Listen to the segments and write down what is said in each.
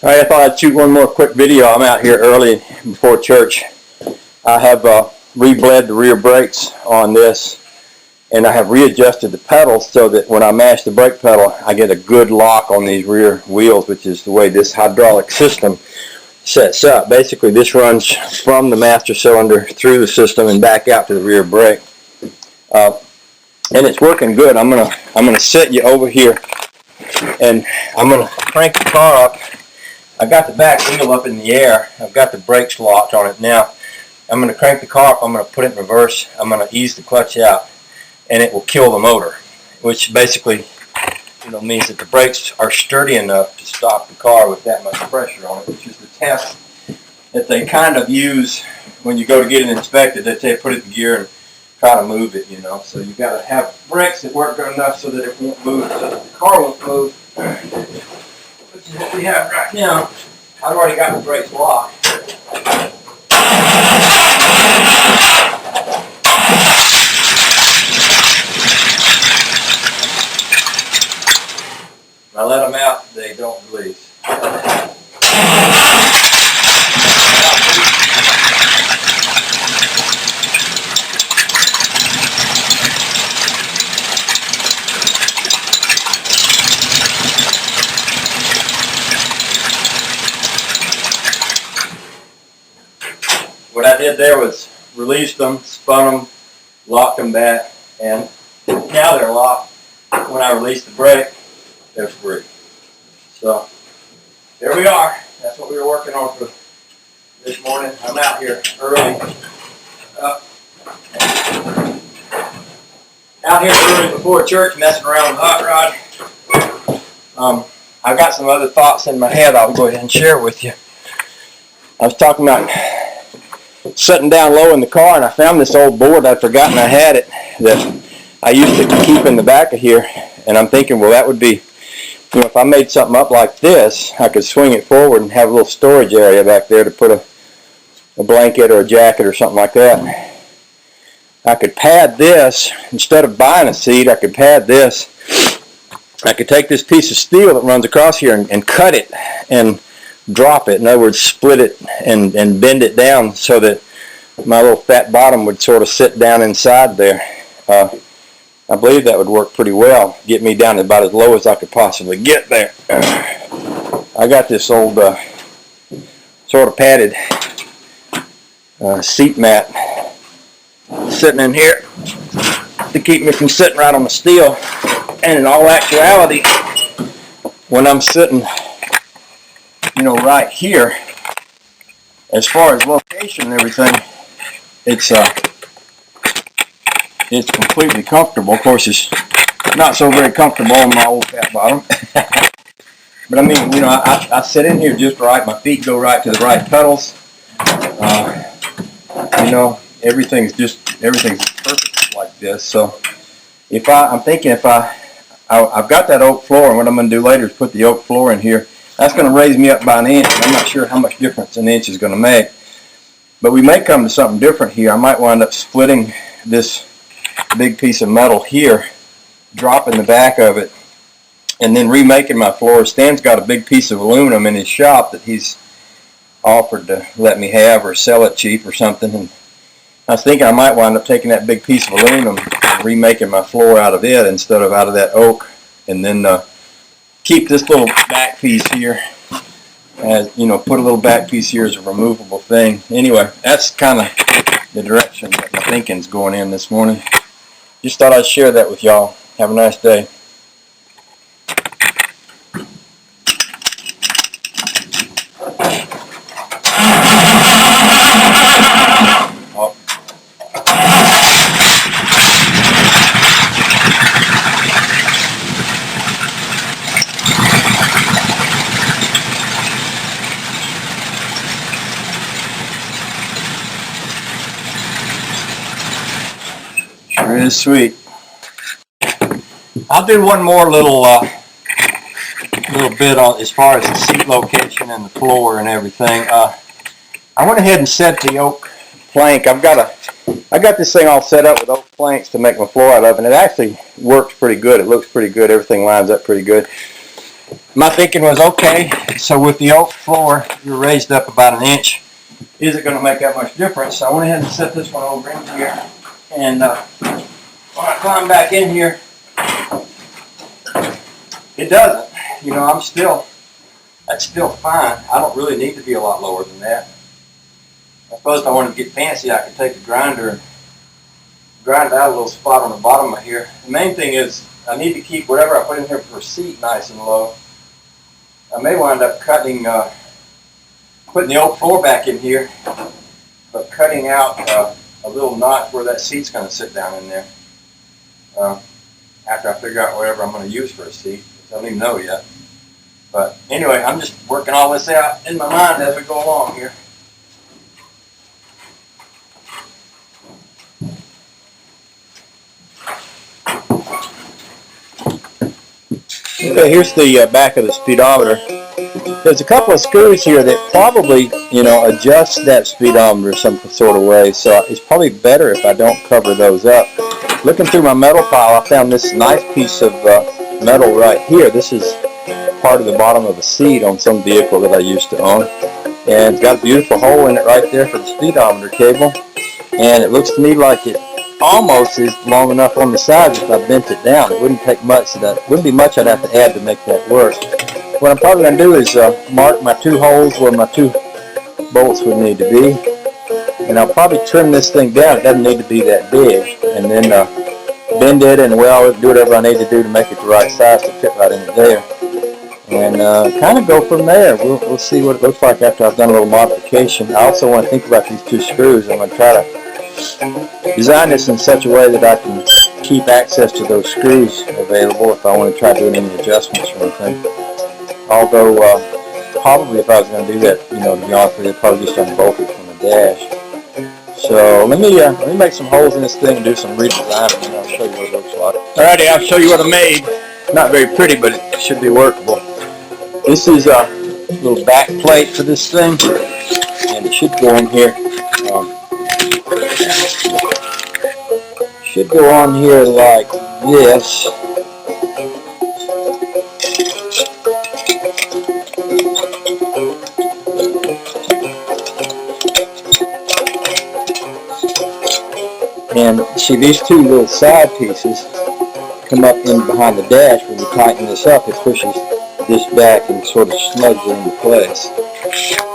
All right, I thought I'd shoot one more quick video. I'm out here early before church. I have rebled the rear brakes on this, and I have readjusted the pedals so that when I mash the brake pedal, I get a good lock on these rear wheels, which is the way this hydraulic system sets up. Basically, this runs from the master cylinder through the system and back out to the rear brake, and it's working good. I'm gonna set you over here, and I'm gonna crank the car up. I got the back wheel up in the air. I've got the brakes locked on it now. I'm going to crank the car up. I'm going to put it in reverse. I'm going to ease the clutch out, and it will kill the motor, which basically, means that the brakes are sturdy enough to stop the car with that much pressure on it, which is the test that they kind of use when you go to get it inspected. They say put it in gear and try to move it, So you've got to have brakes that work good enough so that it won't move, so that the car won't move. Which is what we have right now. I've already got the brakes locked. When I let them out, they don't release. What I did there was released them, spun them, locked them back, and now they're locked. When I release the brake, they're free. So there we are. That's what we were working on for this morning. I'm out here early. Out here early before church, messing around with the hot rod. I've got some other thoughts in my head I'll go ahead and share with you. I was talking about sitting down low in the car, and I found this old board. I'd forgotten I had it that I used to keep in the back of here, and I'm thinking, well, that would be, if I made something up like this, I could swing it forward and have a little storage area back there to put a blanket or a jacket or something like that. I could pad this. Instead of buying a seat, I could pad this. I could take this piece of steel that runs across here and cut it and drop it. In other words, split it and bend it down so that my little fat bottom would sort of sit down inside there. I believe that would work pretty well, get me down about as low as I could possibly get there. I got this old sort of padded seat mat sitting in here to keep me from sitting right on the steel. And in all actuality, when I'm sitting right here, as far as location and everything, it's completely comfortable. Of course, it's not so very comfortable on my old fat bottom. But I mean, I sit in here just right. My feet go right to the right pedals. Everything's perfect like this. So I'm thinking if I've got that oak floor, and what I'm going to do later is put the oak floor in here. That's going to raise me up by an inch. I'm not sure how much difference an inch is going to make. But we may come to something different here. I might wind up splitting this big piece of metal here, dropping the back of it, and then remaking my floor. Stan's got a big piece of aluminum in his shop that he's offered to let me have or sell it cheap or something. And I was thinking I might wind up taking that big piece of aluminum and remaking my floor out of it instead of out of that oak, and then keep this little back piece here, as put a little back piece here as a removable thing. Anyway, that's kind of the direction that my thinking's going in this morning. Just thought I'd share that with y'all. Have a nice day. Sure is sweet. I'll do one more little bit on as far as the seat location and the floor and everything. I went ahead and set the oak plank. I got this thing all set up with oak planks to make my floor out of, and it actually works pretty good. It looks pretty good. Everything lines up pretty good. my thinking was, okay, so with the oak floor, you're raised up about an inch. Is it going to make that much difference? So I went ahead and set this one over in here. And when I climb back in here, it doesn't. You know, that's still fine. I don't really need to be a lot lower than that. I suppose if I wanted to get fancy, I could take a grinder and grind out a little spot on the bottom of here. The main thing is I need to keep whatever I put in here for a seat nice and low. I may wind up putting the oak floor back in here, but cutting out a little notch where that seat's going to sit down in there after I figure out whatever I'm going to use for a seat. I don't even know yet. But anyway, I'm just working all this out in my mind as we go along here. Okay, here's the back of the speedometer. There's a couple of screws here that probably, you know, adjust that speedometer some sort of way, so it's probably better if I don't cover those up. Looking through my metal pile, I found this nice piece of metal right here. This is part of the bottom of a seat on some vehicle that I used to own, and it's got a beautiful hole in it right there for the speedometer cable, and it looks to me like it almost is long enough on the sides if I bent it down. It wouldn't take much of that. Wouldn't be much I'd have to add to make that work. What I'm probably going to do is mark my two holes where my two bolts would need to be, and I'll probably trim this thing down. It doesn't need to be that big, and then bend it and do whatever I need to do to make it the right size to fit right in there, and kind of go from there. We'll see what it looks like after I've done a little modification. I also want to think about these two screws. I'm going to try to design this in such a way that I can keep access to those screws available if I want to try doing any adjustments or anything. Although, probably if I was going to do that, you know, to be honest with you, I'd probably just unbolt it from the dash. So let me make some holes in this thing and do some redesign, and I'll show you what it looks like. Alrighty, I'll show you what I made. Not very pretty, but it should be workable. This is a little back plate for this thing, and it should go in here. Should go on here like this. And see, these two little side pieces come up in behind the dash. When you tighten this up, it pushes this back and sort of snugs it into place.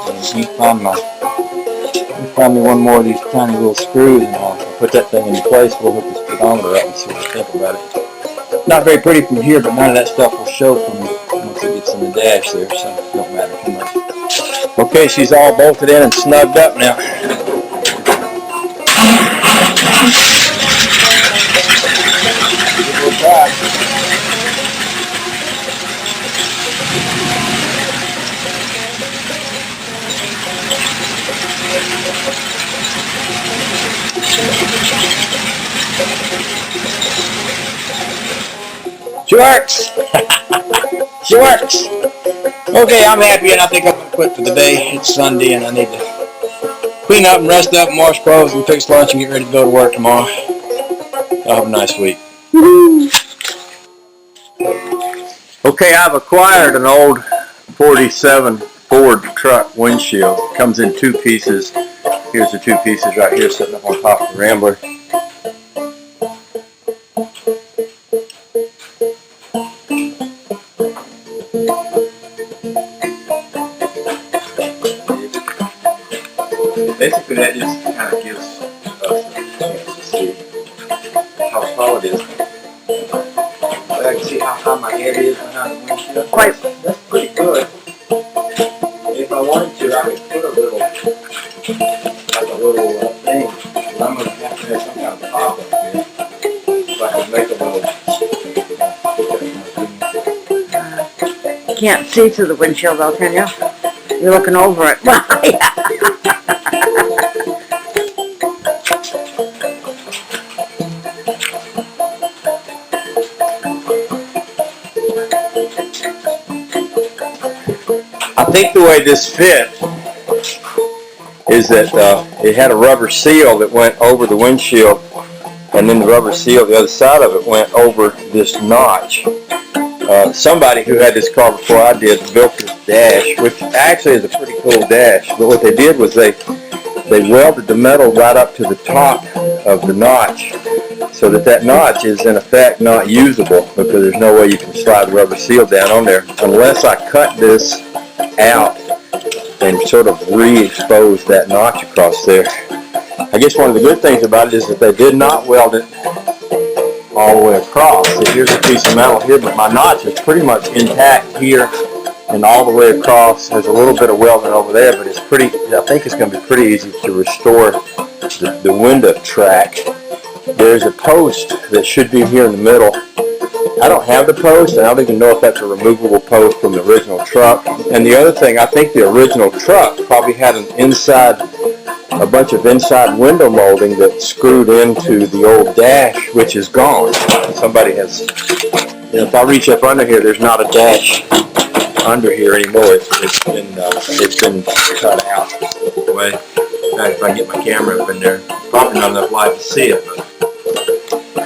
And you find me one more of these tiny little screws, and I'll put that thing into place. We'll hook the speedometer up and see what I think about it. Not very pretty from here, but none of that stuff will show from once it gets in the dash there, so it don't matter too much. Okay, she's all bolted in and snugged up now. Give it a try. She works! She works! Okay, I'm happy, and I think I'm going to quit for the day. It's Sunday, and I need to clean up and rest up and wash clothes and fix lunch and get ready to go to work tomorrow. Y'all have a nice week. Okay, I've acquired an old 47 Ford truck windshield. It comes in two pieces. Here's the two pieces right here sitting up on top of the Rambler. Basically, that just kind of gives us a chance to see how tall it is. But I can see how high my head is behind the windshield. That's pretty good. If I wanted to, I could put a little thing. But I'm going to have to have some kind of top up here. So I can make a little... You can't see through the windshield though, can you? You're looking over it. I think the way this fit is that it had a rubber seal that went over the windshield, and then the rubber seal, the other side of it, went over this notch. somebody who had this car before I did built this dash, which actually is a pretty cool dash. But what they did was they welded the metal right up to the top of the notch, so that notch is in effect not usable, because there's no way you can slide the rubber seal down on there unless I cut this out and sort of re-expose that notch across there. I guess one of the good things about it is that they did not weld it all the way across. So here's a piece of metal here, but my notch is pretty much intact here and all the way across. There's a little bit of welding over there, but I think it's going to be pretty easy to restore the window track. There's a post that should be here in the middle. I don't have the post, and I don't even know if that's a removable post from the original truck. And the other thing, I think the original truck probably had a bunch of inside window molding that screwed into the old dash, which is gone. Somebody has, if I reach up under here, there's not a dash under here anymore. It's been cut out away. In fact, if I get my camera up in there, probably not enough light to see it, but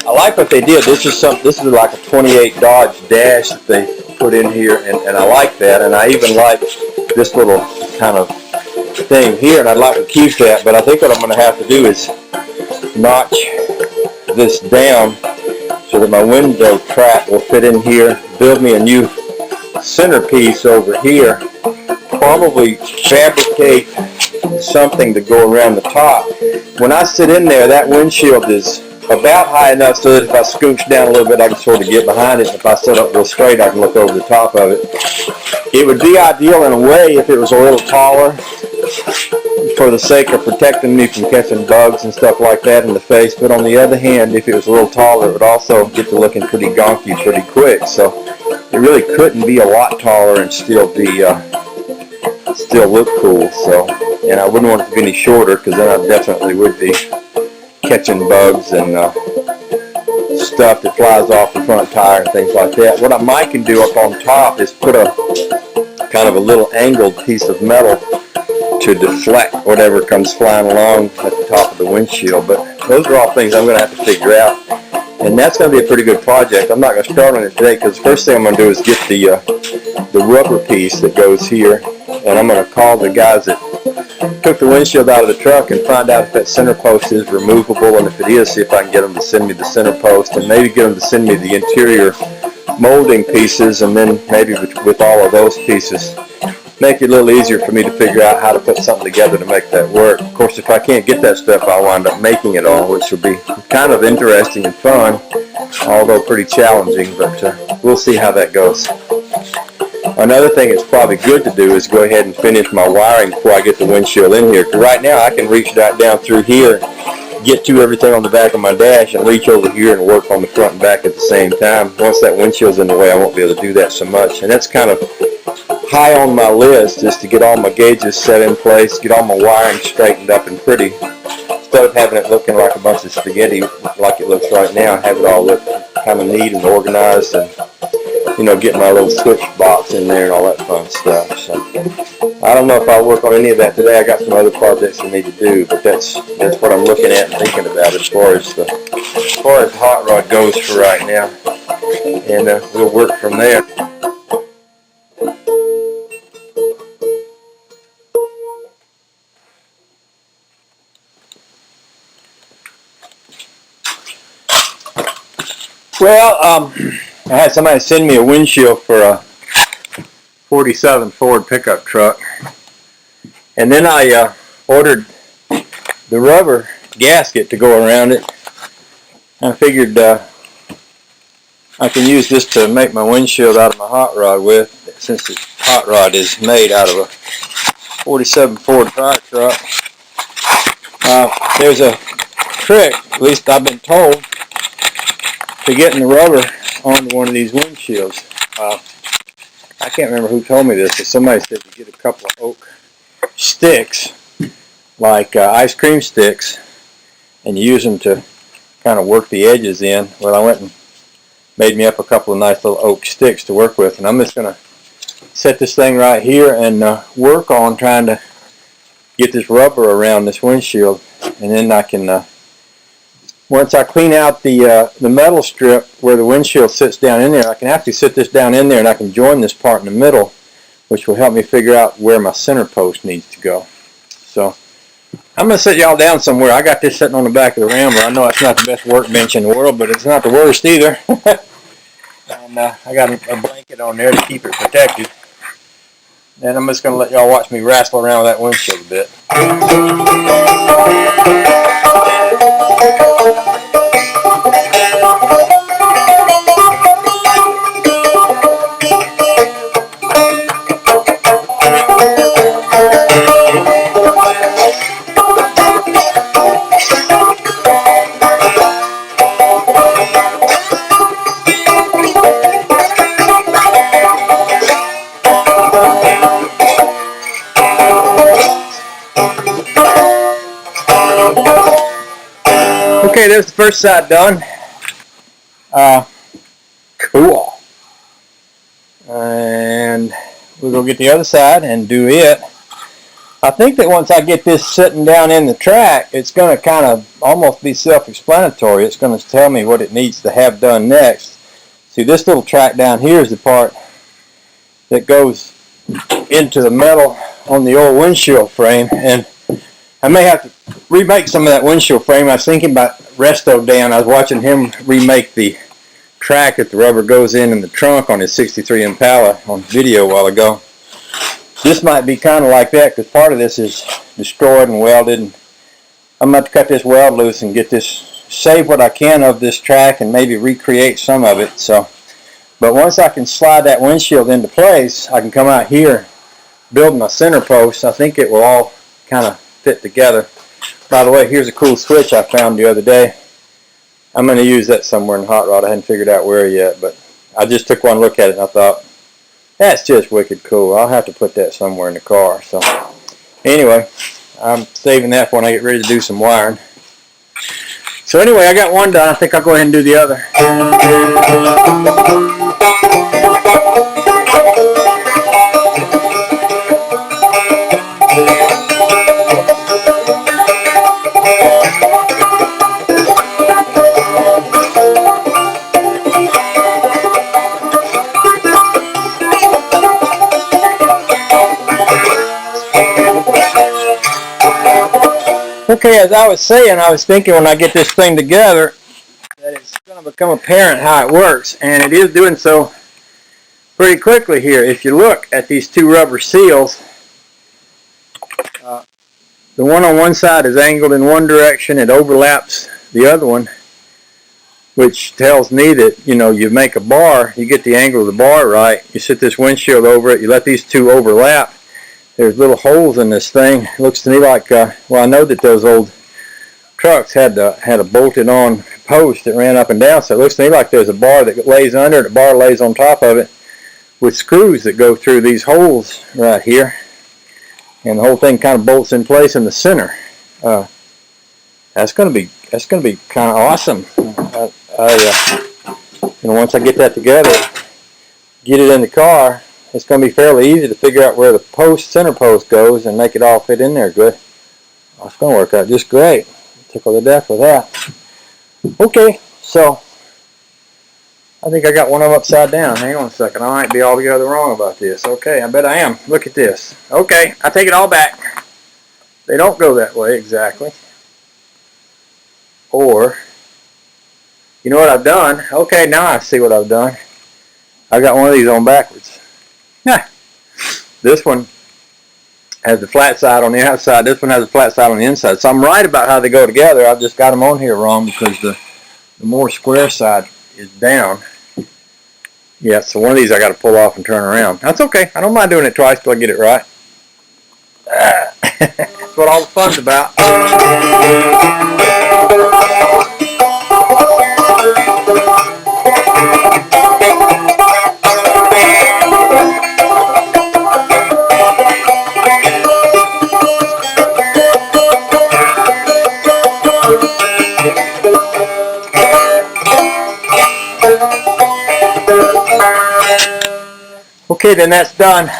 I like what they did. This is like a 28 Dodge dash that they put in here, and I like that. And I even like this little kind of thing here, and I'd like to keep that. But I think what I'm going to have to do is notch this down so that my window track will fit in here. Build me a new centerpiece over here. Probably fabricate something to go around the top. When I sit in there, that windshield is about high enough so that if I scooch down a little bit, I can sort of get behind it. If I sit up real straight, I can look over the top of it. It would be ideal in a way if it was a little taller, for the sake of protecting me from catching bugs and stuff like that in the face. But on the other hand, if it was a little taller, it would also get to looking pretty gonky pretty quick. So it really couldn't be a lot taller and still look cool. So, and I wouldn't want it to be any shorter, because then I definitely would be catching bugs and stuff that flies off the front tire and things like that. What I might can do up on top is put a kind of a little angled piece of metal to deflect whatever comes flying along at the top of the windshield. But those are all things I'm going to have to figure out, and that's going to be a pretty good project. I'm not going to start on it today, because the first thing I'm going to do is get the rubber piece that goes here, and I'm going to call the guys that took the windshield out of the truck and find out if that center post is removable, and if it is, see if I can get them to send me the center post, and maybe get them to send me the interior molding pieces, and then maybe with all of those pieces make it a little easier for me to figure out how to put something together to make that work. Of course, if I can't get that stuff, I'll wind up making it all, which will be kind of interesting and fun, although pretty challenging, but we'll see how that goes. Another thing it's probably good to do is go ahead and finish my wiring before I get the windshield in here, because right now I can reach that down through here, get to everything on the back of my dash, and reach over here and work on the front and back at the same time. Once that windshield's in the way, I won't be able to do that so much, and that's kind of high on my list, is to get all my gauges set in place, get all my wiring straightened up and pretty, instead of having it looking like a bunch of spaghetti like it looks right now. Have it all look kind of neat and organized, and get my little switch box in there and all that fun stuff. So I don't know if I'll work on any of that today. I got some other projects I need to do, but that's what I'm looking at and thinking about as far as the hot rod goes for right now, and we'll work from there. Well, I had somebody send me a windshield for a 47 Ford pickup truck, and then I ordered the rubber gasket to go around it. I figured I can use this to make my windshield out of my hot rod with, since the hot rod is made out of a 47 Ford fire truck. There's a trick, at least I've been told, to getting the rubber onto one of these windshields. I can't remember who told me this, but somebody said you get a couple of oak sticks, like ice cream sticks, and you use them to kind of work the edges in. Well, I went and made me up a couple of nice little oak sticks to work with, and I'm just going to set this thing right here and work on trying to get this rubber around this windshield, and then I can once I clean out the metal strip where the windshield sits down in there, I can actually sit this down in there and I can join this part in the middle, which will help me figure out where my center post needs to go. So I'm going to sit y'all down somewhere. I got this sitting on the back of the Rambler. I know it's not the best workbench in the world, but it's not the worst either. And I got a blanket on there to keep it protected. And I'm just going to let y'all watch me wrestle around with that windshield a bit. Okay, there's the first side done. Cool. And we'll go get the other side and do it. I think that once I get this sitting down in the track, it's going to kind of almost be self-explanatory. It's going to tell me what it needs to have done next. See, this little track down here is the part that goes into the metal on the old windshield frame, and I may have to remake some of that windshield frame. I was thinking about Resto Dan. I was watching him remake the track that the rubber goes in the trunk on his 63 Impala on video a while ago. This might be kind of like that because part of this is destroyed and welded. And I'm going to cut this weld loose and get this, save what I can of this track and maybe recreate some of it. So, but once I can slide that windshield into place, I can come out here, build my center post. I think it will all kind of fit together. By the way, here's a cool switch I found the other day. I'm going to use that somewhere in the hot rod. I hadn't figured out where yet, but I just took one look at it and I thought, that's just wicked cool. I'll have to put that somewhere in the car. So anyway, I'm saving that for when I get ready to do some wiring. So anyway, I got one done. I think I'll go ahead and do the other. Okay, as I was saying, I was thinking when I get this thing together that it's going to become apparent how it works, and it is doing so pretty quickly here. If you look at these two rubber seals, the one on one side is angled in one direction. It overlaps the other one, which tells me that, you know, you make a bar, you get the angle of the bar right, you sit this windshield over it, you let these two overlap. There's little holes in this thing. It looks to me like, well, I know that those old trucks had a bolted on post that ran up and down, so it looks to me like there's a bar that lays under it, the bar lays on top of it with screws that go through these holes right here, and the whole thing kind of bolts in place in the center. That's going to be kind of awesome. You know, once I get that together, get it in the car, it's going to be fairly easy to figure out where the center post goes and make it all fit in there good. Oh, it's going to work out just great. Tickle to death with that. Okay, so I think I got one of them upside down. Hang on a second. I might be altogether wrong about this. Okay, I bet I am. Look at this. Okay, I take it all back. They don't go that way exactly. Or, you know what I've done? Okay, now I see what I've done. I got one of these on backwards. Yeah. This one has the flat side on the outside. This one has the flat side on the inside. So I'm right about how they go together. I've just got them on here wrong because the more square side is down. Yeah, so one of these I got to pull off and turn around. That's okay. I don't mind doing it twice till I get it right. That's what all the fun's about. Okay, then that's done.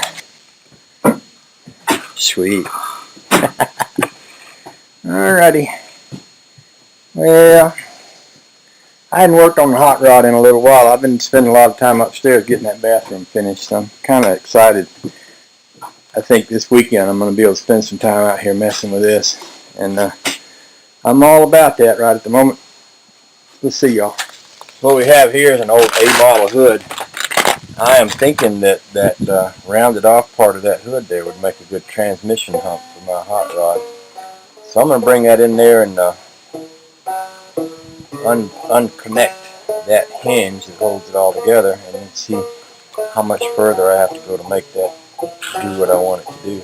Sweet. Alrighty. Well, I hadn't worked on the hot rod in a little while. I've been spending a lot of time upstairs getting that bathroom finished. So I'm kind of excited. I think this weekend I'm going to be able to spend some time out here messing with this. And I'm all about that right at the moment. Let's see, y'all. What we have here is an old A model hood. I am thinking that rounded off part of that hood there would make a good transmission hump for my hot rod. So I'm going to bring that in there and unconnect that hinge that holds it all together, and then see how much further I have to go to make that do what I want it to do.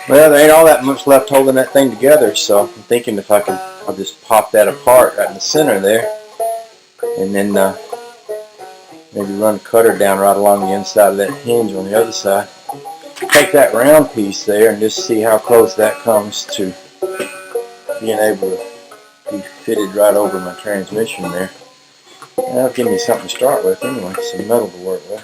Well, there ain't all that much left holding that thing together, so I'm thinking if I'll just pop that apart right in the center there, and then maybe run a cutter down right along the inside of that hinge on the other side. Take that round piece there and just see how close that comes to being able to be fitted right over my transmission there. That'll give me something to start with anyway, some metal to work with.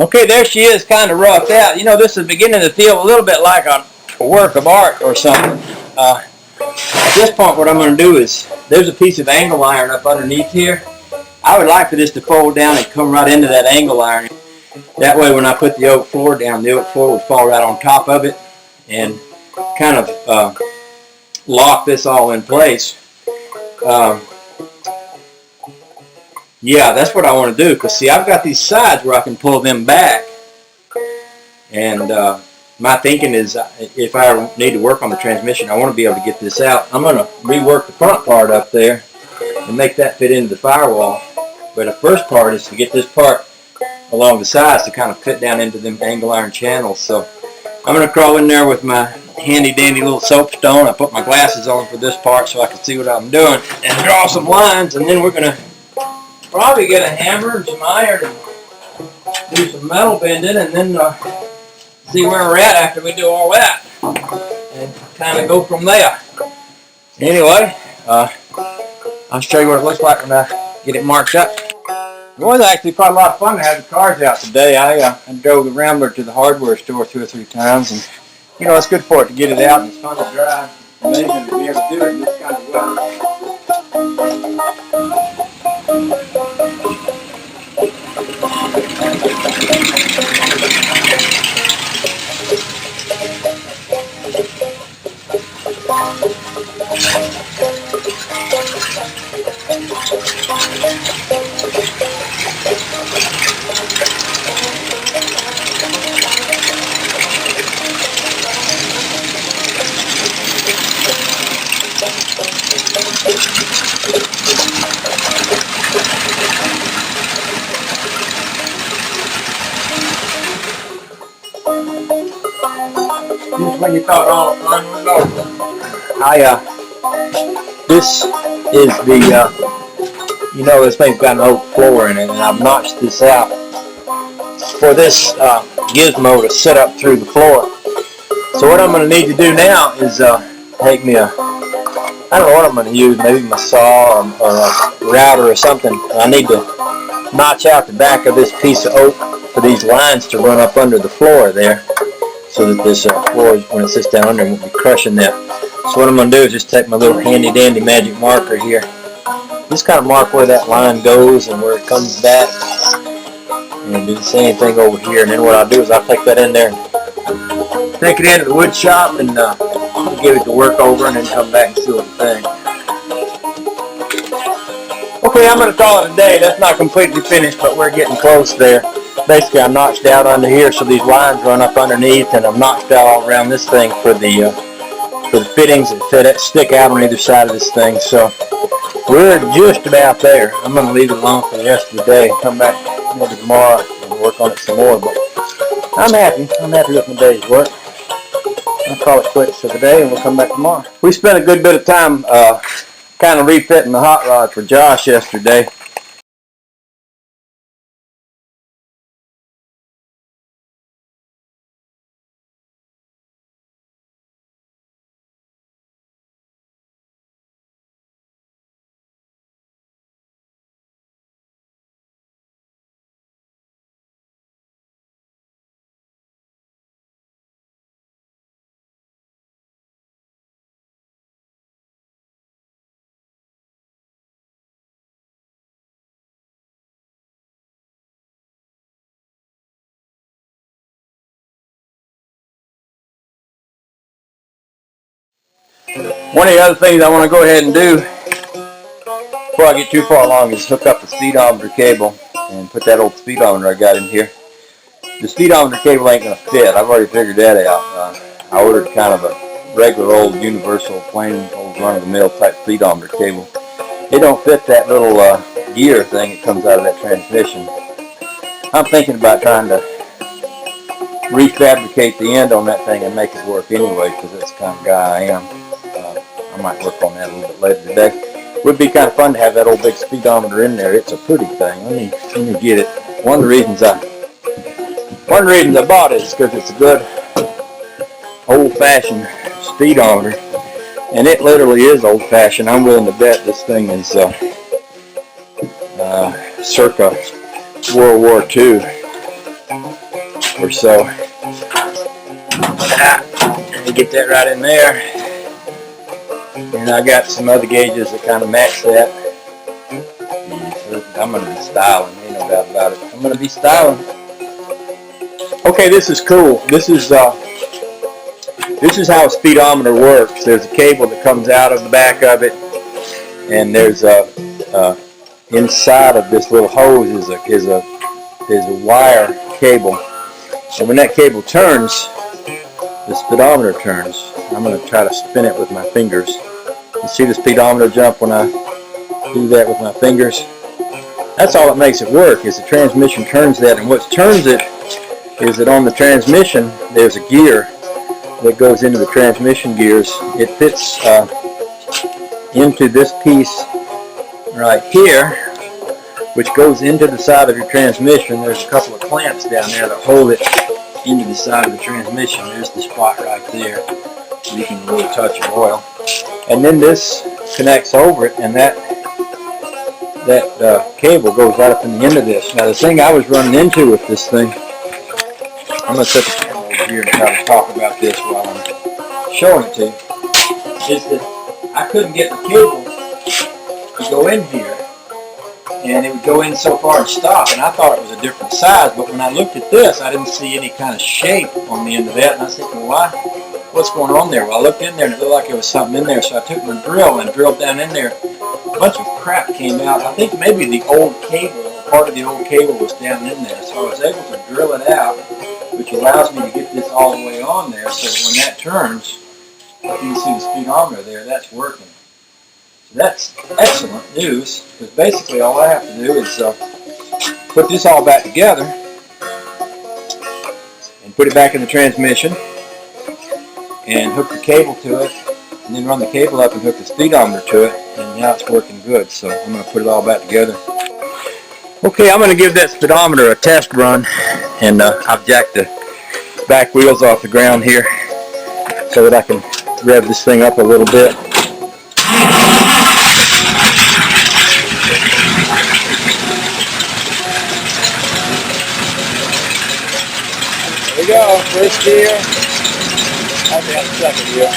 Okay, there she is, kind of roughed out. You know, this is beginning to feel a little bit like a work of art or something. At this point, what I'm going to do is, there's a piece of angle iron up underneath here. I would like for this to fold down and come right into that angle iron. That way, when I put the oak floor down, the oak floor would fall right on top of it and kind of lock this all in place. Yeah, that's what I want to do, because see, I've got these sides where I can pull them back, and my thinking is if I need to work on the transmission, I want to be able to get this out. I'm going to rework the front part up there and make that fit into the firewall, but the first part is to get this part along the sides to kind of fit down into them angle iron channels. So I'm going to crawl in there with my handy dandy little soapstone. I put my glasses on for this part so I can see what I'm doing, and draw some lines, and then we're going to probably get a hammer and some iron and do some metal bending, and then see where we're at after we do all that, and kind of go from there. Anyway, I'll show you what it looks like when I get it marked up. It was actually quite a lot of fun to have the cars out today. I drove the Rambler to the hardware store 2 or 3 times, and you know, it's good for it to get it out, and it's fun to drive. Amazing to be able to do it in this kind of weather. when you thought all fun was over? This is the, you know, this thing's got an oak floor in it, and I've notched this out for this gizmo to sit up through the floor. So what I'm going to need to do now is take me I don't know what I'm going to use, maybe my saw or a router or something. I need to notch out the back of this piece of oak for these lines to run up under the floor there, so that this floor, when it sits down under, won't be crushing that. So what I'm going to do is just take my little handy dandy magic marker here, just kind of mark where that line goes and where it comes back, and do the same thing over here. And then what I'll do is I'll take that in there and take it into the wood shop and give it to work over, and then come back and see what I think. Okay, I'm going to call it a day. That's not completely finished, but we're getting close there. Basically, I notched out under here so these lines run up underneath, and I've notched out all around this thing for the fittings that stick out on either side of this thing. So we're just about there. I'm going to leave it alone for the rest of the day. Come back maybe tomorrow and work on it some more. But I'm happy. I'm happy with my day's work. I'll call it quits for the day, and we'll come back tomorrow. We spent a good bit of time kind of refitting the hot rod for Josh yesterday. One of the other things I want to go ahead and do before I get too far along is hook up the speedometer cable and put that old speedometer I got in here. The speedometer cable ain't going to fit. I've already figured that out. I ordered kind of a regular old universal plain old run-of-the-mill type speedometer cable. It don't fit that little gear thing that comes out of that transmission. I'm thinking about trying to refabricate the end on that thing and make it work anyway, because that's the kind of guy I am. I might work on that a little bit later today. Would be kind of fun to have that old big speedometer in there. It's a pretty thing. Let me get it. One of the reasons I bought it is because it's a good old-fashioned speedometer, and it literally is old-fashioned. I'm willing to bet this thing is circa World War II or so. Let me get that right in there. And I got some other gauges that kind of match that. I'm going to be styling, ain't no doubt about it. I'm going to be styling. Okay, this is cool. This is how a speedometer works. There's a cable that comes out of the back of it, and there's inside of this little hose is a wire cable. And when that cable turns, the speedometer turns. I'm going to try to spin it with my fingers. You see the speedometer jump when I do that with my fingers? That's all that makes it work, is the transmission turns that. And what turns it is that on the transmission there's a gear that goes into the transmission gears. It fits into this piece right here, which goes into the side of your transmission. There's a couple of clamps down there that hold it into the side of the transmission. There's the spot right there. You can really touch your oil. And then this connects over it, and that cable goes right up in the end of this. Now the thing I was running into with this thing, I'm going to set the camera over here and try to talk about this while I'm showing it to you, is that I couldn't get the cable to go in here, and it would go in so far and stop, and I thought it was a different size, but when I looked at this, I didn't see any kind of shape on the end of that, and I was thinking, why? What's going on there? Well, I looked in there and it looked like there was something in there, so I took my drill and drilled down in there. A bunch of crap came out. I think maybe the old cable, part of the old cable was down in there, so I was able to drill it out, which allows me to get this all the way on there, so that when that turns, you can see the speedometer there, that's working. So that's excellent news, because basically all I have to do is put this all back together and put it back in the transmission. and hook the cable to it, and then run the cable up and hook the speedometer to it, and now it's working good. So I'm going to put it all back together. Okay, I'm going to give that speedometer a test run, and I've jacked the back wheels off the ground here so that I can rev this thing up a little bit. There we go, first gear. I'll be on the second gear.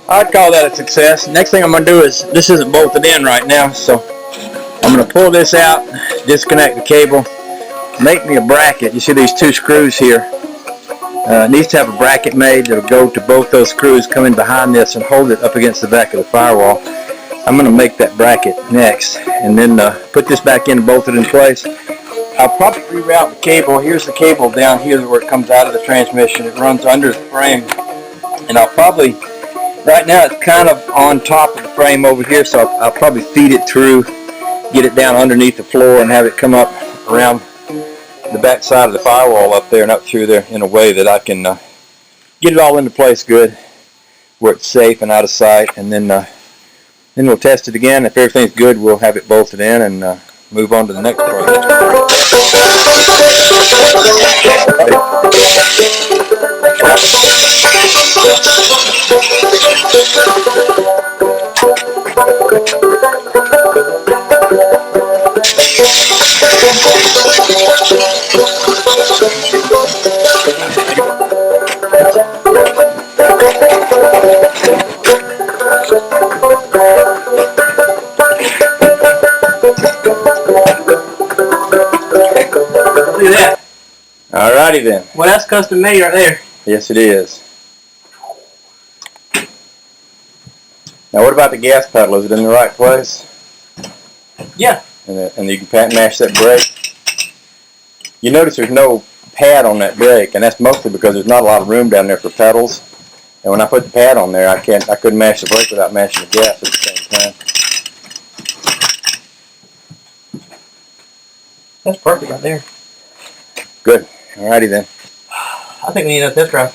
I'd call that a success. Next thing I'm going to do is, this isn't bolted in right now, so I'm going to pull this out, disconnect the cable, make me a bracket. You see these two screws here? It needs to have a bracket made that'll go to both those screws, come in behind this and hold it up against the back of the firewall. I'm going to make that bracket next, and then put this back in and bolt it in place. I'll probably reroute the cable. Here's the cable down here where it comes out of the transmission. It runs under the frame, and I'll probably, right now it's kind of on top of the frame over here, so I'll probably feed it through, get it down underneath the floor, and have it come up around the back side of the firewall up there and up through there in a way that I can get it all into place good, where it's safe and out of sight, and then we'll test it again. If everything's good, we'll have it bolted in and move on to the next project. Look at that. Alrighty then. Well, that's custom made right there. Yes, it is. Now, what about the gas pedal? Is it in the right place? Yeah. And you can pat and mash that brake. You notice there's no pad on that brake, and that's mostly because there's not a lot of room down there for pedals. And when I put the pad on there, I couldn't mash the brake without mashing the gas at the same time. That's perfect right there. Good. Alrighty then. I think we need another test drive.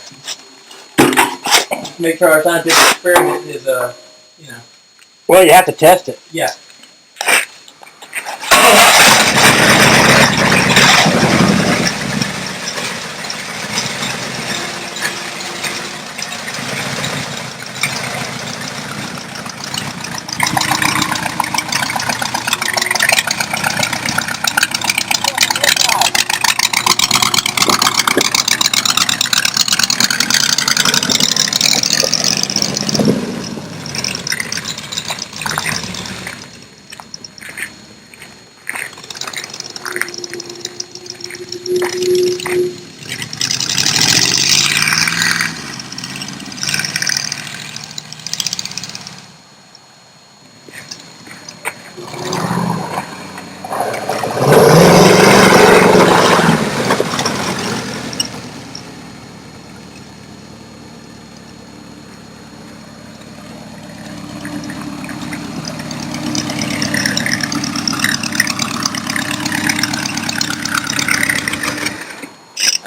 Make sure our scientific experiment is, you know. Well, you have to test it. Yeah.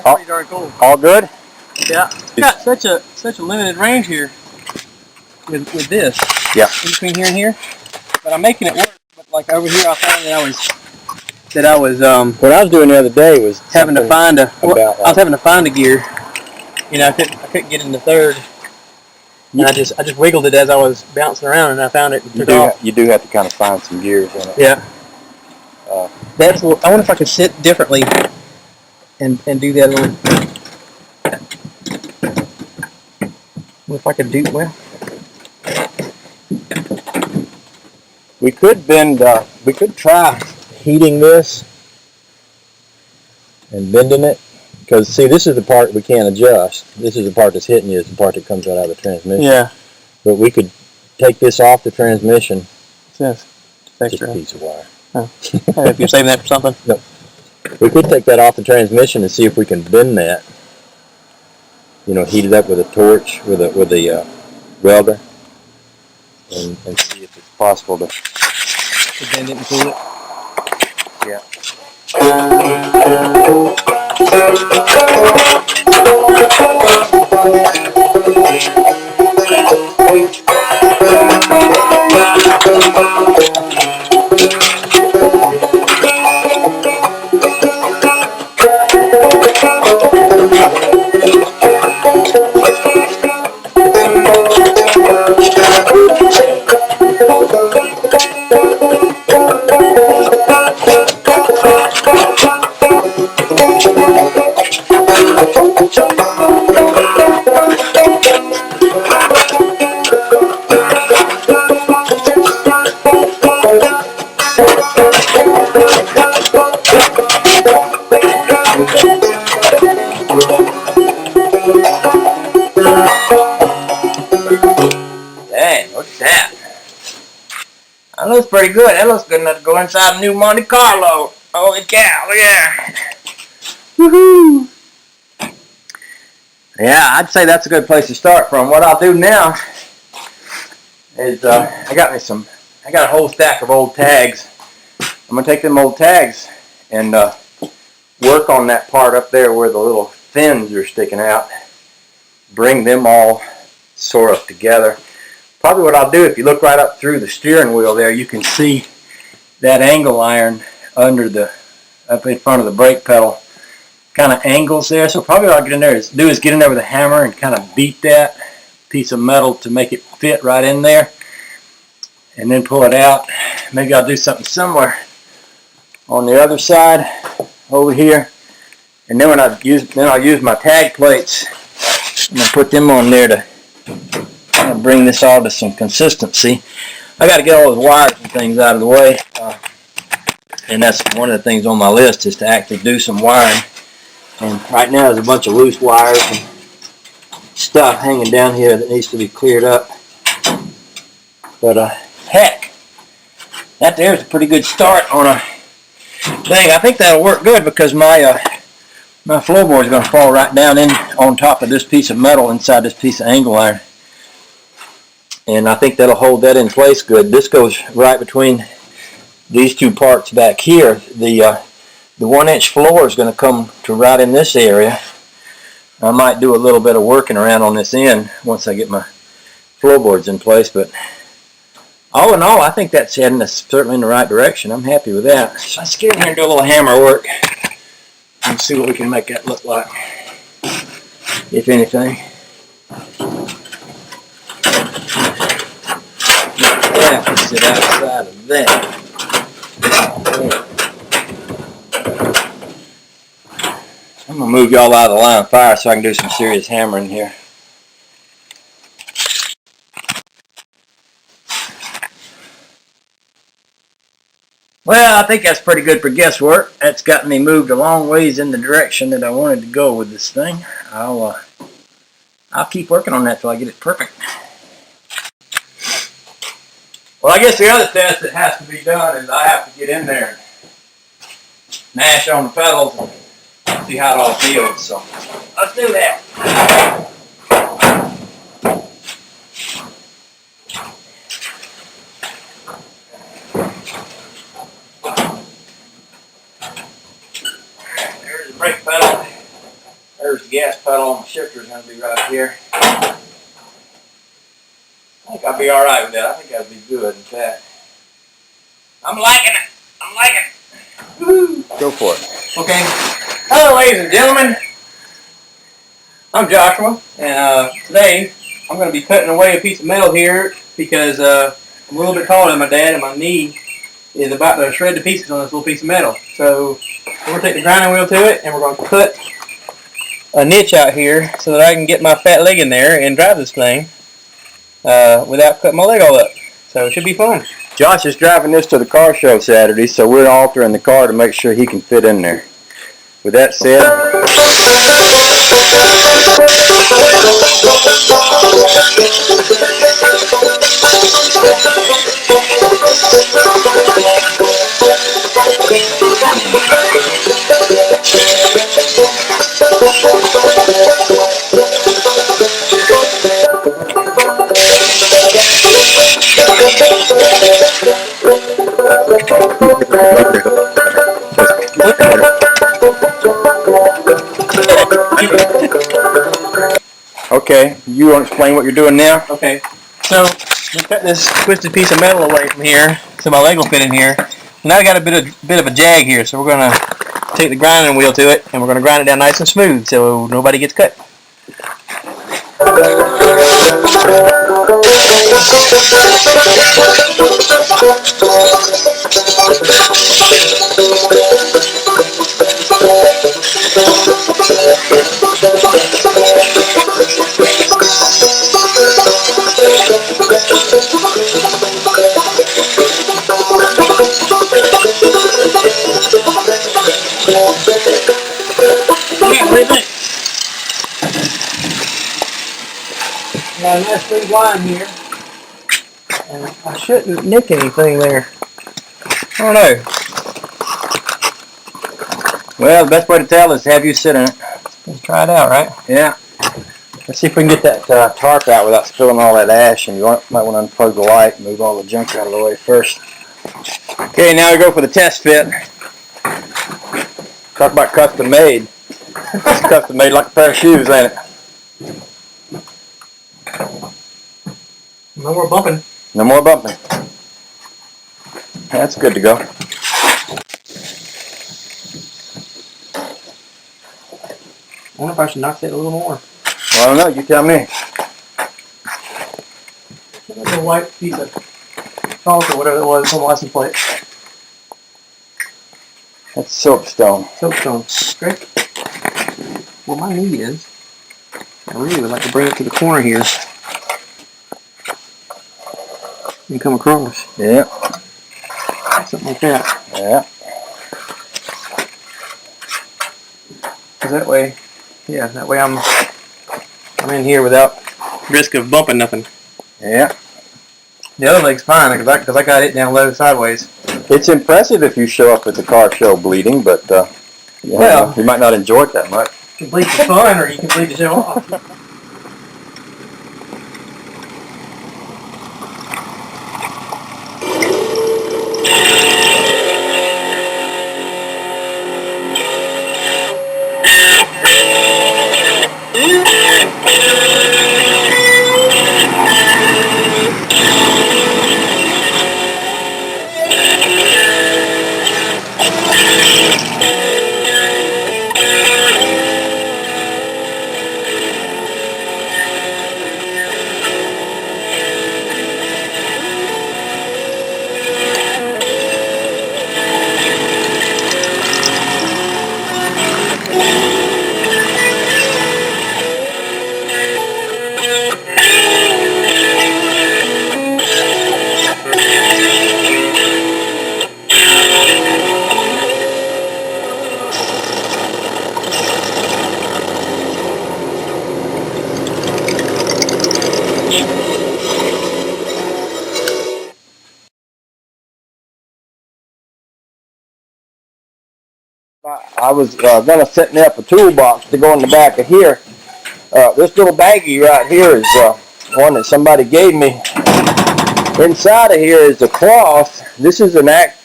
Pretty darn cool. All good? Yeah. Got such a limited range here with this. Yeah. In between here and here. But I'm making it work. But like over here, I found that I was What I was doing the other day was having to find a about I was having to find a gear. You know, I couldn't get in the third. And I just wiggled it as I was bouncing around, and I found it and took off. You do have to kind of find some gears in it. Yeah. That's what I wonder if I could sit differently and do that with if I could do well. We could bend. We could try heating this and bending it, because see, this is the part we can't adjust. This is the part that's hitting you. Is the part that comes right out of the transmission. Yeah. But we could take this off the transmission. Yes. Just a piece of wire. Oh. If you're saving that for something. No. We could take that off the transmission and see if we can bend that. You know, heat it up with a torch, with a welder, and see if it's possible to bend it and pull it. Yeah. Dang, look at that. That looks pretty good. That looks good enough to go inside a new Monte Carlo. Holy cow, look at that. Woohoo! Yeah, I'd say that's a good place to start from. What I'll do now is I got a whole stack of old tags. I'm going to take them old tags and work on that part up there where the little fins are sticking out. Bring them all sort of together. Probably what I'll do, if you look right up through the steering wheel there, you can see that angle iron up in front of the brake pedal. Kind of angles there. So probably what I'll get in there is get in there with a hammer and kind of beat that piece of metal to make it fit right in there. And then pull it out. Maybe I'll do something similar on the other side over here. And then I'll use my tag plates and I'll put them on there to bring this all to some consistency. I got to get all those wires and things out of the way, and that's one of the things on my list, is to actually do some wiring. And right now there's a bunch of loose wires and stuff hanging down here that needs to be cleared up. But heck, that there's a pretty good start on a thing. I think that'll work good because my floorboard is going to fall right down in on top of this piece of metal inside this piece of angle iron. And I think that'll hold that in place good. This goes right between these two parts back here. The 1-inch floor is going to come to right in this area. I might do a little bit of working around on this end once I get my floorboards in place, but all in all, I think that's heading us certainly in the right direction. I'm happy with that. So let's get in here and do a little hammer work and see what we can make that look like, if anything. That can sit outside of that. I'm going to move y'all out of the line of fire so I can do some serious hammering here. Well, I think that's pretty good for guesswork. That's got me moved a long ways in the direction that I wanted to go with this thing. I'll keep working on that till I get it perfect. Well, I guess the other test that has to be done is I have to get in there and mash on the pedals and see how it all feels. So let's do that. There's the brake pedal. There's the gas pedal. The shifter's going to be right here. I think I'll be alright with that. I think that'll be good, in fact. I'm liking it. I'm liking it. Woo. Go for it. Okay. Hello, ladies and gentlemen. I'm Joshua, and today I'm going to be cutting away a piece of metal here because I'm a little bit taller than my dad, and my knee is about to shred to pieces on this little piece of metal. So we're going to take the grinding wheel to it, and we're going to put a niche out here so that I can get my fat leg in there and drive this thing. without cutting my leg all up. So it should be fun. Josh is driving this to the car show Saturday, so we're altering the car to make sure he can fit in there. With that said, okay, you want to explain what you're doing now? Okay, so we cut this twisted piece of metal away from here so my leg will fit in here. Now I got a bit of a jag here, so we're gonna take the grinding wheel to it and we're gonna grind it down nice and smooth so nobody gets cut. Got a nice big line here, and I shouldn't nick anything there. I don't know. Well, the best way to tell is to have you sit in it. Let's try it out, right? Yeah. Let's see if we can get that tarp out without spilling all that ash, and you might want to unplug the light and move all the junk out of the way first. Okay, now we go for the test fit. Talk about custom made. It's custom made like a pair of shoes, ain't it? No more bumping. No more bumping. That's good to go. I wonder if I should knock it a little more. Well, I don't know. You tell me. There's a white piece of salt or whatever it was on the license plate. That's soapstone. Soapstone. Great. What my need is, I really would like to bring it to the corner here and come across. Yeah. Something like that. Yeah. Cause that way, yeah, that way I'm in here without risk of bumping nothing. Yeah. The other leg's fine because I got it down low sideways. It's impressive if you show up at the car show bleeding, but well, you might not enjoy it that much. You can bleed for fun, or you can bleed to show off. I was going to set me up a toolbox to go in the back of here. This little baggie right here is one that somebody gave me. Inside of here is a cloth. This is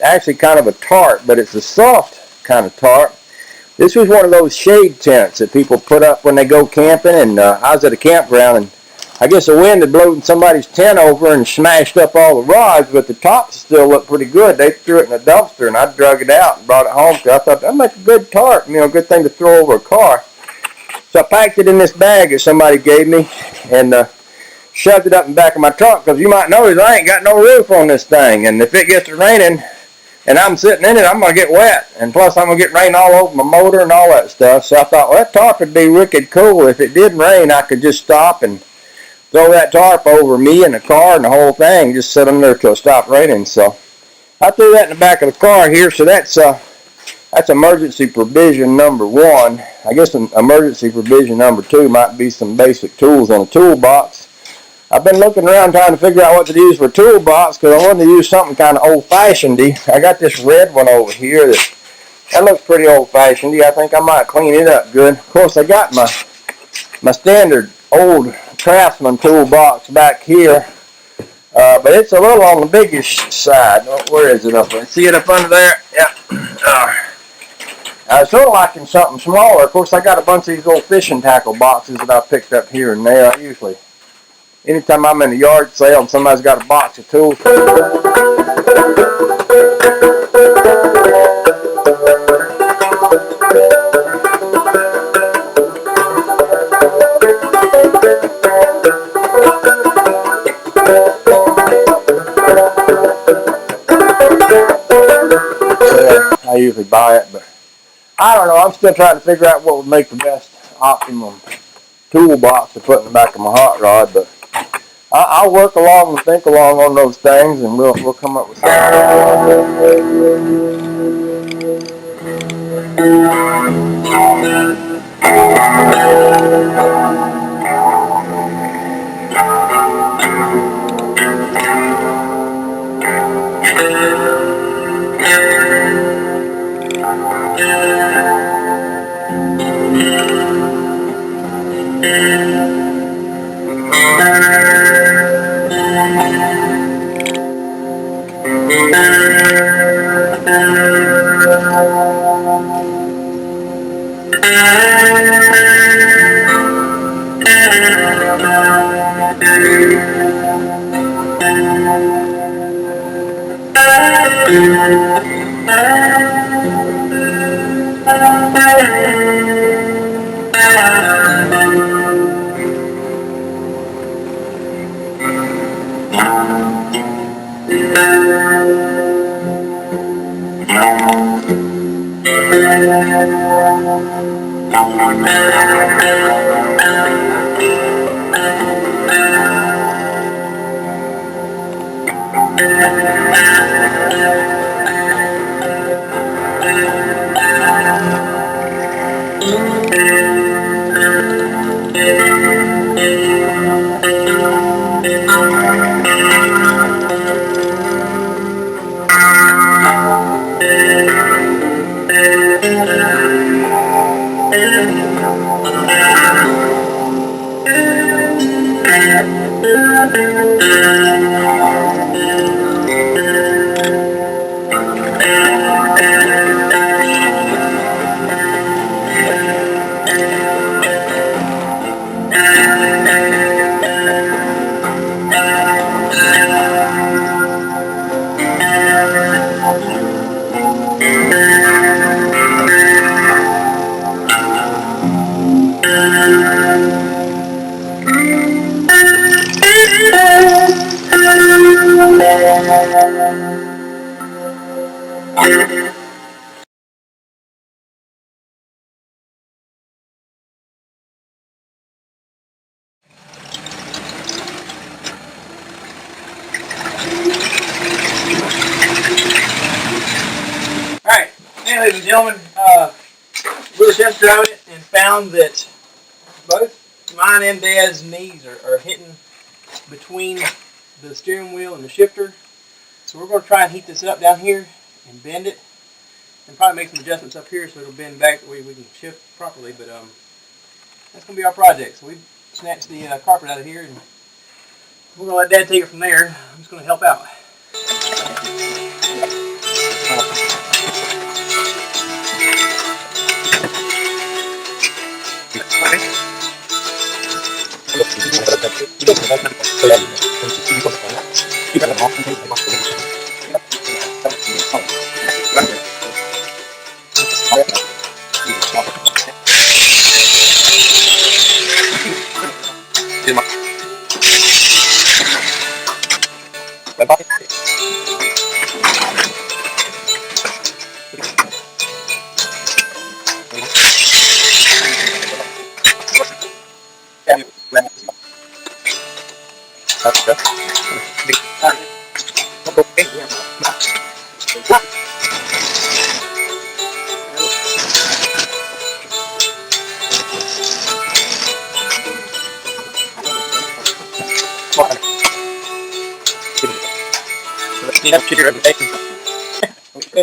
actually kind of a tarp, but it's a soft kind of tarp. This was one of those shade tents that people put up when they go camping, and I was at a campground, and I guess the wind had blown somebody's tent over and smashed up all the rods, but the tops still looked pretty good. They threw it in a dumpster, and I drug it out and brought it home. So I thought, that'd make a good tarp, good thing to throw over a car. So I packed it in this bag that somebody gave me and shoved it up in the back of my trunk, because you might notice I ain't got no roof on this thing, and if it gets to raining and I'm sitting in it, I'm going to get wet, and plus I'm going to get rain all over my motor and all that stuff. So I thought, well, that tarp would be wicked cool. If it did rain, I could just stop and throw that tarp over me and the car and the whole thing, just sit them there till it stopped raining. So I threw that in the back of the car here. So that's emergency provision number one. I guess emergency provision number two might be some basic tools on a toolbox. I've been looking around trying to figure out what to use for a toolbox because I wanted to use something kind of old-fashioned-y. I got this red one over here that looks pretty old-fashioned-y. I think I might clean it up good. Of course, I got my standard old Craftsman toolbox back here, but it's a little on the biggish side. Where is it up there? See it up under there? Yeah. I was sort of liking something smaller. Of course, I got a bunch of these old fishing tackle boxes that I picked up here and there. Anytime I'm in a yard sale and somebody's got a box of tools. I usually buy it, but I don't know. I'm still trying to figure out what would make the best optimum toolbox to put in the back of my hot rod, but I'll work along and think along on those things, and we'll come up with something. Alright, ladies and gentlemen, we just drove it and found that both mine and Dad's knees are hitting between the steering wheel and the shifter. So we're going to try and heat this up down here and bend it, and probably make some adjustments up here so it'll bend back the way we can shift properly. But that's going to be our project. So we snatched the carpet out of here, and we're going to let Dad take it from there. I'm just going to help out.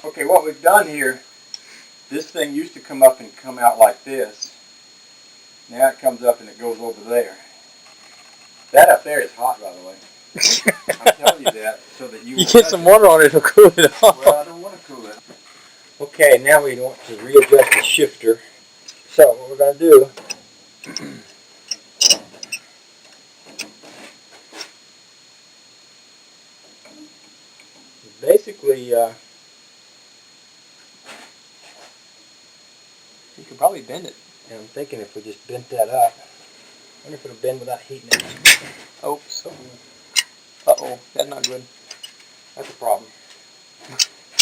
Okay, what we've done here, this thing used to come up and come out like this. Now it comes up and it goes over there. That up there is hot, by the way. I'm telling you that so that you get some water on it, it'll cool it off. Well, I don't want to cool it. Okay, now we want to readjust the shifter. So what we're going to do, basically, you could probably bend it. and I'm thinking if we just bent that up, I wonder if it'll bend without heating it. Oh, so. Uh-oh, that's not good. That's a problem.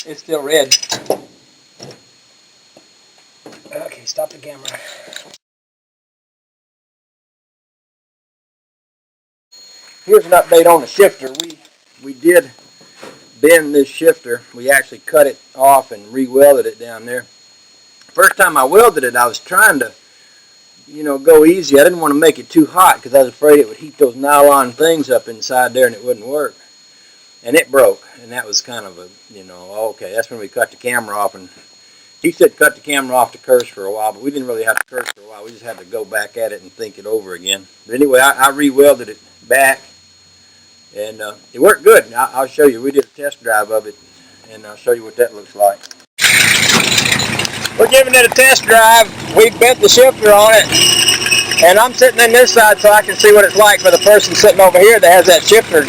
It's still red. Okay, stop the camera. Here's an update on the shifter. We did bend this shifter. We actually cut it off and re-welded it down there. First time I welded it, I was trying to, go easy. I didn't want to make it too hot because I was afraid it would heat those nylon things up inside there and it wouldn't work. And it broke. And that was kind of a, okay, that's when we cut the camera off. And he said cut the camera off to curse for a while, but we didn't really have to curse for a while. We just had to go back at it and think it over again. But anyway, I re-welded it back. And it worked good. I'll show you. We did a test drive of it, and I'll show you what that looks like. We're giving it a test drive. We bent the shifter on it, and I'm sitting in this side so I can see what it's like for the person sitting over here that has that shifter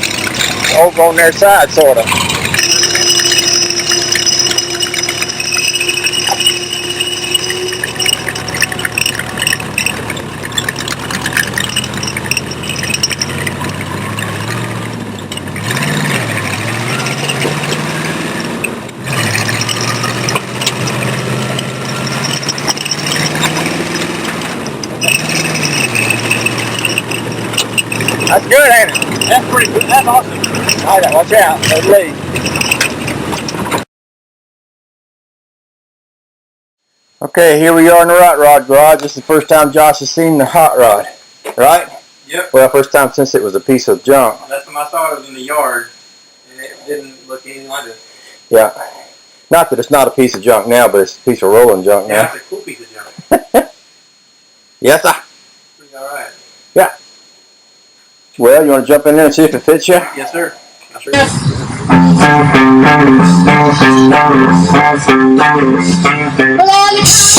over on their side, sort of. That's good, ain't it? That's pretty good. That's awesome. All right, watch out. Let's leave. Okay, here we are in the hot rod garage. This is the first time Josh has seen the hot rod, right? Yep. Well, first time since it was a piece of junk. Last time I saw it was in the yard, and it didn't look anything like this. Yeah. Not that it's not a piece of junk now, but it's a piece of rolling junk now. Yeah, it's a cool piece of junk. Yes, sir. Pretty alright. Yeah. Well, you want to jump in there and see if it fits you? Yes, sir. I sure do. Well, all the time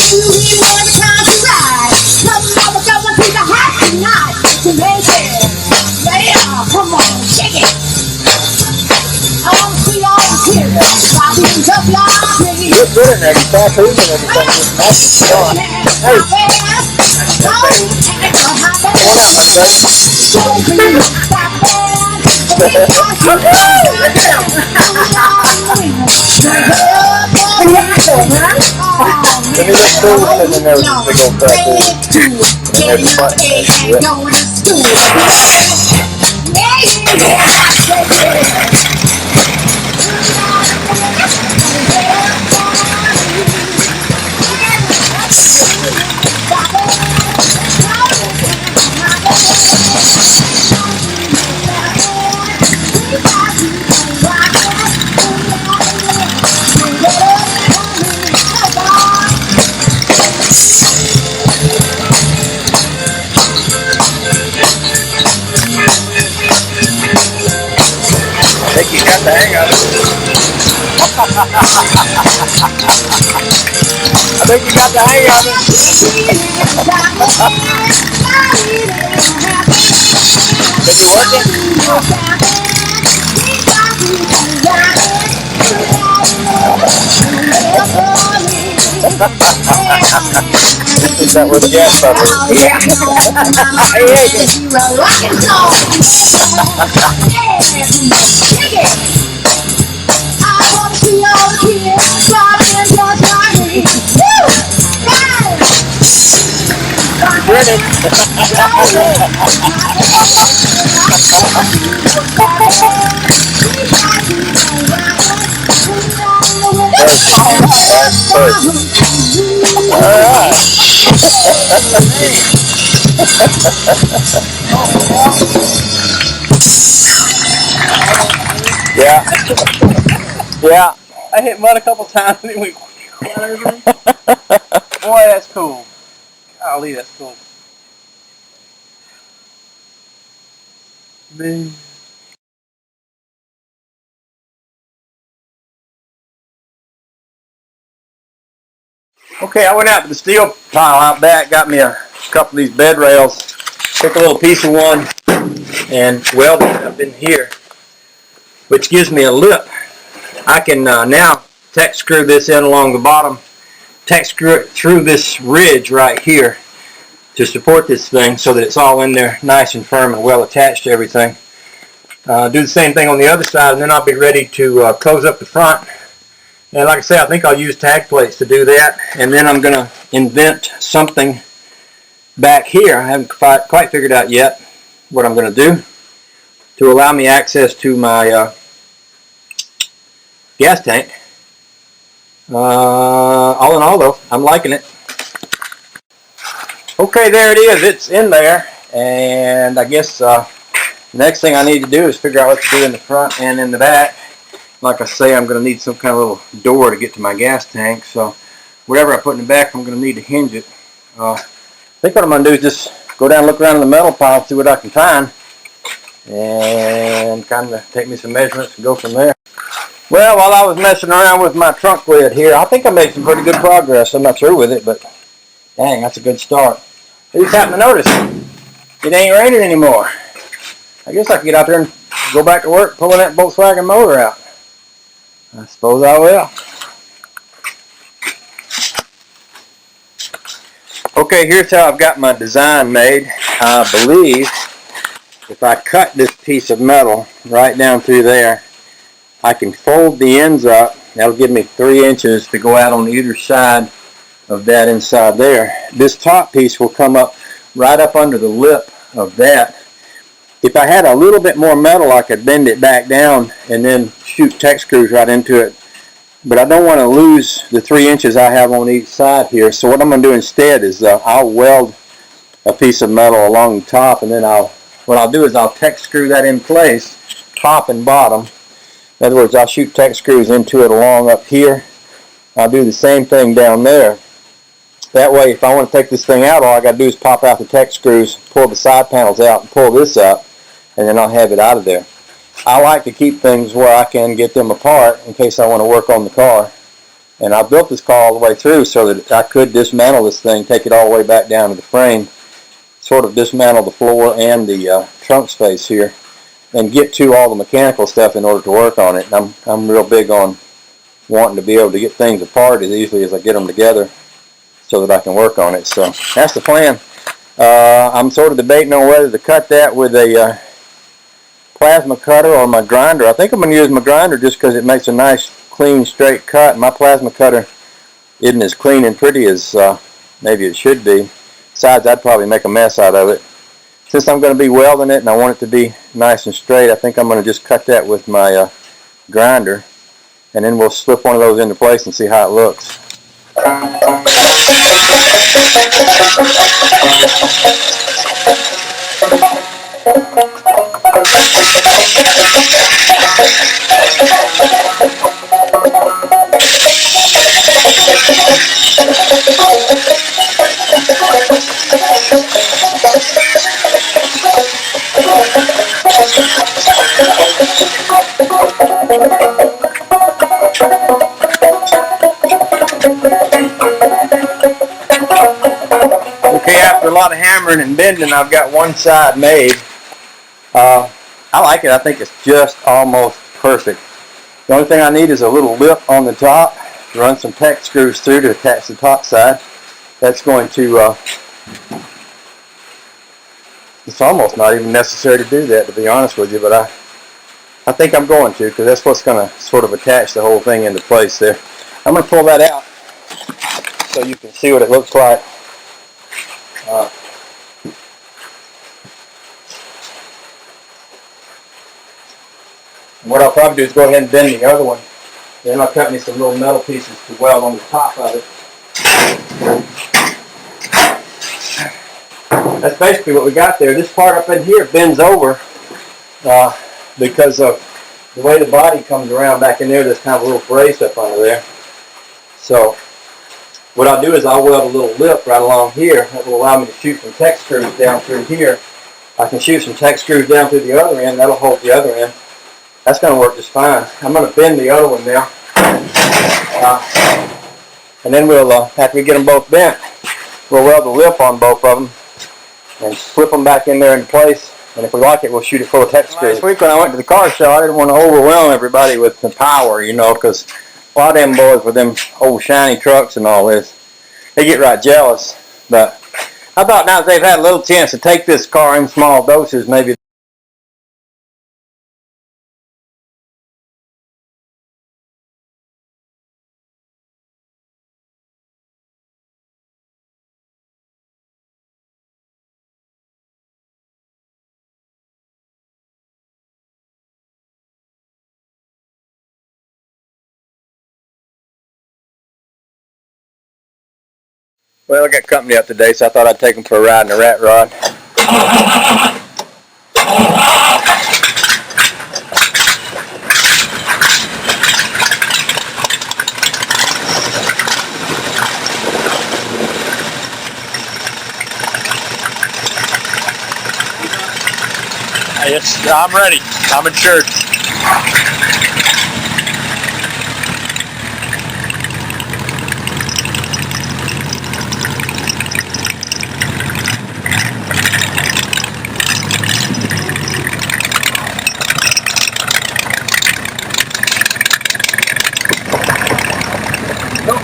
you need more the time to ride. Come on, someone to the hot tonight. To make it. Yeah, come on, check it. I want to see all the kids. Popping up like me. You're good in there. You start moving and everything. That's awesome. Hey. Don't be that bad. Let me just throw it in there with this big old crap there. And there's a button there to it. I think you got the hang of it. I think you got the hang of it. Is it working? Is that where the gas pump is? Yeah. Grinning. Alright. Yeah. Yeah. I hit mud a couple times and it went right over me. Boy, that's cool. Golly, that's cool. Man. Okay, I went out to the steel pile out back, got me a couple of these bed rails, took a little piece of one and welded it up in here, which gives me a lip. I can now tack screw this in along the bottom, tack screw it through this ridge right here to support this thing so that it's all in there nice and firm and well attached to everything. Do the same thing on the other side, and then I'll be ready to close up the front. And like I say, I think I'll use tag plates to do that, and then I'm going to invent something back here. I haven't quite figured out yet what I'm going to do to allow me access to my gas tank. All in all though, I'm liking it. Okay, there it is. It's in there, and I guess the next thing I need to do is figure out what to do in the front and in the back. Like I say, I'm going to need some kind of little door to get to my gas tank, so whatever I put in the back, I'm going to need to hinge it. I think what I'm going to do is just go down and look around in the metal pile, see what I can find, and kind of take me some measurements and go from there. Well, while I was messing around with my trunk lid here, I think I made some pretty good progress. I'm not through with it, but dang, that's a good start. I just happened to notice it ain't raining anymore. I guess I could get out there and go back to work pulling that Volkswagen motor out. I suppose I will. Okay, here's how I've got my design made. I believe if I cut this piece of metal right down through there, I can fold the ends up. That'll give me 3 inches to go out on either side of that inside there. This top piece will come up right up under the lip of that. If I had a little bit more metal, I could bend it back down and then shoot Tex screws right into it. But I don't want to lose the 3 inches I have on each side here. So what I'm going to do instead is I'll weld a piece of metal along the top, and then what I'll do is I'll Tex screw that in place, top and bottom. In other words, I'll shoot Tex screws into it along up here. I'll do the same thing down there. That way, if I want to take this thing out, all I got to do is pop out the Tex screws, pull the side panels out, and pull this up, and then I'll have it out of there. I like to keep things where I can get them apart in case I want to work on the car. And I built this car all the way through so that I could dismantle this thing, take it all the way back down to the frame, sort of dismantle the floor and the trunk space here, and get to all the mechanical stuff in order to work on it. I'm real big on wanting to be able to get things apart as easily as I get them together so that I can work on it. So that's the plan. I'm sort of debating on whether to cut that with a plasma cutter or my grinder. I think I'm going to use my grinder just because it makes a nice, clean, straight cut. My plasma cutter isn't as clean and pretty as maybe it should be. Besides, I'd probably make a mess out of it. Since I'm going to be welding it and I want it to be nice and straight, I think I'm going to just cut that with my grinder, and then we'll slip one of those into place and see how it looks. Okay, after a lot of hammering and bending, I've got one side made. I like it. I think it's just almost perfect. The only thing I need is a little lip on the top, run some Tex screws through to attach the top side. That's going to, it's almost not even necessary to do that, to be honest with you, but I think I'm going to, because that's what's going to sort of attach the whole thing into place there. I'm going to pull that out so you can see what it looks like. What I'll probably do is go ahead and bend the other one. Then I'll cut me some little metal pieces to weld on the top of it. That's basically what we got there. This part up in here bends over because of the way the body comes around back in there, there's kind of a little brace up under there. So what I'll do is I'll weld a little lip right along here that will allow me to shoot some tech screws down through here. I can shoot some tech screws down through the other end. That'll hold the other end. That's going to work just fine. I'm going to bend the other one now. And then we'll, after we get them both bent, we'll weld the lip on both of them and slip them back in there in place. And if we like it, we'll shoot it full of tech screws. Last week when I went to the car show, I didn't want to overwhelm everybody with the power, you know, because a lot of them boys with them old shiny trucks and all this, they get right jealous. But I thought now that they've had a little chance to take this car in small doses, maybe. Well, I got company up today, so I thought I'd take them for a ride in the rat rod. Yes, I'm ready. I'm in church.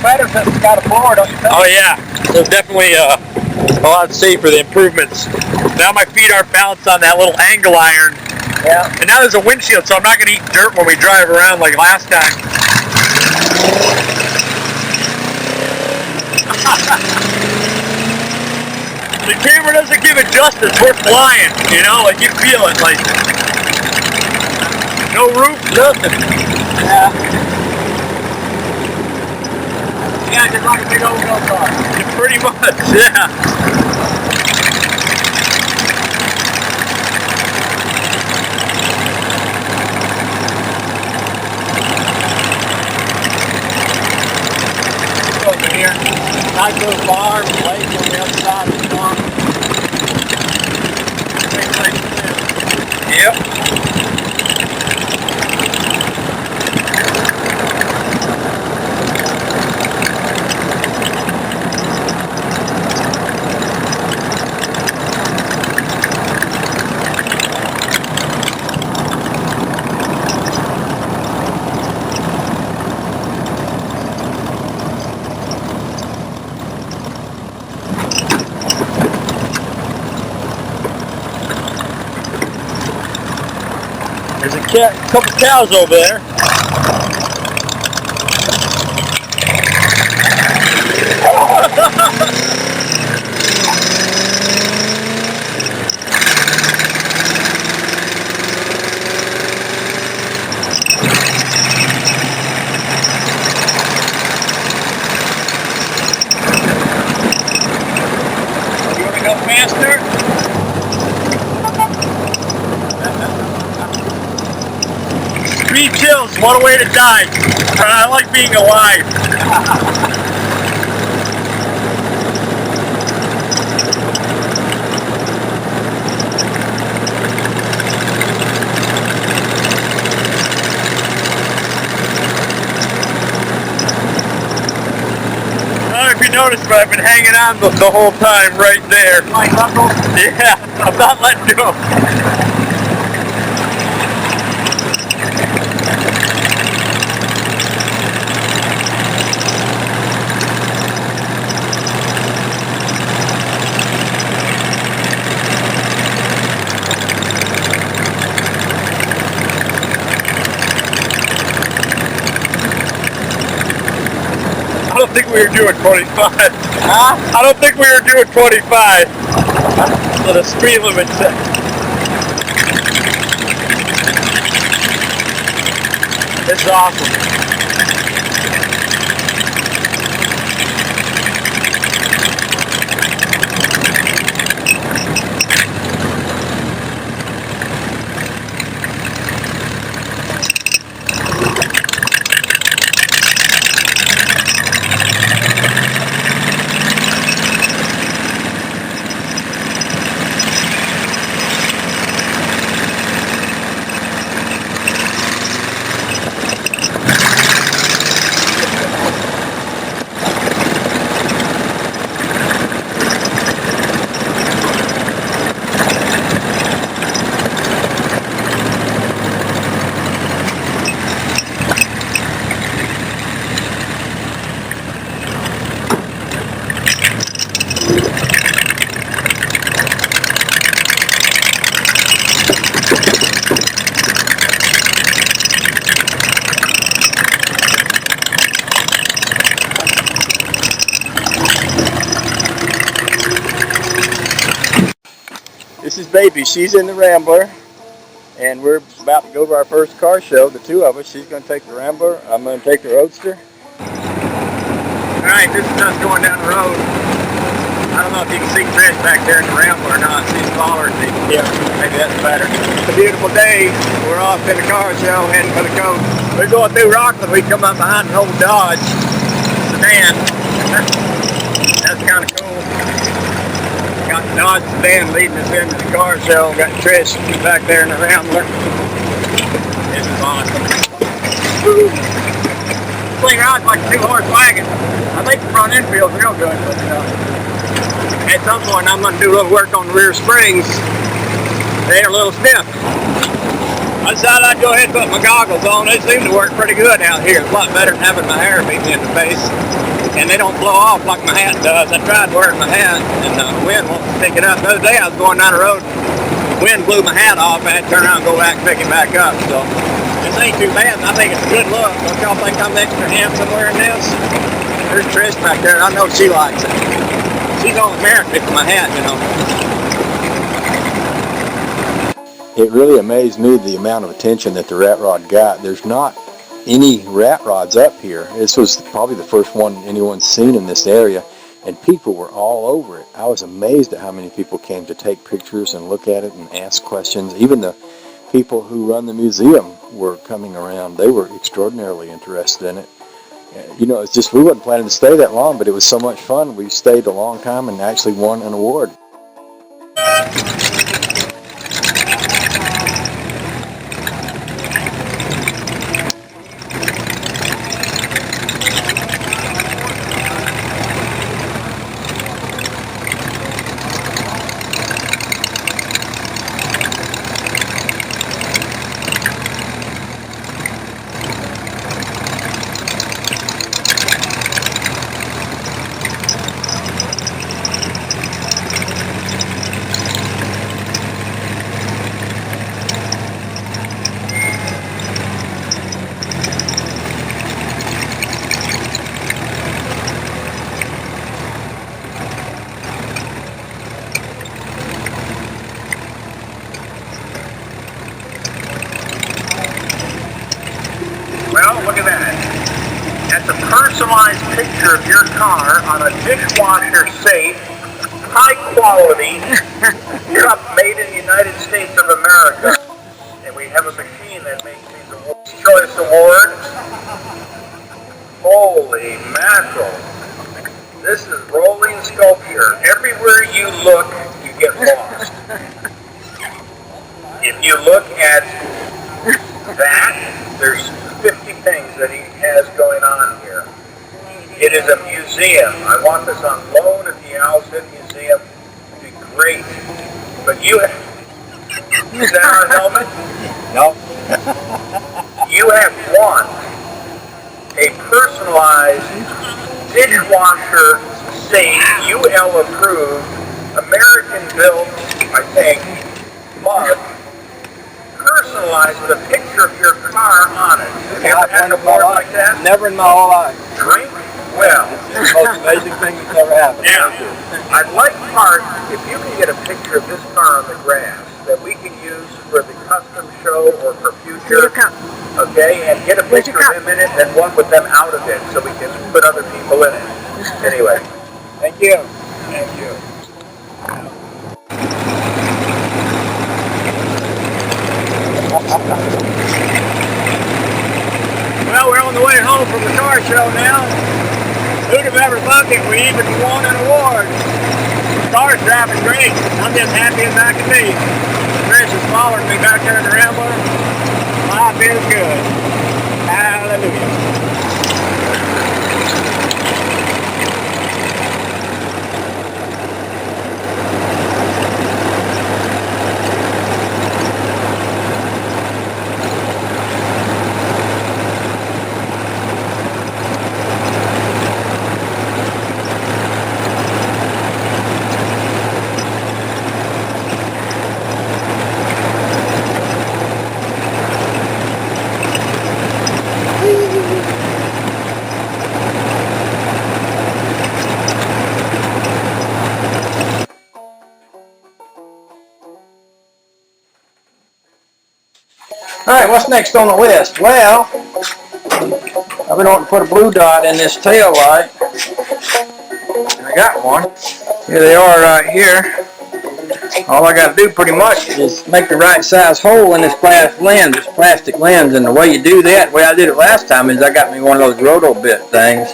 Better since we got a floor, don't you think? Oh yeah, there's definitely a lot to see for the improvements. Now my feet aren't balanced on that little angle iron. Yeah. And now there's a windshield, so I'm not going to eat dirt when we drive around like last time. The camera doesn't give it justice. We're flying, you know, like you feel it, like no roof, nothing. Yeah. Yeah, just like a big old go car. Pretty much, yeah. Over here, nice little farm, lake on the other side of the farm. Yep. There's a couple cows over there. You want to go faster? Speed kills, what a way to die. I like being alive. I don't know if you noticed, but I've been hanging on the whole time right there. Like knuckles? Yeah, I'm not letting go. I don't think we were doing 25. Huh? I don't think we were doing 25. So the speed limit set. It's awesome. This is Baby. She's in the Rambler, and we're about to go to our first car show. The two of us. She's going to take the Rambler. I'm going to take the Roadster. All right, this is us going down the road. I don't know if you can see Trish back there in the Rambler or not. She's smaller. Yeah, maybe that's better. It's a beautiful day. We're off in the car show heading for the coast. We're going through Rockland. We come up behind an old Dodge sedan. That's kind of cool. Got the Dodge sedan leading us into the car show. Got Trish back there in the Rambler. This is awesome. This thing rides like a 2-horse wagon. I think the front end feels real good. But, at some point I'm going to do a little work on the rear springs. They're a little stiff. I decided I'd go ahead and put my goggles on. They seem to work pretty good out here. It's a lot better than having my hair beating in the face. And they don't blow off like my hat does. I tried wearing my hat and the wind won't pick it up. The other day I was going down the road, wind blew my hat off. I had to turn around and go back and pick it back up. So this ain't too bad. I think it's a good look. Don't y'all think I'm extra handsome wearing this? There's Trish back there. I know she likes it. She's on American for my hat, you know. It really amazed me the amount of attention that the rat rod got. There's not any rat rods up here. This was probably the first one anyone's seen in this area, and people were all over it. I was amazed at how many people came to take pictures and look at it and ask questions. Even the people who run the museum were coming around. They were extraordinarily interested in it. You know, it's just we wasn't planning to stay that long, but it was so much fun. We stayed a long time and actually won an award. Well, look at that. That's a personalized picture of your car on a dishwasher safe, high quality, cup made in the United States of America. And we have a machine that makes these awards. Choice Award. Holy mackerel. This is rolling sculpture. Everywhere you look, you get lost. If you look at that, there's 50 things that he has going on here. It is a museum. I want this on loan at the Owlshead Museum. It'd be great. But you have... Is that our helmet? No. You have won a personalized dishwasher safe, UL approved, American built, I think, mug, personalized with a picture of your car on it. Have you ever had an award like that? Never in my whole life. Drink well. It's the most amazing thing that's ever happened. Yeah. I'd like Mark, if you can get a picture of this car on the grass that we can use for the custom show or for future. Okay, and get a picture of him in it and one with them out of it so we can put other people in it. Anyway. Thank you. Thank you. Well, we're on the way home from the car show now. Who'd have ever thought that we even won an award? The car's driving great. I'm just happy as I can be. Chris is following me back there in the Rambler. Life is good. Hallelujah. Alright, what's next on the list? Well, I've been wanting to put a blue dot in this tail light. And I got one. Here they are right here. All I got to do pretty much is make the right size hole in this plastic lens. And the way you do that, the way I did it last time, is I got me one of those roto bit things.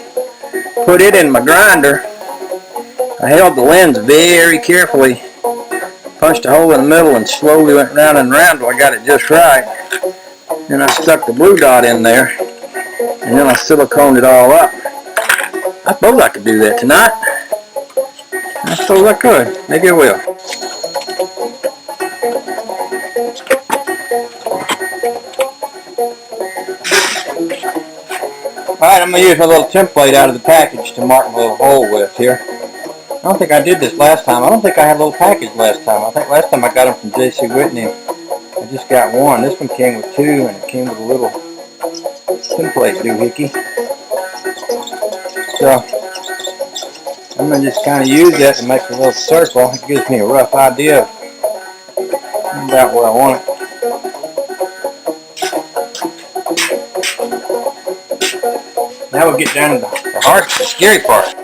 Put it in my grinder. I held the lens very carefully, punched a hole in the middle, and slowly went round and round till I got it just right. Then I stuck the blue dot in there, and then I siliconed it all up. I suppose I could do that tonight. I suppose I could. Maybe I will. Alright, I'm going to use my little template out of the package to mark my little hole with here. I don't think I did this last time. I don't think I had a little package last time. I think last time I got them from J.C. Whitney. I just got one. This one came with two, and it came with a little template doohickey. So, I'm going to just kind of use that to make a little circle. It gives me a rough idea of about where I want it. Now we'll get down to the hard, the scary part.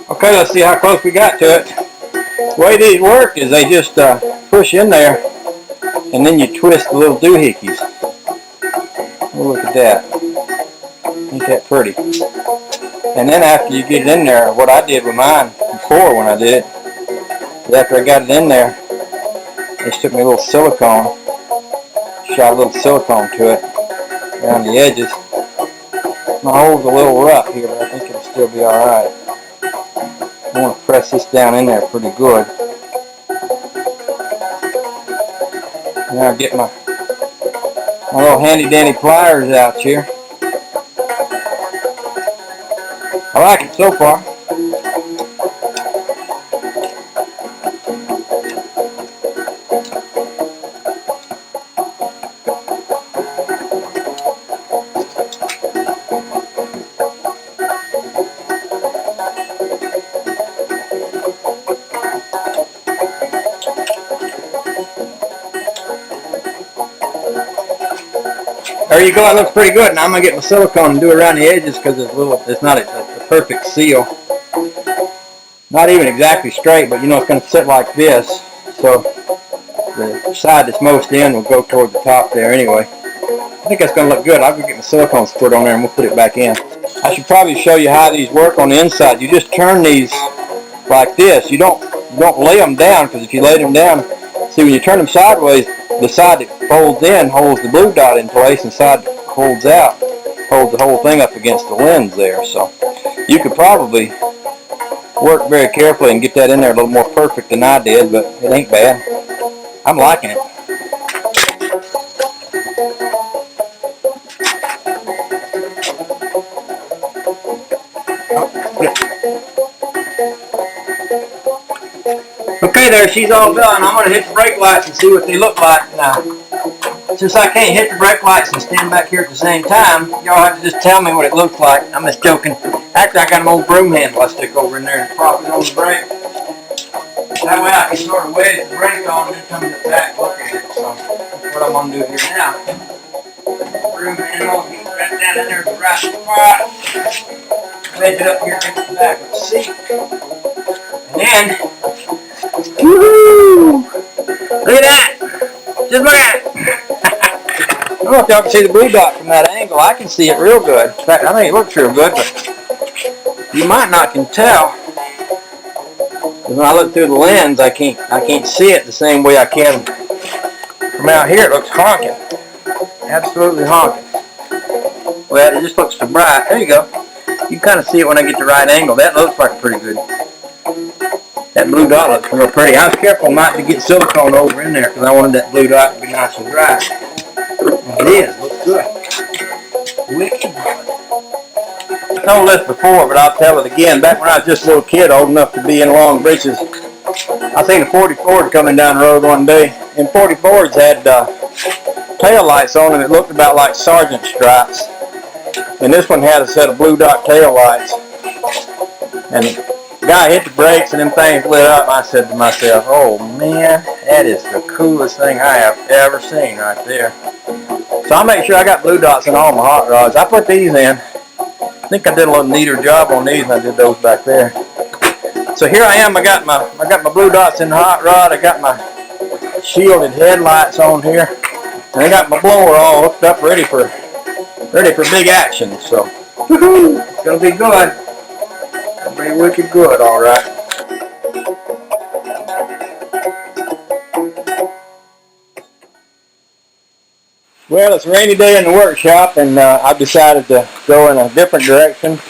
Okay, let's see how close we got to it. The way these work is they just push in there, and then you twist the little doohickeys. Oh, look at that. Ain't that pretty? And then after you get it in there, what I did with mine before when I did it, is after I got it in there, I just took me a little silicone, shot a little silicone to it around the edges. My hole's a little rough here, but I think it'll still be alright. I want to press this down in there pretty good. Now I get my little handy dandy pliers out here. I like it so far. There you go, it looks pretty good. Now I'm going to get my silicone and do it around the edges because it's not a perfect seal. Not even exactly straight, but you know it's going to sit like this. So the side that's most in will go toward the top there anyway. I think that's going to look good. I'll go get my silicone squirt on there and we'll put it back in. I should probably show you how these work on the inside. You just turn these like this. You don't lay them down, because if you lay them down, see, when you turn them sideways, the side that folds in holds the blue dot in place, and the side that folds out holds the whole thing up against the lens there. So you could probably work very carefully and get that in there a little more perfect than I did, but it ain't bad. I'm liking it. Okay, there, she's all done. I'm going to hit the brake lights and see what they look like now. Since I can't hit the brake lights and stand back here at the same time, y'all have to just tell me what it looks like. I'm just joking. Actually, I got an old broom handle I stick over in there and prop it on the brake. That way I can sort of wedge the brake on and then come to the back look at it. So that's what I'm going to do here now. Broom handle, get right down in there to the right spot. Wedge it up here against the back of the seat. And then, woohoo! Look at that! Just look at it! I don't know if y'all can see the blue dot from that angle. I can see it real good. In fact, I think it looks real good, but you might not can tell. When I look through the lens, I can't see it the same way I can from out here. It looks honking. Absolutely honking. Well, it just looks so bright. There you go. You can kind of see it when I get the right angle. That looks like pretty good. That blue dot looks real pretty. I was careful not to get silicone over in there because I wanted that blue dot to be nice and dry. And it is. Looks good. Wicked. I told this before, but I'll tell it again. Back when I was just a little kid, old enough to be in long breeches, I seen a 40 Ford coming down the road one day. And 40 Fords had tail lights on them that looked about like sergeant stripes. And this one had a set of blue dot tail lights. And the guy hit the brakes and them things lit up. I said to myself, oh man, that is the coolest thing I have ever seen right there. So I make sure I got blue dots in all my hot rods. I put these in. I think I did a little neater job on these than I did those back there. So here I am. I got my blue dots in the hot rod. I got my shielded headlights on here, and I got my blower all hooked up, ready for big action. So it's gonna be good. It'll be wicked good, all right. Well, it's a rainy day in the workshop, and I've decided to go in a different direction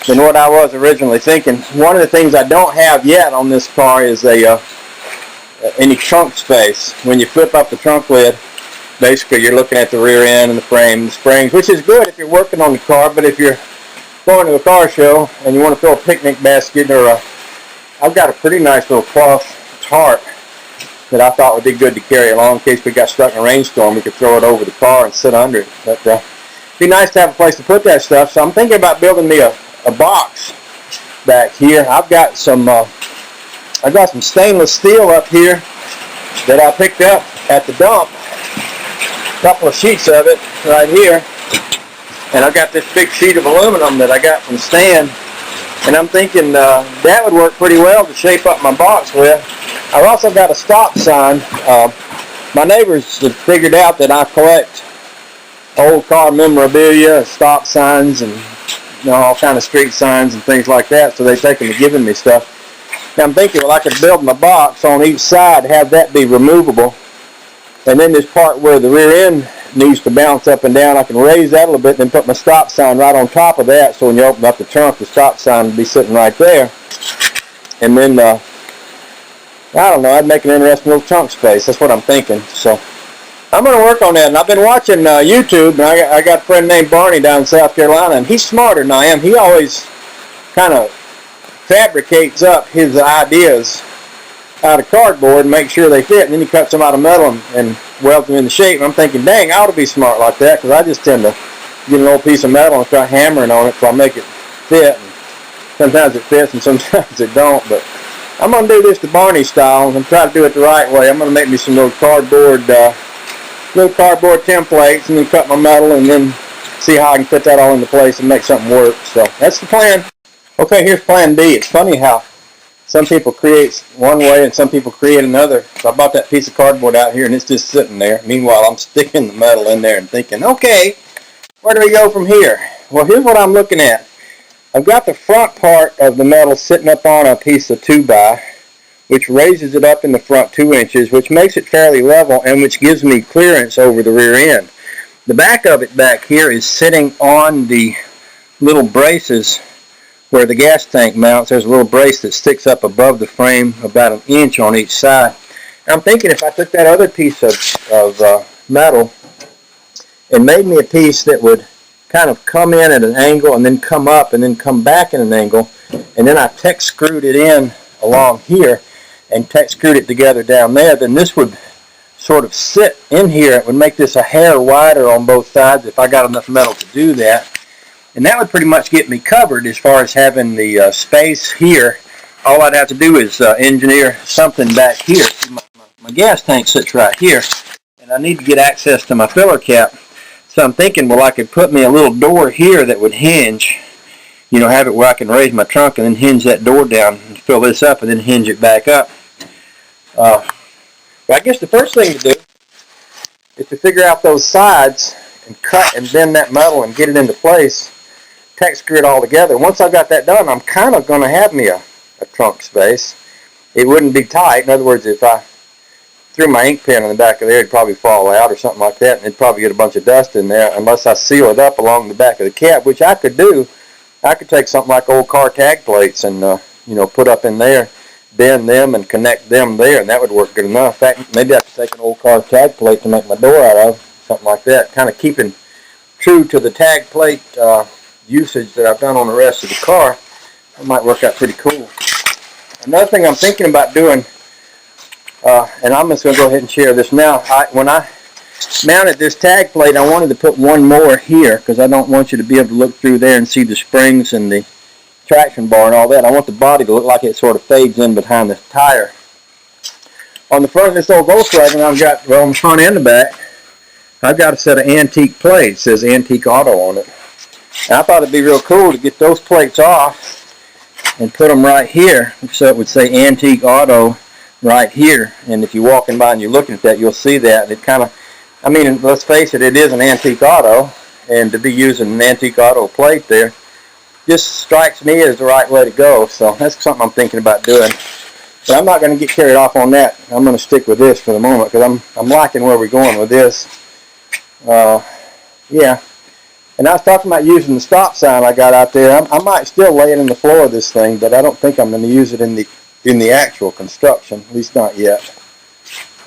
than what I was originally thinking. One of the things I don't have yet on this car is any trunk space. When you flip up the trunk lid, basically you're looking at the rear end and the frame and the springs, which is good if you're working on the car, but if you're going to a car show and you want to throw a picnic basket or I've got a pretty nice little cloth tarp that I thought would be good to carry along in case we got stuck in a rainstorm. We could throw it over the car and sit under it. But it'd be nice to have a place to put that stuff. So I'm thinking about building me a box back here. I've got some stainless steel up here that I picked up at the dump. A couple of sheets of it right here. And I've got this big sheet of aluminum that I got from Stan. And I'm thinking that would work pretty well to shape up my box with. I've also got a stop sign. My neighbors have figured out that I collect old car memorabilia, stop signs, and all kind of street signs and things like that. So they've taken to giving me stuff. Now I'm thinking, well, I could build my box on each side, have that be removable, and then this part where the rear end needs to bounce up and down, I can raise that a little bit, then put my stop sign right on top of that. So when you open up the trunk, the stop sign will be sitting right there. And then I don't know, I'd make an interesting little trunk space. That's what I'm thinking. So I'm going to work on that. And I've been watching YouTube, and I got a friend named Barney down in South Carolina, and he's smarter than I am. He always kind of fabricates up his ideas out of cardboard and makes sure they fit, and then he cuts them out of metal and welds them into shape. And I'm thinking, dang, I ought to be smart like that, because I just tend to get an old piece of metal and start hammering on it so I make it fit. And sometimes it fits and sometimes it don't, but I'm going to do this the Barney style and try to do it the right way. I'm going to make me some little cardboard templates and then cut my metal and then see how I can put that all into place and make something work. So that's the plan. Okay, here's plan B. It's funny how some people create one way and some people create another. So I bought that piece of cardboard out here and it's just sitting there. Meanwhile, I'm sticking the metal in there and thinking, okay, where do we go from here? Well, here's what I'm looking at. I've got the front part of the metal sitting up on a piece of 2x, which raises it up in the front 2 inches, which makes it fairly level and which gives me clearance over the rear end. The back of it back here is sitting on the little braces where the gas tank mounts. There's a little brace that sticks up above the frame about 1 inch on each side. And I'm thinking if I took that other piece of metal and made me a piece that would kind of come in at an angle and then come up and then come back at an angle, and then I Tex screwed it in along here and Tex screwed it together down there, then this would sort of sit in here. It would make this a hair wider on both sides if I got enough metal to do that. And that would pretty much get me covered as far as having the space here. All I'd have to do is engineer something back here. See, my gas tank sits right here, and I need to get access to my filler cap. So I'm thinking, well, I could put me a little door here that would hinge, have it where I can raise my trunk and then hinge that door down and fill this up and then hinge it back up. But I guess the first thing to do is to figure out those sides and cut and bend that metal and get it into place, Tex screw it all together. Once I've got that done, I'm kind of going to have me a trunk space. It wouldn't be tight. In other words, if I threw my ink pen in the back of there, it'd probably fall out or something like that, and it'd probably get a bunch of dust in there unless I seal it up along the back of the cab, which I could do. I could take something like old car tag plates and, put up in there, bend them and connect them there, and that would work good enough. In fact, maybe I could take an old car tag plate to make my door out of, something like that, kind of keeping true to the tag plate usage that I've done on the rest of the car. That might work out pretty cool. Another thing I'm thinking about doing, and I'm just going to go ahead and share this now. When I mounted this tag plate, I wanted to put one more here because I don't want you to be able to look through there and see the springs and the traction bar and all that. I want the body to look like it sort of fades in behind the tire. On the front of this old Volkswagen, I've got, well, on the front and the back, I've got a set of antique plates. It says Antique Auto on it. And I thought it'd be real cool to get those plates off and put them right here, so it would say Antique Auto right here. And if you're walking by and you're looking at that, you'll see that. It kind of, I mean, let's face it, it is an antique auto, and to be using an antique auto plate there just strikes me as the right way to go. So that's something I'm thinking about doing. But I'm not going to get carried off on that. I'm going to stick with this for the moment because I'm liking where we're going with this. Yeah. And I was talking about using the stop sign I got out there. I might still lay it in the floor of this thing, but I don't think I'm going to use it in the actual construction, at least not yet.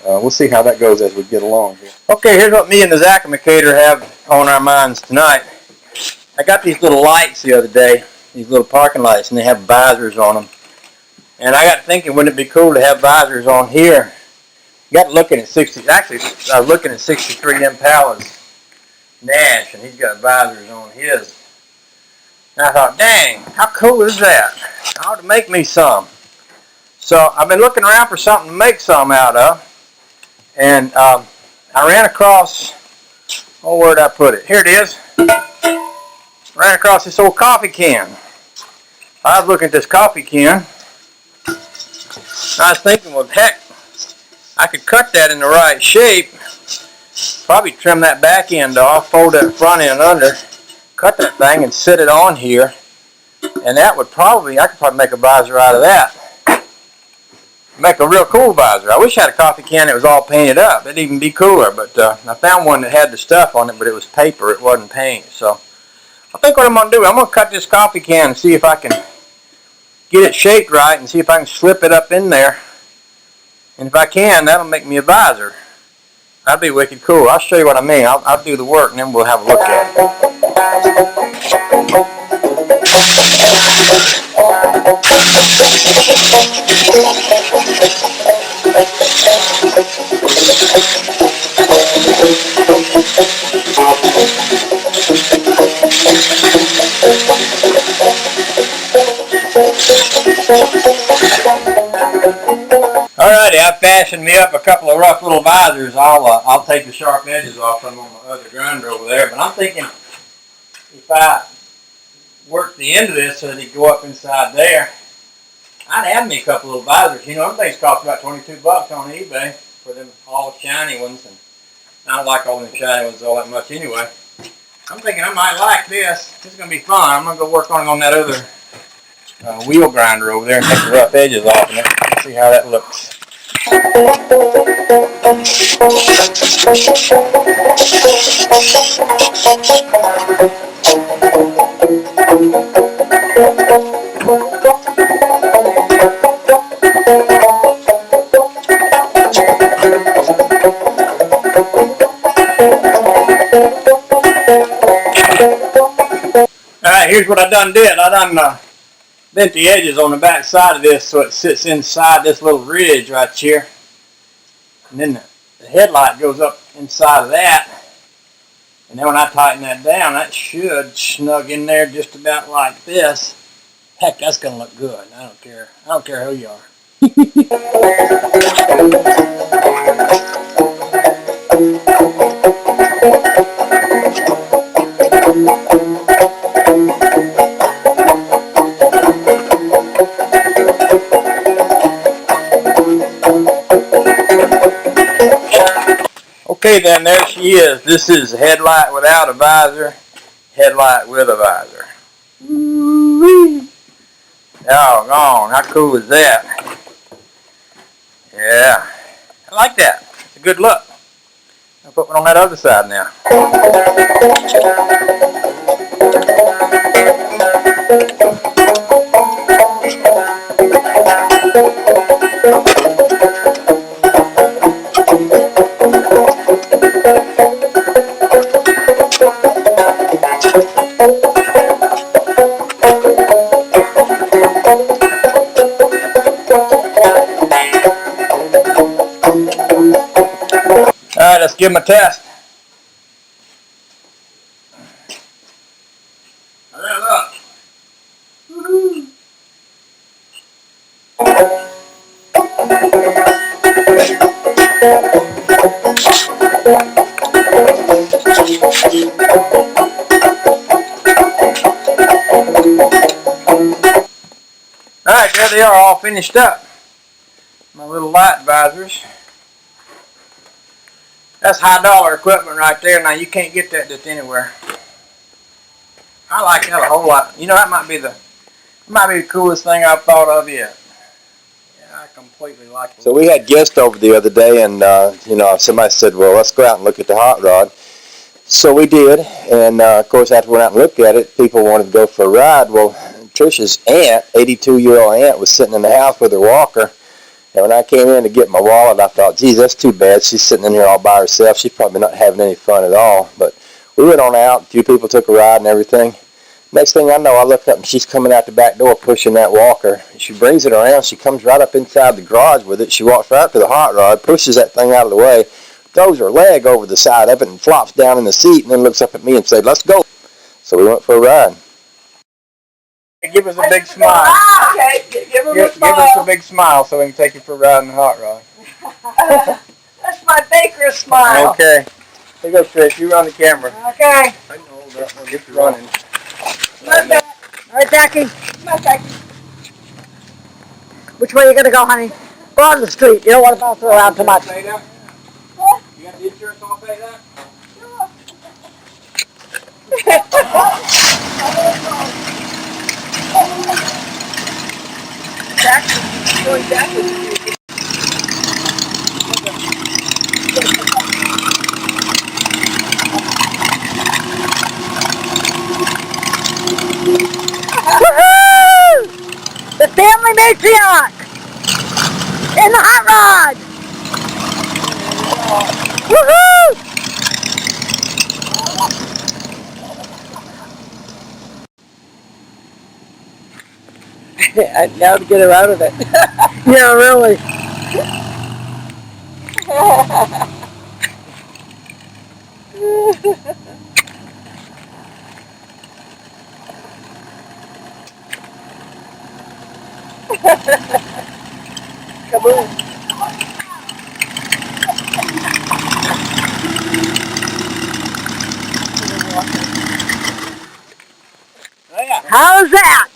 We'll see how that goes as we get along here. Okay, here's what me and the Zacamicator have on our minds tonight. I got these little lights the other day, these little parking lights, and they have visors on them. And I got thinking, wouldn't it be cool to have visors on here? Got looking at 63 Impala's Nash, and he's got visors on his. And I thought, dang, how cool is that? I ought to make me some. So I've been looking around for something to make some out of. And I ran across, oh, where'd I put it? Here it is. Ran across this old coffee can. I was looking at this coffee can. I was thinking, well, heck, I could cut that in the right shape. Probably trim that back end off, fold that front end under, cut that thing and sit it on here. And that would probably, I could probably make a visor out of that. Make a real cool visor. I wish I had a coffee can that was all painted up. It'd even be cooler. But I found one that had the stuff on it, but it was paper. It wasn't paint. So I think what I'm going to do, I'm going to cut this coffee can and see if I can get it shaped right and see if I can slip it up in there. And if I can, that'll make me a visor. That'd be wicked cool. I'll show you what I mean. I'll do the work and then we'll have a look at it. Alrighty, I've fashioned me up a couple of rough little visors. I'll take the sharp edges off from on my other grinder over there. But I'm thinking if I work the end of this so that it go up inside there, I'd have me a couple little visors. You know, them things cost about $22 on eBay for them all shiny ones, and I don't like all them shiny ones all that much anyway. I'm thinking I might like this. This is going to be fun. I'm going to go work on that other wheel grinder over there and take the rough edges off and see how that looks. Alright, here's what I done did. I done bent the edges on the back side of this so it sits inside this little ridge right here. And then the headlight goes up inside of that. And then when I tighten that down, that should snug in there just about like this. Heck, that's going to look good. I don't care. I don't care who you are. Okay then, there she is. This is a headlight without a visor, headlight with a visor. Doggone, how cool is that? Yeah, I like that. It's a good look. I'll put one on that other side now. Alright, let's give them a test. there they are, all finished up. My little light visors. That's high dollar equipment right there. Now you can't get that just anywhere. I like that a whole lot. You know, that might be the coolest thing I've thought of yet. Yeah, I completely like it. So we had guests over the other day, and you know, somebody said, "Well, let's go out and look at the hot rod." So we did, and of course, after we went out and looked at it, people wanted to go for a ride. Well, Trish's aunt, 82-year-old aunt, was sitting in the house with her walker. And when I came in to get my wallet, I thought, geez, that's too bad. She's sitting in here all by herself. She's probably not having any fun at all. But we went on out. A few people took a ride and everything. Next thing I know, I look up and she's coming out the back door pushing that walker. She brings it around. She comes right up inside the garage with it. She walks right up to the hot rod, pushes that thing out of the way, throws her leg over the side of it and flops down in the seat and then looks up at me and said, "Let's go." So we went for a ride. Give us a big smile. Okay, give him a Give smile. us a big smile so we can take you for a ride in the hot rod. That's my baker's smile. Okay. Here you go, Trish. You run the camera. Okay. I can hold that one. Get you running. All right, Jackie. Come on, Jackie. Which way are you going to go, honey? Go on the street. You don't want to bounce around too much. You got the insurance on pay that? Woohoo! The family matriarch in the hot rod. Woohoo! Now to get her out of it. Yeah, really. Kaboom. How's that?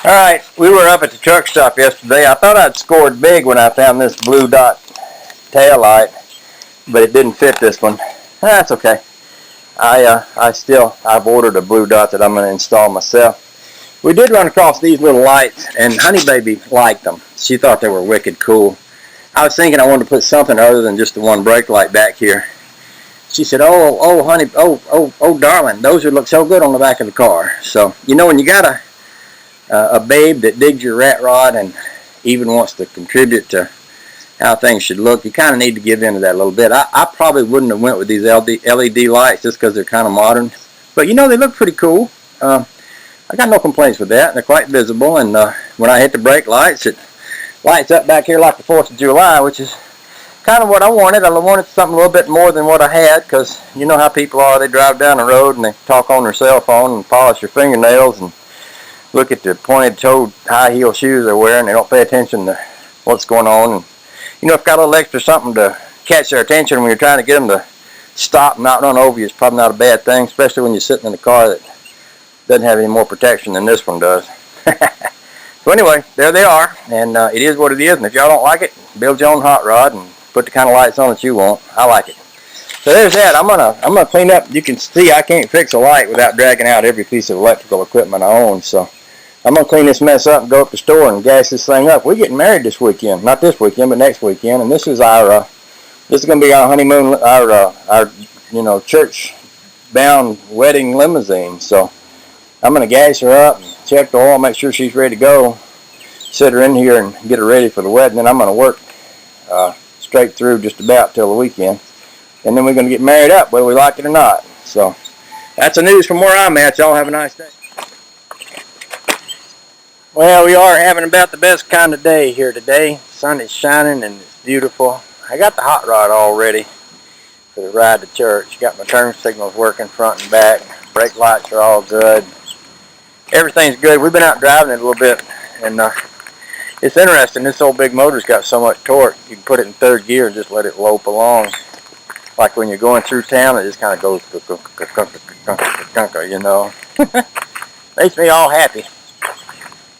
All right, we were up at the truck stop yesterday. I thought I'd scored big when I found this blue dot tail light, but it didn't fit this one. That's okay. I've ordered a blue dot that I'm going to install myself. We did run across these little lights, and Honey Baby liked them. She thought they were wicked cool. I was thinking I wanted to put something other than just the one brake light back here. She said, "Oh, honey, oh, darling, those would look so good on the back of the car." So, you know, when you got a babe that digs your rat rod and even wants to contribute to how things should look, you kind of need to give in to that a little bit. I probably wouldn't have went with these LED lights just because they're kind of modern. But, you know, they look pretty cool. I got no complaints with that. They're quite visible, and when I hit the brake lights, it lights up back here like the 4th of July, which is kind of what I wanted. I wanted something a little bit more than what I had, because you know how people are. They drive down the road and they talk on their cell phone and polish their fingernails and look at the pointed-toed high-heel shoes they're wearing. They don't pay attention to what's going on. And, you know, if got a little extra something to catch their attention when you're trying to get them to stop and not run over you, it's probably not a bad thing, especially when you're sitting in a car that doesn't have any more protection than this one does. So anyway, there they are, and it is what it is. And if y'all don't like it, build your own hot rod and put the kind of lights on that you want. I like it. So there's that. I'm gonna clean up. You can see I can't fix a light without dragging out every piece of electrical equipment I own. So I'm gonna clean this mess up and go up to the store and gas this thing up. We're getting married this weekend, not this weekend, but next weekend, and this is our this is gonna be our honeymoon, our you know, church-bound wedding limousine. So I'm gonna gas her up, check the oil, make sure she's ready to go, set her in here and get her ready for the wedding. Then I'm gonna work straight through just about till the weekend, and then we're gonna get married up whether we like it or not. So that's the news from where I'm at. Y'all have a nice day. Well, we are having about the best kind of day here today. The sun is shining and it's beautiful. I got the hot rod all ready for the ride to church. Got my turn signals working front and back. Brake lights are all good. Everything's good. We've been out driving it a little bit, and it's interesting. This old big motor's got so much torque. You can put it in 3rd gear and just let it lope along. Like when you're going through town, it just kind of goes, you know. Makes me all happy.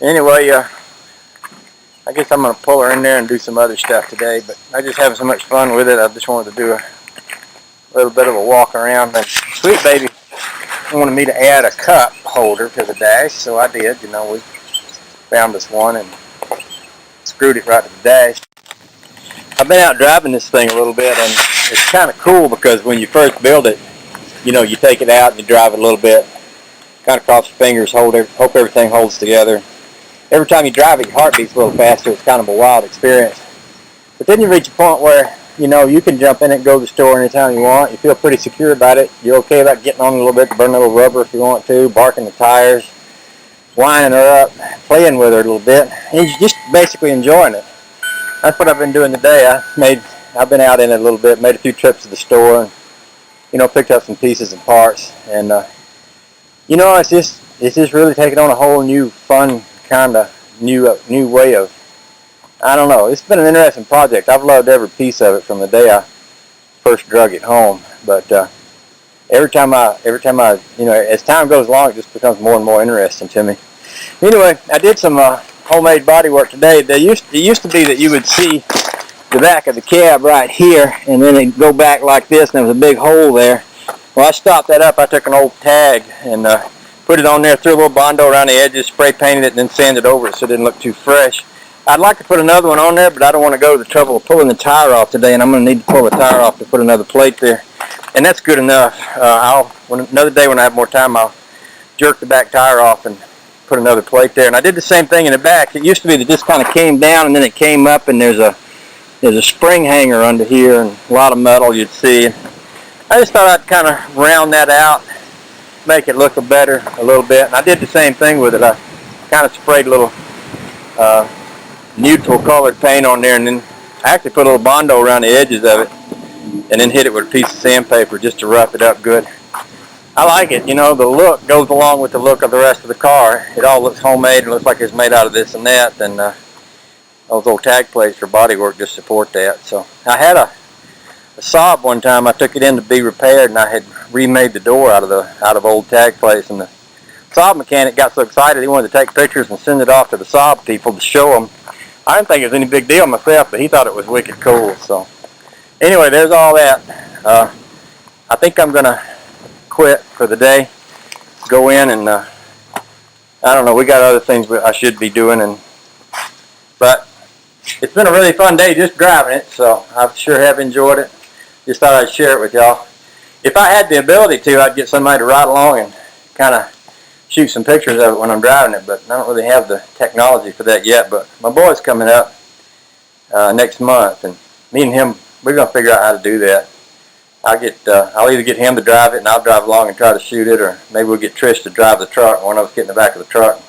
Anyway, I guess I'm going to pull her in there and do some other stuff today, but I just having so much fun with it. I just wanted to do a little bit of a walk around. And Sweet Baby wanted me to add a cup holder to the dash, so I did. You know, we found us one and screwed it right to the dash. I've been out driving this thing a little bit, and it's kind of cool because when you first build it, you know, you take it out and you drive it a little bit, kind of cross your fingers, hope everything holds together. Every time you drive it, your heart beats a little faster. It's kind of a wild experience. But then you reach a point where, you know, you can jump in it and go to the store anytime you want. You feel pretty secure about it. You're okay about getting on a little bit, burn a little rubber if you want to, barking the tires, winding her up, playing with her a little bit, and you're just basically enjoying it. That's what I've been doing today. I've been out in it a little bit, made a few trips to the store, and, you know, picked up some pieces and parts. And, you know, it's just really taking on a whole new fun kind of new way of, I don't know, it's been an interesting project. I've loved every piece of it from the day I first drug it home, but every time I, you know, as time goes along, it just becomes more and more interesting to me. Anyway, I did some homemade body work today. It used to be that you would see the back of the cab right here, and then it'd go back like this, and there was a big hole there. Well, I stopped that up. I took an old tag and put it on there, threw a little Bondo around the edges, spray painted it, and then sanded over it so it didn't look too fresh. I'd like to put another one on there, but I don't want to go to the trouble of pulling the tire off today, and I'm going to need to pull the tire off to put another plate there. And that's good enough. Another day when I have more time, I'll jerk the back tire off and put another plate there. And I did the same thing in the back. It used to be that this kind of came down, and then it came up, and there's a spring hanger under here, and a lot of metal you'd see. I just thought I'd kind of round that out, make it look better a little bit. And I did the same thing with it. I kind of sprayed a little neutral colored paint on there, and then I actually put a little Bondo around the edges of it, and then hit it with a piece of sandpaper just to rough it up good. I like it. You know, the look goes along with the look of the rest of the car. It all looks homemade and looks like it's made out of this and that, and those old tag plates for body work just support that. So I had a Saab one time. I took it in to be repaired, and I had remade the door out of old tag plates, and the Saab mechanic got so excited he wanted to take pictures and send it off to the Saab people to show them. I didn't think it was any big deal myself, but he thought it was wicked cool. So anyway, there's all that. I think I'm gonna quit for the day, go in and I don't know, we got other things I should be doing, but it's been a really fun day just driving it, so I sure have enjoyed it. Just thought I'd share it with y'all. If I had the ability to, I'd get somebody to ride along and kind of shoot some pictures of it when I'm driving it, but I don't really have the technology for that yet. But my boy's coming up next month, and me and him, we're going to figure out how to do that. I'll either get him to drive it and I'll drive along and try to shoot it, or maybe we'll get Trish to drive the truck and one of us get in the back of the truck,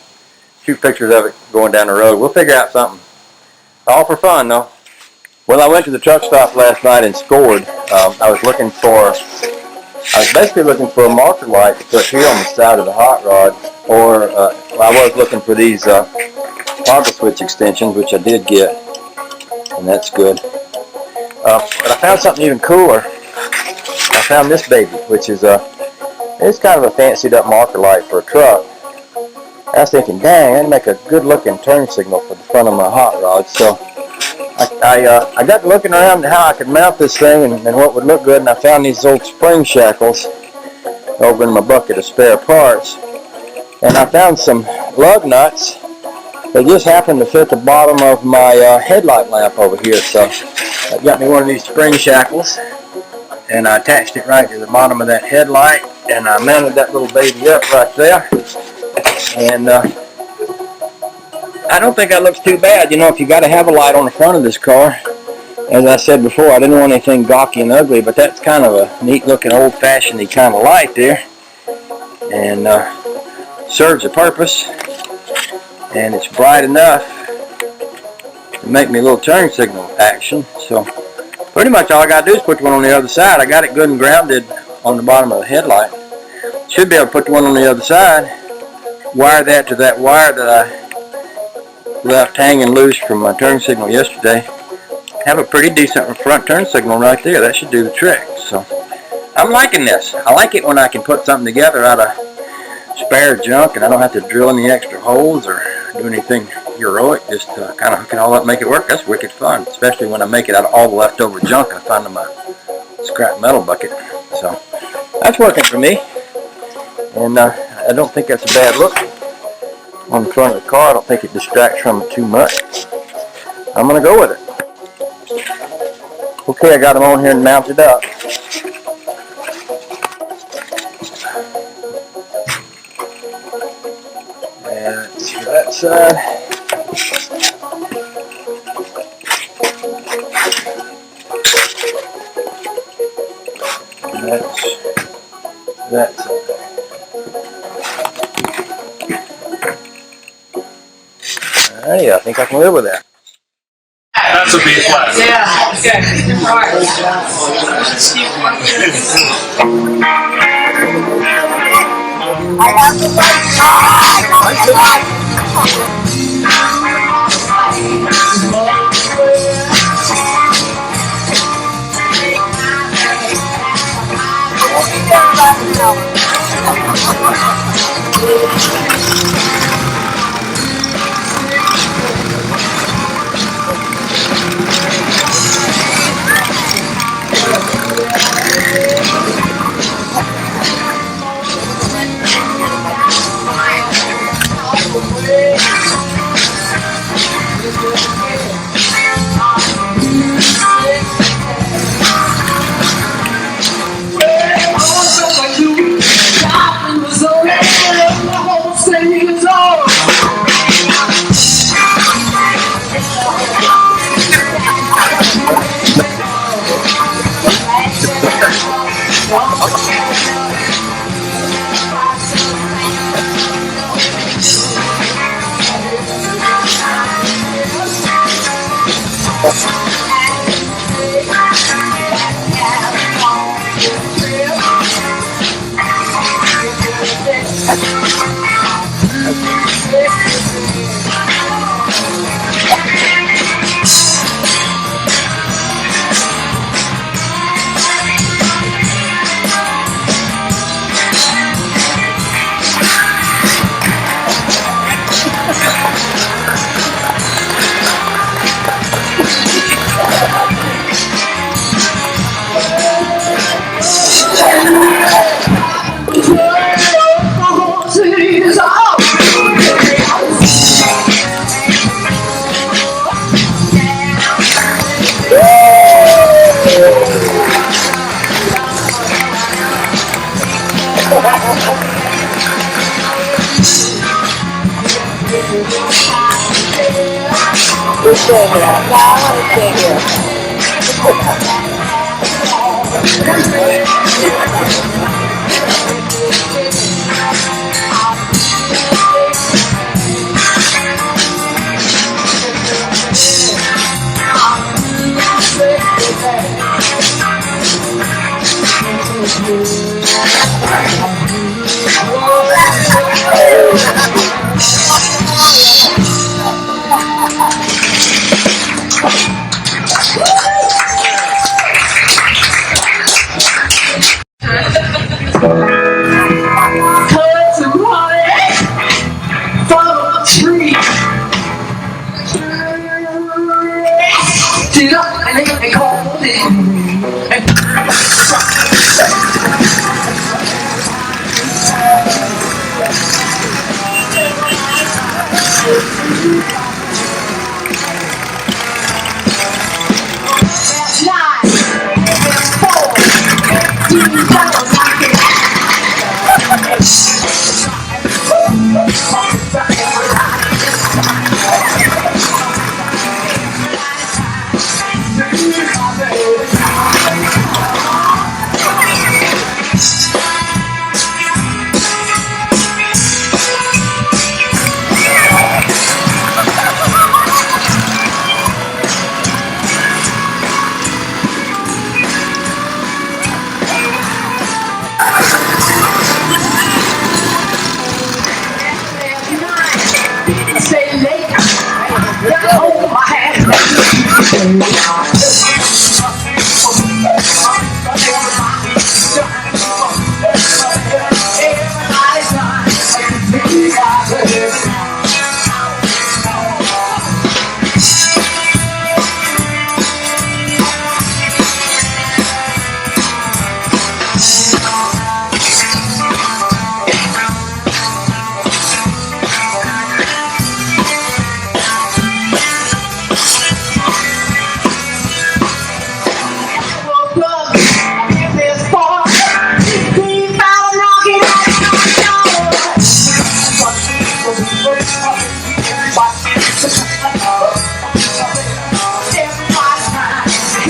shoot pictures of it going down the road. We'll figure out something. All for fun, though. Well, I went to the truck stop last night and scored. I was basically looking for a marker light to put here on the side of the hot rod, or I was looking for these toggle switch extensions, which I did get, and that's good. But I found something even cooler. I found this baby, which is it's kind of a fancied up marker light for a truck. I was thinking, dang, that'd make a good looking turn signal for the front of my hot rod. So I got looking around how I could mount this thing and what would look good, and I found these old spring shackles over in my bucket of spare parts. And I found some lug nuts. They just happened to fit the bottom of my headlight lamp over here. So I got me one of these spring shackles, and I attached it right to the bottom of that headlight, and I mounted that little baby up right there. And I don't think that looks too bad. You know, if you got to have a light on the front of this car, as I said before, I didn't want anything gawky and ugly, but that's kind of a neat looking old-fashioned kind of light there, and serves a purpose, and it's bright enough to make me a little turn signal action. So pretty much all I got to do is put one on the other side. I got it good and grounded on the bottom of the headlight. Should be able to put the one on the other side, wire that to that wire that I left hanging loose from my turn signal yesterday. Have a pretty decent front turn signal right there. That should do the trick. So I'm liking this. I like it when I can put something together out of spare junk and I don't have to drill any extra holes or doing anything heroic, just kind of hook it all up, make it work. That's wicked fun, especially when I make it out of all the leftover junk I find in my scrap metal bucket. So that's working for me, and I don't think that's a bad look on the front of the car. I don't think it distracts from it too much. I'm gonna go with it. Okay, I got them on here and mounted up. And let's see that side. And that's that side. Alrighty, I think I can live with that. That's a B flat. Yeah, okay. All right. I have to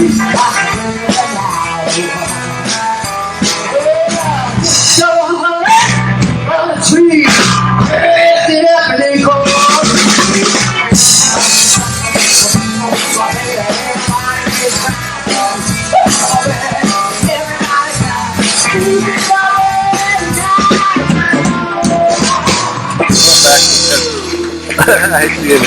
So on the tree, lift it up and then go. I see it.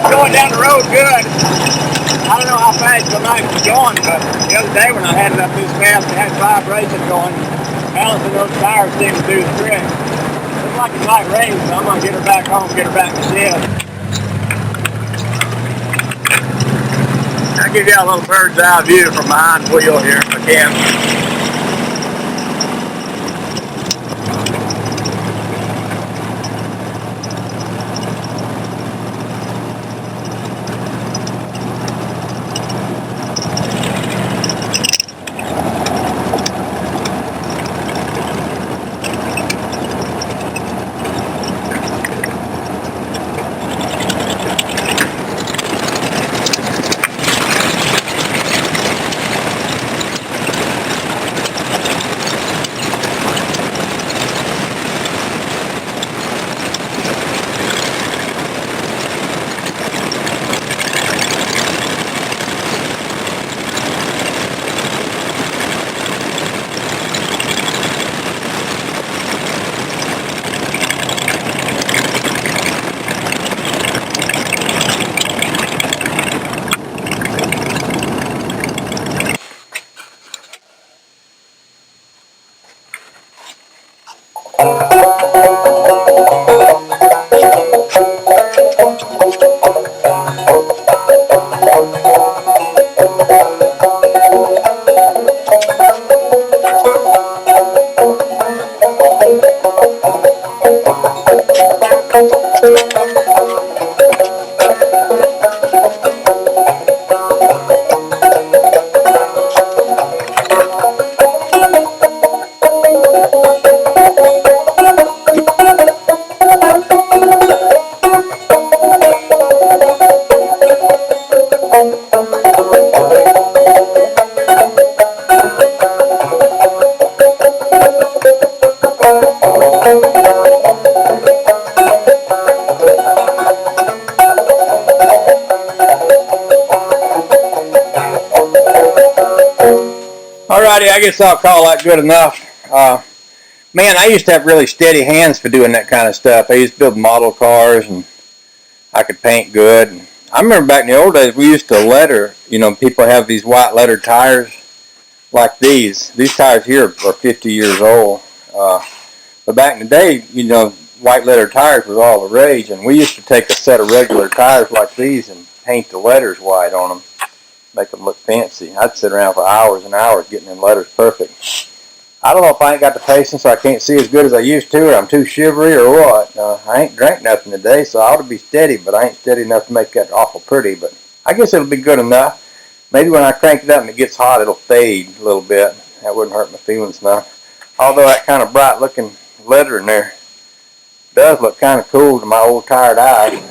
Going down the road good. I don't know how fast the knife was going, but the other day when I had it up this fast, it had vibration going. Balancing those tires seemed to do the trick. Looks like it might rain, so I'm going to get her back home, get her back to the shed. I'll give you a little bird's eye view from behind the wheel here if I can. Alrighty, I guess I'll call that good enough. Man, I used to have really steady hands for doing that kind of stuff. I used to build model cars, and I could paint good. And I remember back in the old days, we used to letter, people have these white letter tires like these. These tires here are 50 years old. But back in the day, white letter tires was all the rage, and we used to take a set of regular tires like these and paint the letters white on them, make them look fancy. I'd sit around for hours and hours getting them letters perfect. I don't know if I ain't got the patience, so I can't see as good as I used to, or I'm too shivery, or what. I ain't drank nothing today, so I ought to be steady, but I ain't steady enough to make that awful pretty. But I guess it'll be good enough. Maybe when I crank it up and it gets hot, it'll fade a little bit. That wouldn't hurt my feelings none. Although that kind of bright-looking letter in there does look kind of cool to my old tired eyes.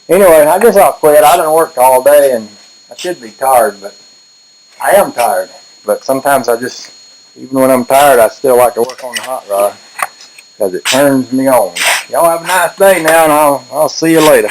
Anyway, I guess I'll quit. I done worked all day, and I should be tired, but I am tired. But sometimes even when I'm tired, I still like to work on the hot rod because it turns me on. Y'all have a nice day now, and I'll see you later.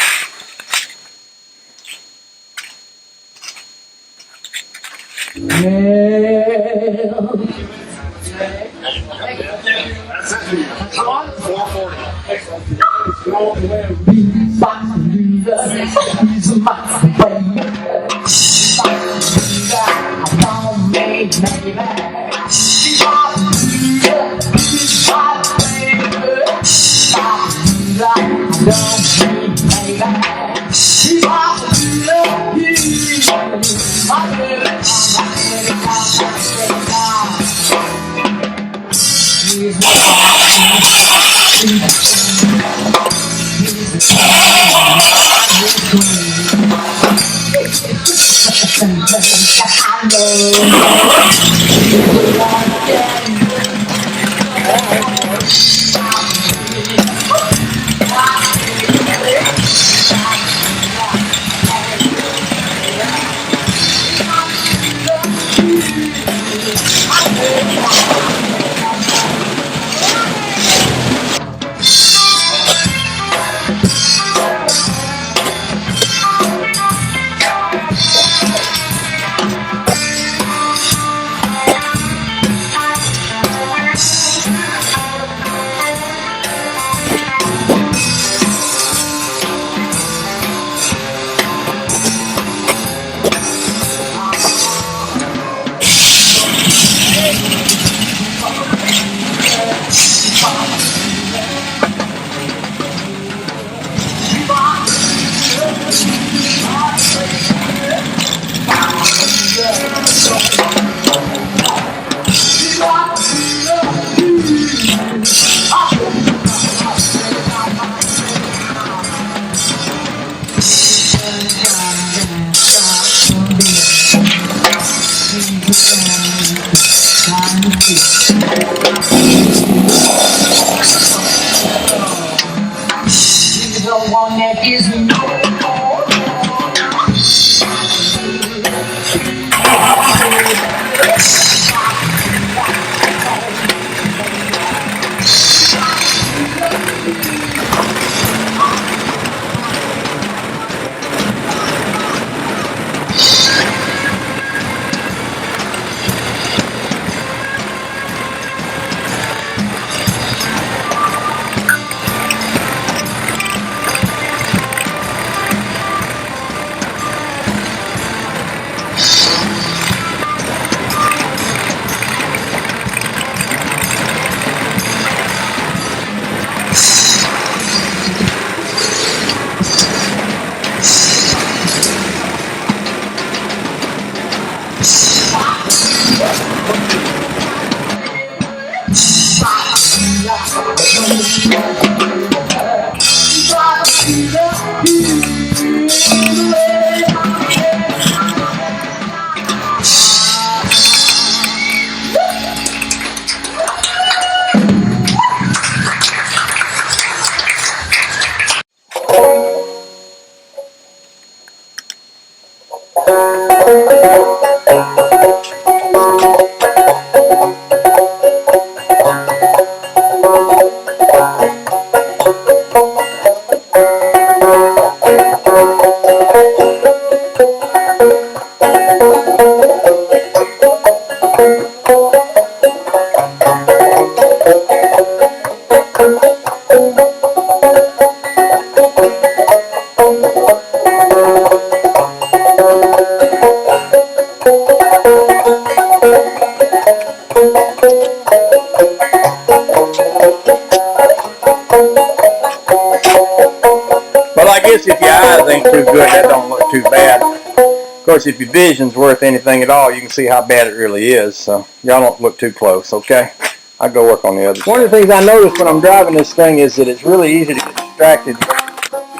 eyes ain't too good, that don't look too bad. Of course, if your vision's worth anything at all, you can see how bad it really is. So y'all don't look too close, okay? I'll go work on the other side. One of the things I notice when I'm driving this thing is that it's really easy to get distracted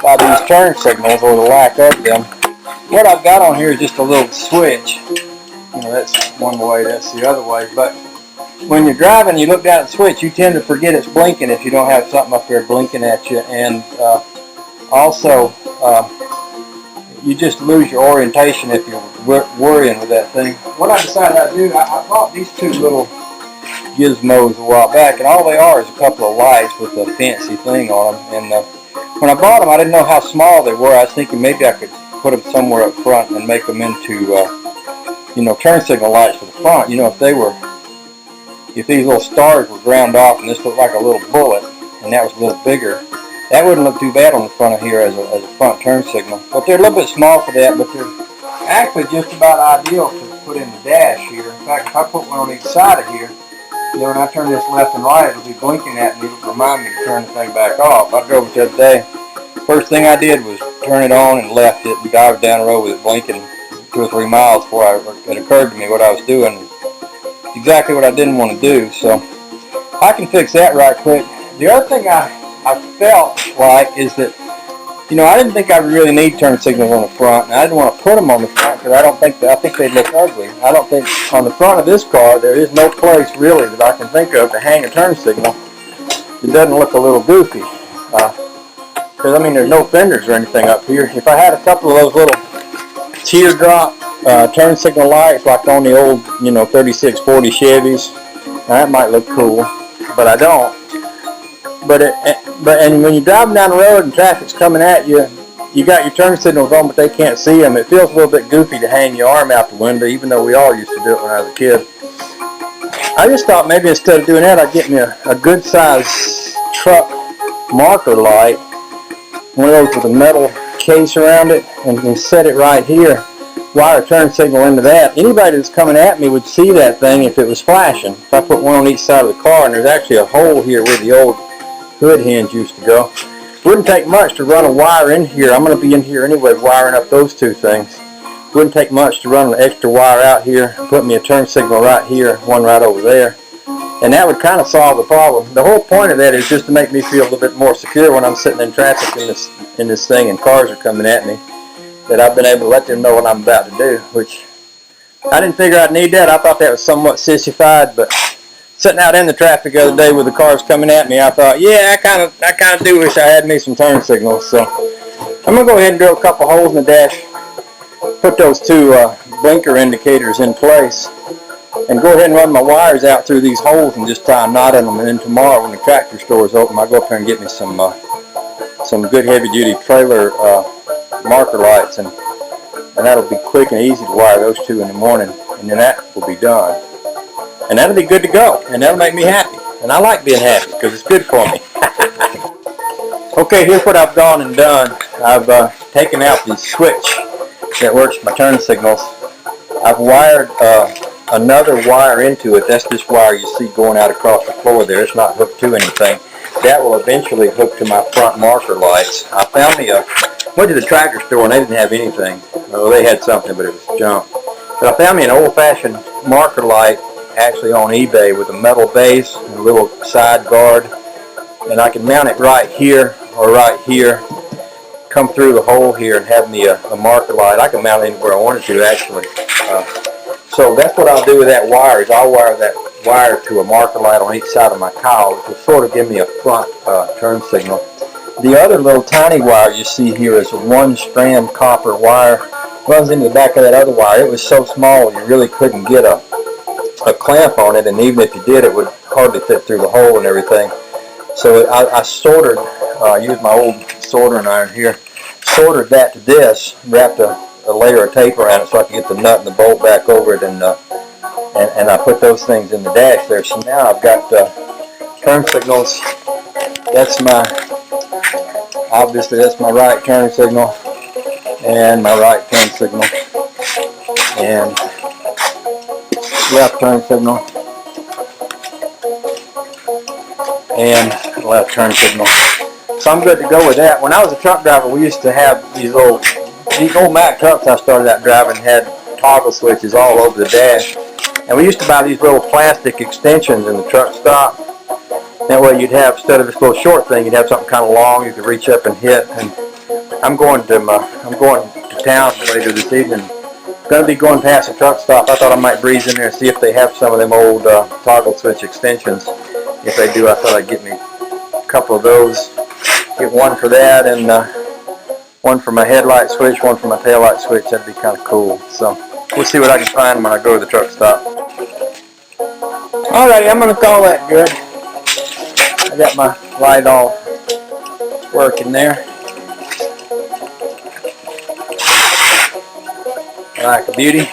by these turn signals or the lack of them. What I've got on here is just a little switch. You know, that's one way, that's the other way. But when you're driving, you look down at the switch, you tend to forget it's blinking if you don't have something up there blinking at you. And also, you just lose your orientation if you're worrying with that thing. What I decided I'd do, I bought these two little gizmos a while back, and all they are is a couple of lights with a fancy thing on them. And when I bought them, I didn't know how small they were. I was thinking maybe I could put them somewhere up front and make them into, you know, turn signal lights for the front. You know, if these little stars were ground off and this looked like a little bullet, and that was a little bigger, that wouldn't look too bad on the front of here as a front turn signal. But they're a little bit small for that, but they're actually just about ideal to put in the dash here. In fact, if I put one on each side of here, you know, when I turn this left and right, it'll be blinking at me. It'll remind me to turn the thing back off. I drove it the other day. First thing I did was turn it on and left it and dived down the road with it blinking 2 or 3 miles before it occurred to me what I was doing. Exactly what I didn't want to do. So I can fix that right quick. The other thing I felt like is that, you know, I didn't think I really need turn signals on the front, and I didn't want to put them on the front because I think they'd look ugly. I don't think on the front of this car there is no place really that I can think of to hang a turn signal. It doesn't look a little goofy. Because I mean, there's no fenders or anything up here. If I had a couple of those little teardrop turn signal lights like on the old, you know, 3640 Chevys, that might look cool, but I don't. But when you're driving down the road and traffic's coming at you, you got your turn signals on, but they can't see them. It feels a little bit goofy to hang your arm out the window, even though we all used to do it when I was a kid. I just thought maybe instead of doing that, I'd get me a good size truck marker light, one of those with a metal case around it, and set it right here. Wire a turn signal into that. Anybody that's coming at me would see that thing if it was flashing. If I put one on each side of the car, and there's actually a hole here where the old hood hinge used to go. Wouldn't take much to run a wire in here. I'm going to be in here anyway wiring up those two things. Wouldn't take much to run an extra wire out here, put me a turn signal right here, one right over there, and that would kind of solve the problem. The whole point of that is just to make me feel a little bit more secure when I'm sitting in traffic in this thing and cars are coming at me, that I've been able to let them know what I'm about to do, which I didn't figure I'd need that. I thought that was somewhat sissified, but sitting out in the traffic the other day with the cars coming at me, I thought, yeah, I kind of do wish I had me some turn signals. So I'm going to go ahead and drill a couple holes in the dash, put those two blinker indicators in place, and go ahead and run my wires out through these holes and just tie a knot in them. And then tomorrow when the tractor store is open, I'll go up there and get me some good heavy-duty trailer marker lights, and that'll be quick and easy to wire those two in the morning, and then that will be done. And that'll be good to go, and that'll make me happy. And I like being happy because it's good for me. Okay, here's what I've gone and done. I've taken out the switch that works my turn signals. I've wired another wire into it. That's this wire you see going out across the floor there. It's not hooked to anything. That will eventually hook to my front marker lights. I found went to the tractor store and they didn't have anything. Well, they had something, but it was junk. But I found me an old-fashioned marker light actually on eBay with a metal base and a little side guard, and I can mount it right here or right here, come through the hole here and have me a marker light. I can mount it anywhere I want it to actually. So that's what I'll do with that wire, is I'll wire that wire to a marker light on each side of my cowl, which will sort of give me a front turn signal. The other little tiny wire you see here is a 1-strand copper wire. Runs into the back of that other wire. It was so small you really couldn't get a clamp on it, and even if you did, it would hardly fit through the hole and everything. So I soldered, used my old soldering iron here, soldered that to this, wrapped a layer of tape around it so I could get the nut and the bolt back over it, and I put those things in the dash there. So now I've got turn signals. Obviously that's my right turn signal, and my right turn signal, and left turn signal, and left turn signal. So I'm good to go with that. When I was a truck driver, we used to have these old Mack trucks I started out driving had toggle switches all over the dash. And we used to buy these little plastic extensions in the truck stop. That way you'd have, instead of this little short thing, you'd have something kind of long you could reach up and hit. And I'm going to town later this evening. Going to be going past the truck stop. I thought I might breeze in there and see if they have some of them old toggle switch extensions. If they do, I thought I'd get me a couple of those. Get one for that and one for my headlight switch, one for my taillight switch. That'd be kind of cool. So we'll see what I can find when I go to the truck stop. Alrighty, I'm going to call that good. I got my light all working there. Like a beauty.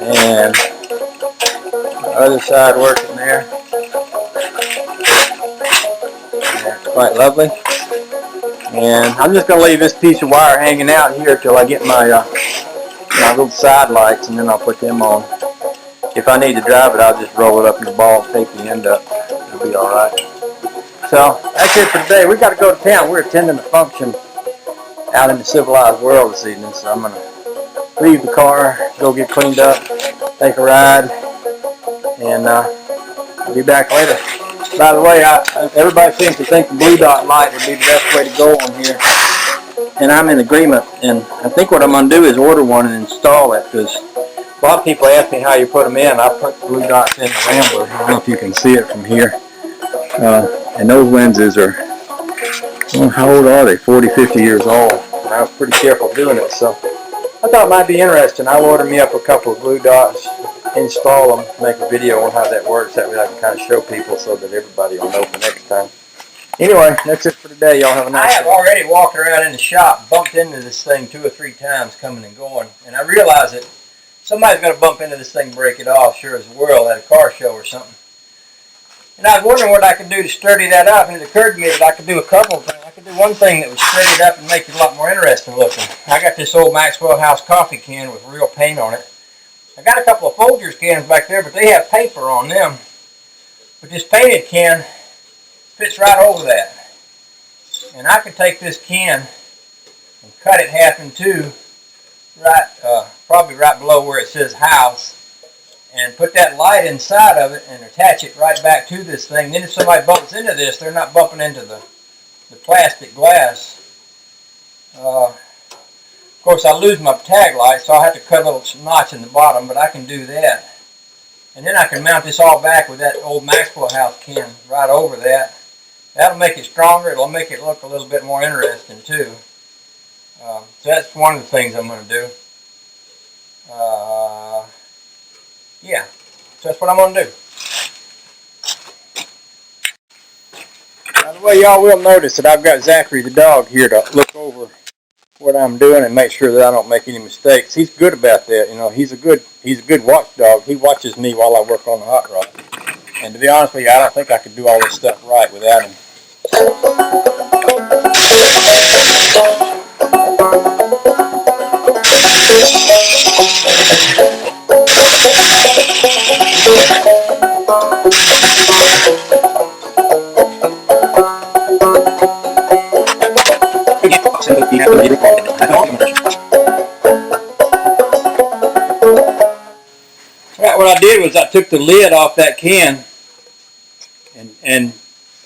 And the other side working there. That's quite lovely. And I'm just going to leave this piece of wire hanging out here till I get my little side lights, and then I'll put them on. If I need to drive it, I'll just roll it up in the ball and tape the end up. It'll be alright. So that's it for today. We got to go to town. We're attending a function out in the civilized world this evening, so I'm going to leave the car, go get cleaned up, take a ride, and I'll be back later. By the way, everybody seems to think the blue dot light would be the best way to go on here, and I'm in agreement. And I think what I'm going to do is order one and install it, because a lot of people ask me how you put them in. I put the blue dots in the Rambler. I don't know if you can see it from here. And those lenses are, well, how old are they? 40, 50 years old. And I was pretty careful doing it, so I thought it might be interesting. I'll order me up a couple of blue dots, install them, make a video on how that works. That way I can kind of show people so that everybody will know for next time. Anyway, that's it for today. Y'all have a nice day. I have already walked around in the shop, bumped into this thing 2 or 3 times coming and going, and I realized that somebody's going to bump into this thing and break it off, sure as the world, at a car show or something. And I was wondering what I could do to sturdy that up, and it occurred to me that I could do a couple of things. I could do one thing that would sturdy it up and make it a lot more interesting looking. I got this old Maxwell House coffee can with real paint on it. I got a couple of Folgers cans back there, but they have paper on them. But this painted can fits right over that. And I could take this can and cut it half in two, probably right below where it says house, and put that light inside of it and attach it right back to this thing. Then if somebody bumps into this, they're not bumping into the plastic glass. Of course, I lose my tag light, so I'll have to cut a little notch in the bottom, but I can do that. And then I can mount this all back with that old Maxwell House can right over that. That'll make it stronger. It'll make it look a little bit more interesting, too. So that's one of the things I'm going to do. Yeah, so that's what I'm going to do. By the way, y'all will notice that I've got Zachary the dog here to look over what I'm doing and make sure that I don't make any mistakes. He's good about that. You know, he's a good watchdog. He watches me while I work on the hot rod. And to be honest with you, I don't think I could do all this stuff right without him. Right, what I did was I took the lid off that can, and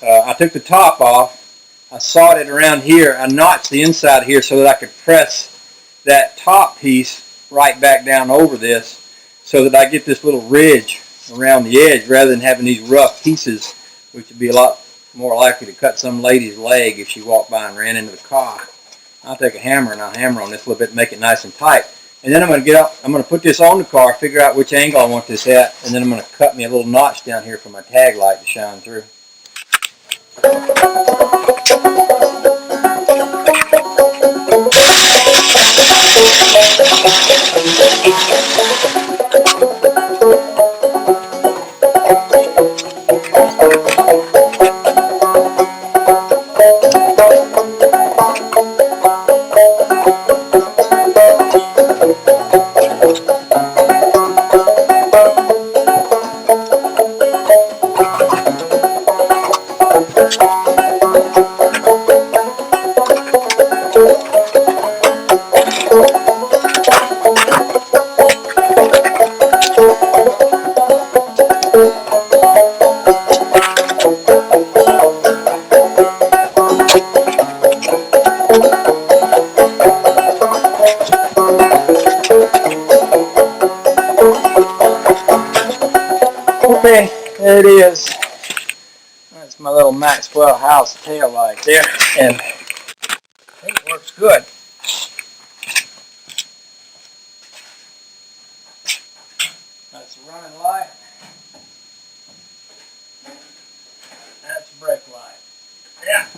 I took the top off. I sawed it around here. I notched the inside here so that I could press that top piece right back down over this, so that I get this little ridge around the edge rather than having these rough pieces, which would be a lot more likely to cut some lady's leg if she walked by and ran into the car. I'll take a hammer and I'll hammer on this a little bit and make it nice and tight. And then I'm going to get up, I'm going to put this on the car, figure out which angle I want this at, and then I'm going to cut me a little notch down here for my tag light to shine through. Okay, there it is. That's my little Maxwell House tail light there, and it works good. That's a running light. That's a brake light. Yeah.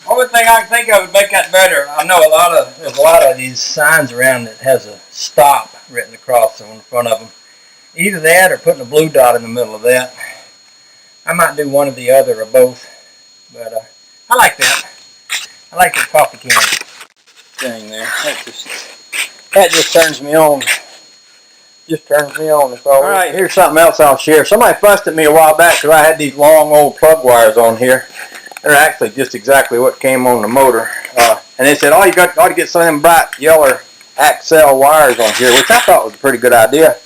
Only thing I can think of to make that better, I know there's a lot of these signs around that has a stop written across on the front of them. Either that or putting a blue dot in the middle of that. I might do one or the other or both, but I like that. I like the coffee can thing there. That just turns me on. Just turns me on. All right, here's something else I'll share. Somebody fussed at me a while back because I had these long old plug wires on here. They're actually just exactly what came on the motor. And they said, oh, you ought to get some of them bright yellow Axle wires on here, which I thought was a pretty good idea.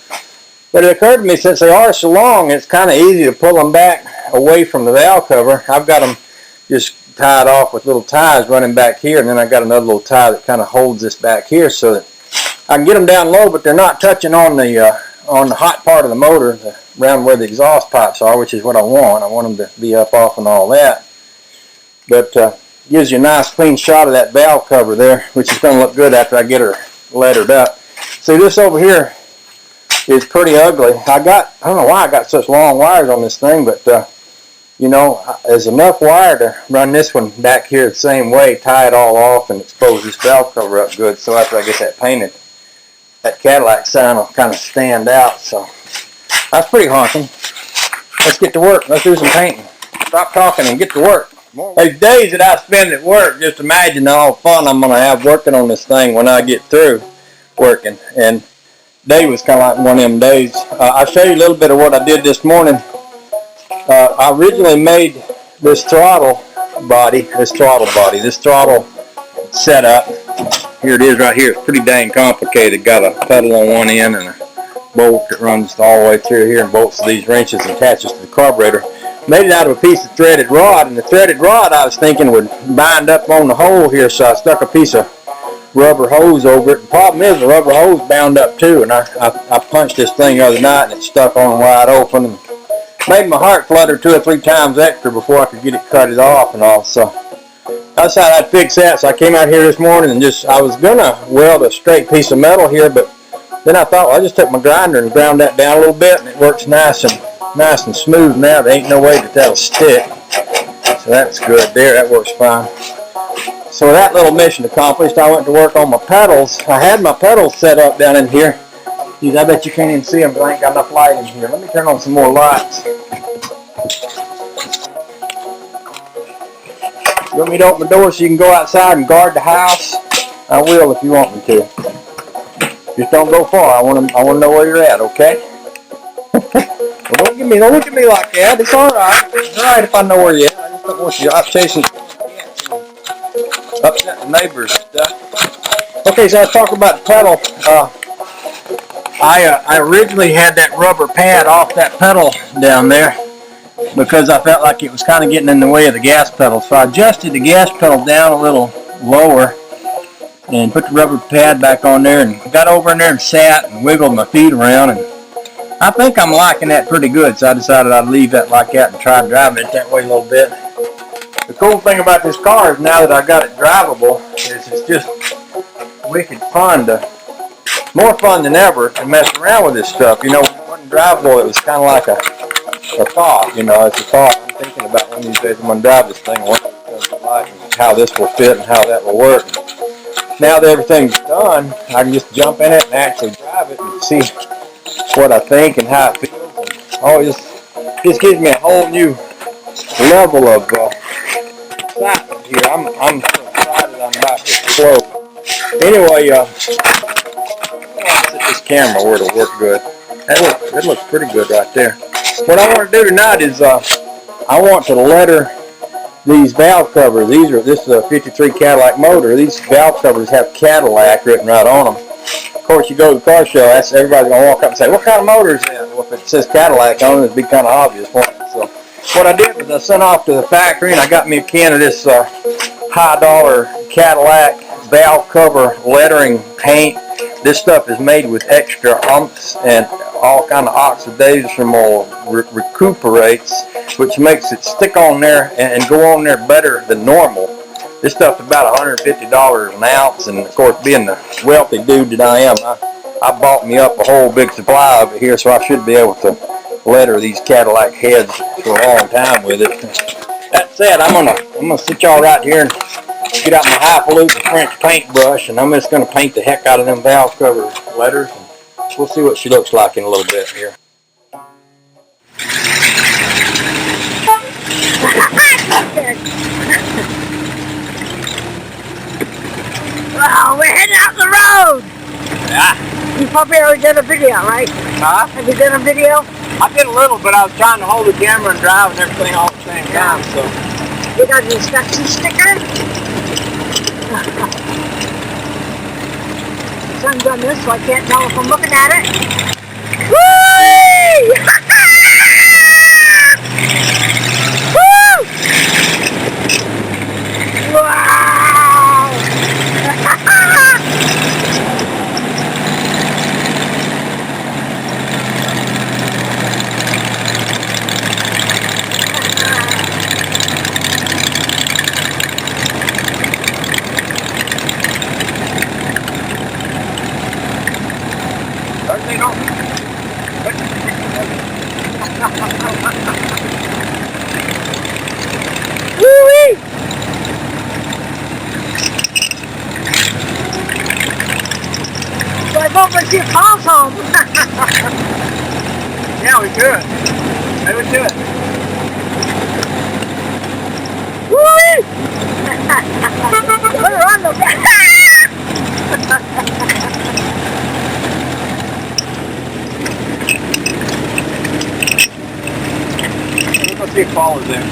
But it occurred to me, since they are so long, it's kind of easy to pull them back away from the valve cover. I've got them just tied off with little ties running back here, and then I've got another little tie that kind of holds this back here so that I can get them down low, but they're not touching on the hot part of the motor, around where the exhaust pipes are, which is what I want. I want them to be up off and all that. But gives you a nice clean shot of that valve cover there, which is going to look good after I get her lettered up. See, this over here is pretty ugly. I don't know why I got such long wires on this thing, but you know, there's enough wire to run this one back here the same way, tie it all off and expose this valve cover up good, so after I get that painted, that Cadillac sign will kind of stand out. So that's pretty haunting. Let's get to work. Let's do some painting. Stop talking and get to work. Those days that I spend at work, just imagine all the fun I'm going to have working on this thing when I get through working. And day was kind of like one of them days. I'll show you a little bit of what I did this morning. I originally made this throttle setup. Here it is right here. It's pretty dang complicated. Got a pedal on one end and a bolt that runs all the way through here and bolts to these wrenches and attaches to the carburetor. Made it out of a piece of threaded rod, and the threaded rod I was thinking would bind up on the hole here, so I stuck a piece of rubber hose over it. The problem is the rubber hose bound up too, and I punched this thing the other night and it stuck on wide open and made my heart flutter 2 or 3 times extra before I could get it cut off and all. So I decided I'd fix that. So I came out here this morning and I was gonna weld a straight piece of metal here, but then I thought, well, I just took my grinder and ground that down a little bit, and it works nice and smooth now. There ain't no way that'll stick. So that's good there. That works fine. So with that little mission accomplished, I went to work on my pedals. I had my pedals set up down in here. Geez, I bet you can't even see them because I ain't got enough light in here. Let me turn on some more lights. You want me to open the door so you can go outside and guard the house? I will if you want me to. Just don't go far. I want to know where you're at, okay? Well, don't look at me like that. It's all right. It's all right if I know where you're at. I just don't want you out chasing cats and upsetting the neighbors and stuff. Okay, so let's talk about the pedal. I originally had that rubber pad off that pedal down there because I felt like it was kind of getting in the way of the gas pedal. So I adjusted the gas pedal down a little lower and put the rubber pad back on there and got over in there and sat and wiggled my feet around, and I think I'm liking that pretty good, so I decided I'd leave that like that and try driving it that way a little bit. The cool thing about this car is now that I got it drivable, is it's just wicked fun, more fun than ever to mess around with this stuff. You know, when it wasn't drivable, it was kind of like a thought, you know, it's a thought. I'm thinking about one of these days I'm going to drive this thing, what it's going to be like, and how this will fit and how that will work. Now that everything's done, I can just jump in it and actually drive it and see what I think and how it feels. And, this gives me a whole new level of excitement here. I'm so excited I'm about to explode. Anyway, I'll set this camera where it'll work good. That looks pretty good right there. What I want to do tonight is I want to letter these valve covers. This is a 53 Cadillac motor. These valve covers have Cadillac written right on them. Of course, you go to the car show, everybody's going to walk up and say, what kind of motor is that? Well, if it says Cadillac on it, it'd be kind of obvious for them. So what I did was I sent off to the factory and I got me a can of this high dollar Cadillac valve cover lettering paint, This stuff is made with extra umps and all kind of oxidational recuperates, which makes it stick on there and go on there better than normal. This stuff's about $150 an ounce, and of course, being the wealthy dude that I am, I bought me up a whole big supply of it here, so I should be able to letter these Cadillac heads for a long time with it. That said, I'm gonna sit y'all right here and get out my highfalutin French paintbrush, and I'm just gonna paint the heck out of them valve cover letters, and we'll see what she looks like in a little bit here. Wow, we're heading out the road. Yeah. You probably already did a video, right? Huh? Have you done a video? I did a little, but I was trying to hold the camera and drive and everything all at the same time, so. You got an inspection sticker? Son's done this, so I can't tell if I'm looking at it. Whee! Woo! Wow! Everything on. Woo-wee! So I hope we see Paul's home. Yeah, we could. Maybe we could. Woo-wee! Put her on the Let's see if Paul is there.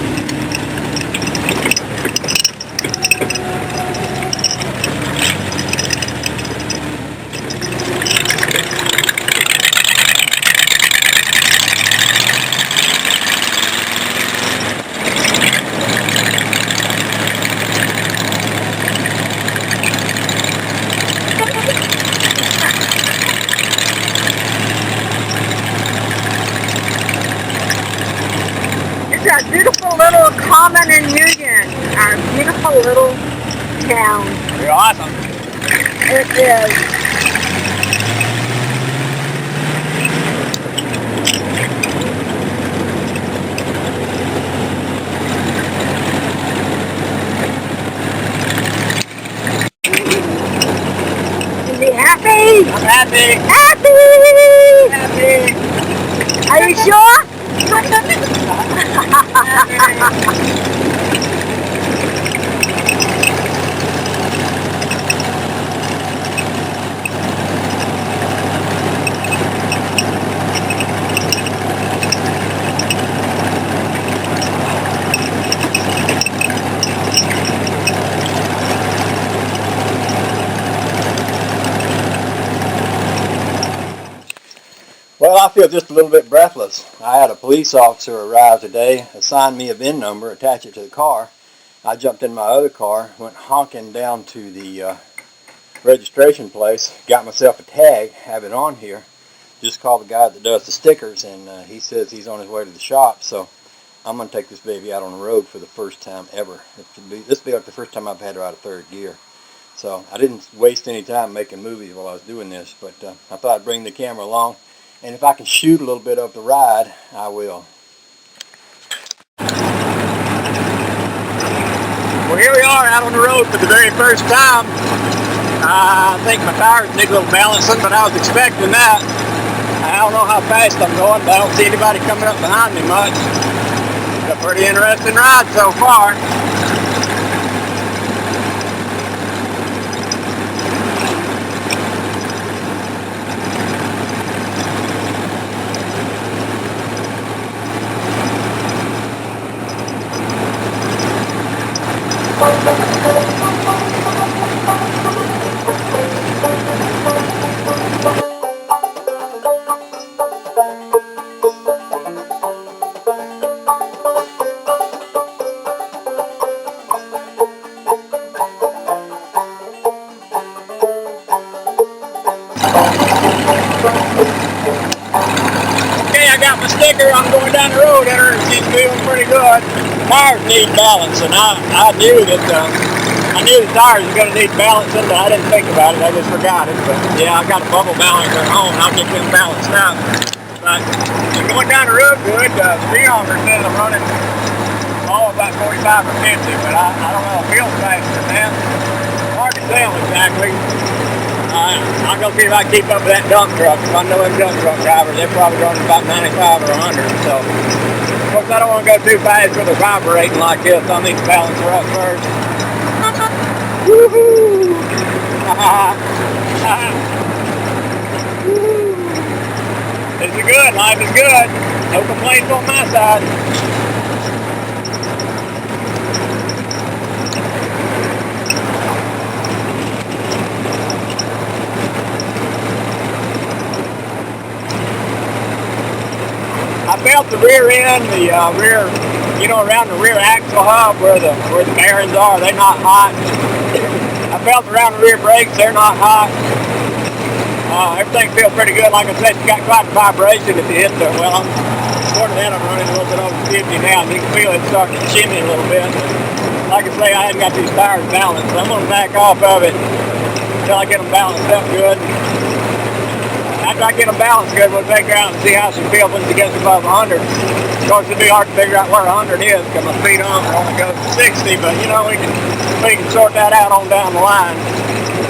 It's a beautiful little common in Union, our beautiful little town. You're awesome. It is. Is he happy? I'm happy. Happy! Happy. Are you sure? Well, I feel just a little bit breathless. I had a police officer arrive today, assigned me a VIN number, attach it to the car. I jumped in my other car, went honking down to the registration place, got myself a tag, have it on here. Just called the guy that does the stickers, and he says he's on his way to the shop. So I'm going to take this baby out on the road for the first time ever. This will be like the first time I've had her out of third gear. So I didn't waste any time making movies while I was doing this, but I thought I'd bring the camera along. And if I can shoot a little bit of the ride, I will. Well, here we are out on the road for the very first time. I think my tires need a little balancing, but I was expecting that. I don't know how fast I'm going, but I don't see anybody coming up behind me much. It's a pretty interesting ride so far. kicker, I'm going down the road and she's feeling pretty good. Tires need balancing. I knew that I knew the tires were going to need balancing, but I didn't think about it. I just forgot it. But yeah, I got a bubble balancer at home. I'll get them balanced out. But I'm going down the road good. The speedometer says I'm running about 45 or 50, but I don't know. It feels faster than that. Hard to tell exactly. I'll go see if I can keep up with that dump truck. If I know them dump truck drivers, they're probably running about 95 or 100. So, of course, I don't want to go too fast with it vibrating like this. I need to balance her up first. Woohoo! This is good. Life is good. No complaints on my side. I felt the rear end, the rear, around the rear axle hub where the bearings are. They're not hot. I felt around the rear brakes. They're not hot. Everything feels pretty good. Like I said, you got quite a vibration if you hit the. Well, according to that, I'm running a little bit over 50 now. You can feel it starting to shimmy a little bit. Like I say, I hadn't got these tires balanced. So I'm going to back off of it until I get them balanced up good. After I get them balanced good, we'll take her out and see how she feels when she gets above 100. Of course, it'd be hard to figure out where 100 is because my speedometer only goes to 60, but we can sort that out on down the line.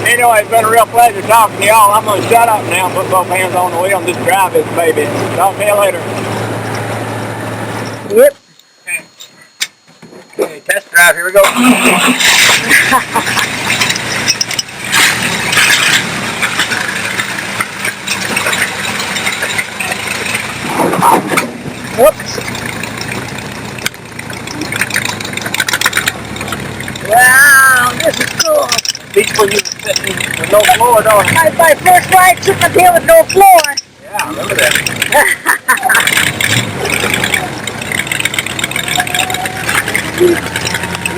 Anyway, it's been a real pleasure talking to y'all. I'm going to shut up now, put both hands on the wheel, and just drive this baby. Talk to you later. Yep. Okay, test drive. Here we go. Whoops. Wow, this is cool. Beach where you were sitting with no floor, don't you? That's my first ride sitting up here with no floor. Yeah, I remember that.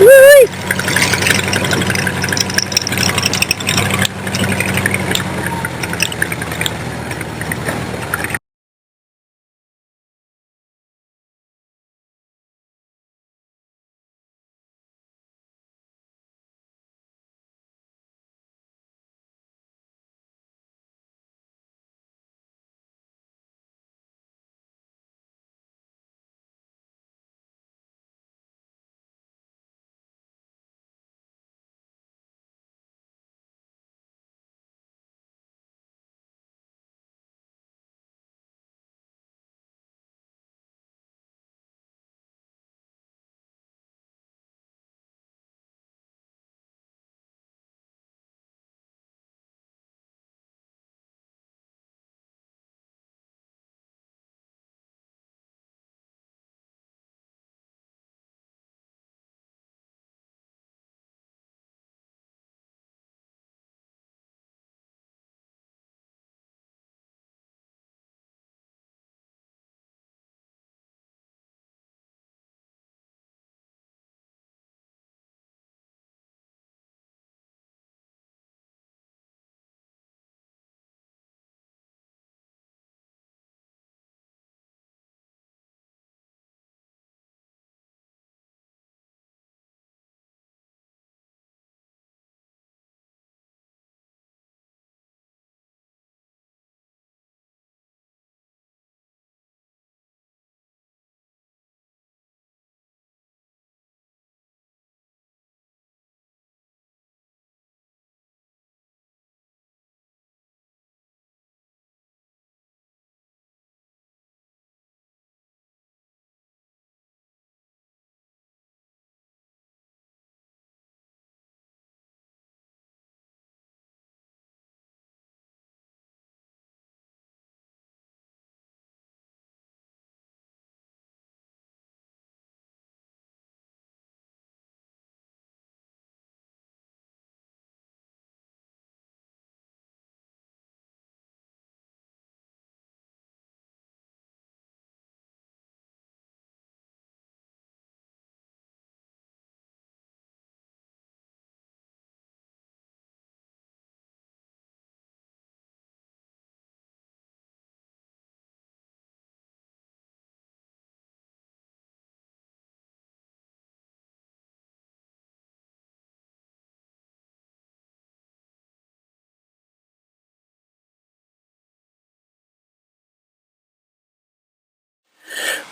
Woo!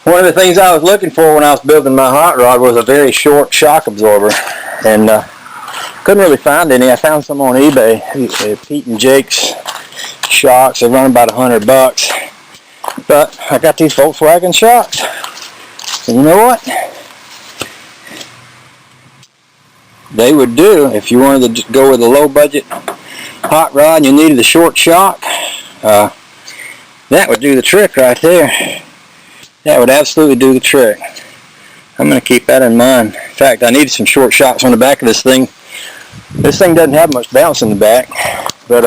One of the things I was looking for when I was building my hot rod was a very short shock absorber, and couldn't really find any. I found some on eBay. Pete and Jake's shocks. They run about $100, but I got these Volkswagen shocks, and you know what? They would do if you wanted to go with a low budget hot rod and you needed a short shock. That would do the trick right there. That would absolutely do the trick. I'm going to keep that in mind. In fact, I needed some short shocks on the back of this thing. This thing doesn't have much bounce in the back, but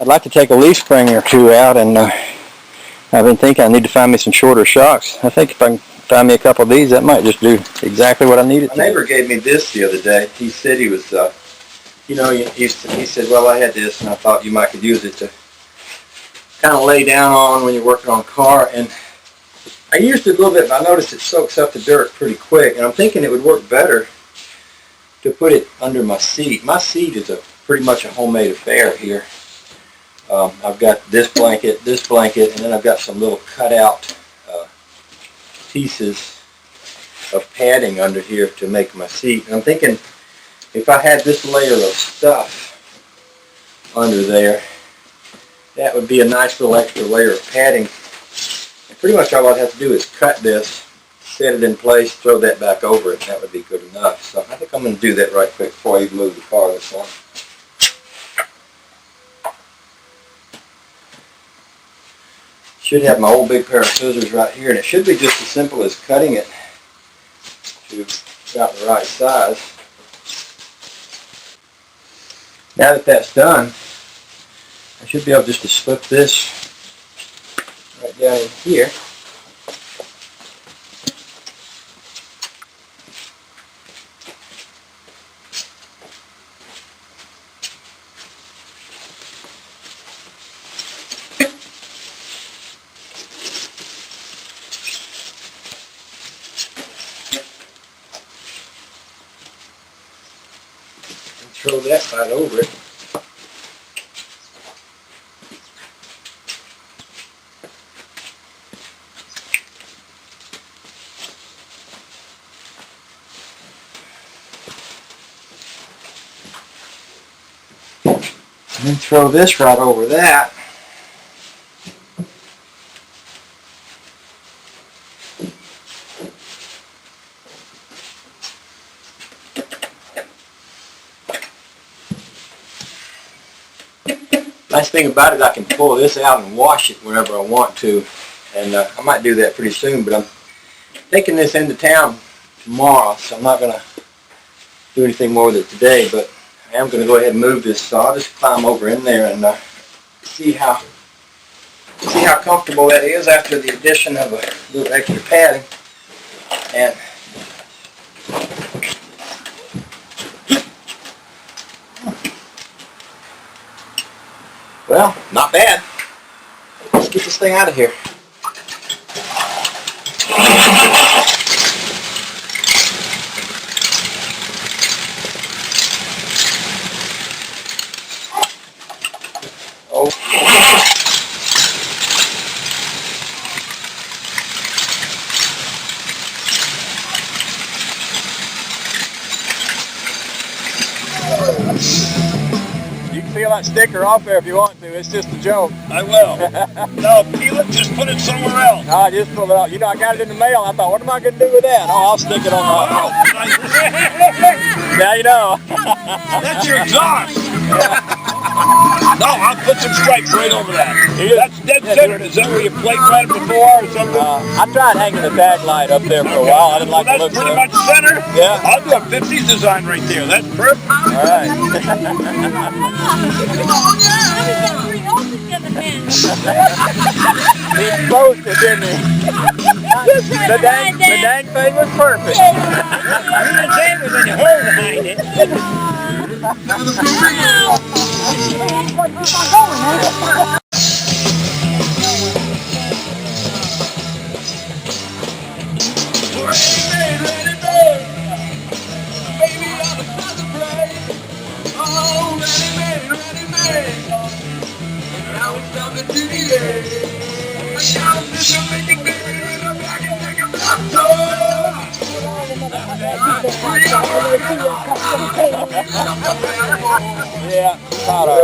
I'd like to take a leaf spring or two out, and I've been thinking I need to find me some shorter shocks. I think if I can find me a couple of these, that might just do exactly what I needed. My neighbor gave me this the other day. He said he was, he said, well, I had this, and I thought you might could use it to kind of lay down on when you're working on a car. And I used it a little bit, but I noticed it soaks up the dirt pretty quick, and I'm thinking it would work better to put it under my seat. My seat is pretty much a homemade affair here. I've got this blanket, and then I've got some little cutout pieces of padding under here to make my seat. And I'm thinking if I had this layer of stuff under there, that would be a nice little extra layer of padding. And pretty much all I'd have to do is cut this, set it in place, throw that back over it, and that would be good enough. So I think I'm going to do that right quick before I even move the car this long. Should have my old big pair of scissors right here, and it should be just as simple as cutting it to about the right size. Now that that's done, I should be able just to slip this right down in here. Throw that right over it. And then throw this right over that. Nice thing about it, I can pull this out and wash it whenever I want to, and I might do that pretty soon, but I'm taking this into town tomorrow, so I'm not going to do anything more with it today, but I am going to go ahead and move this, so I'll just climb over in there and see how comfortable that is after the addition of a little extra padding. And well, not bad. Let's get this thing out of here. Oh. You can peel that sticker off there if you want to. It's just a joke. I will. No, peel it, just put it somewhere else. I just pulled it out. You know, I got it in the mail. I thought, what am I going to do with that? Oh, I'll stick it on the... Now you know. That's your exhaust. No, I'll put some stripes right over that. That's dead center. Is that where you plate right before or something? I tried hanging the tag light up there for a while. I didn't like the look That's of pretty it. much center. Yeah. I'll do a 50s design right there. That's perfect. All right. He exposed it, didn't he? The dang thing was perfect. When you hold behind it. Yeah, proud of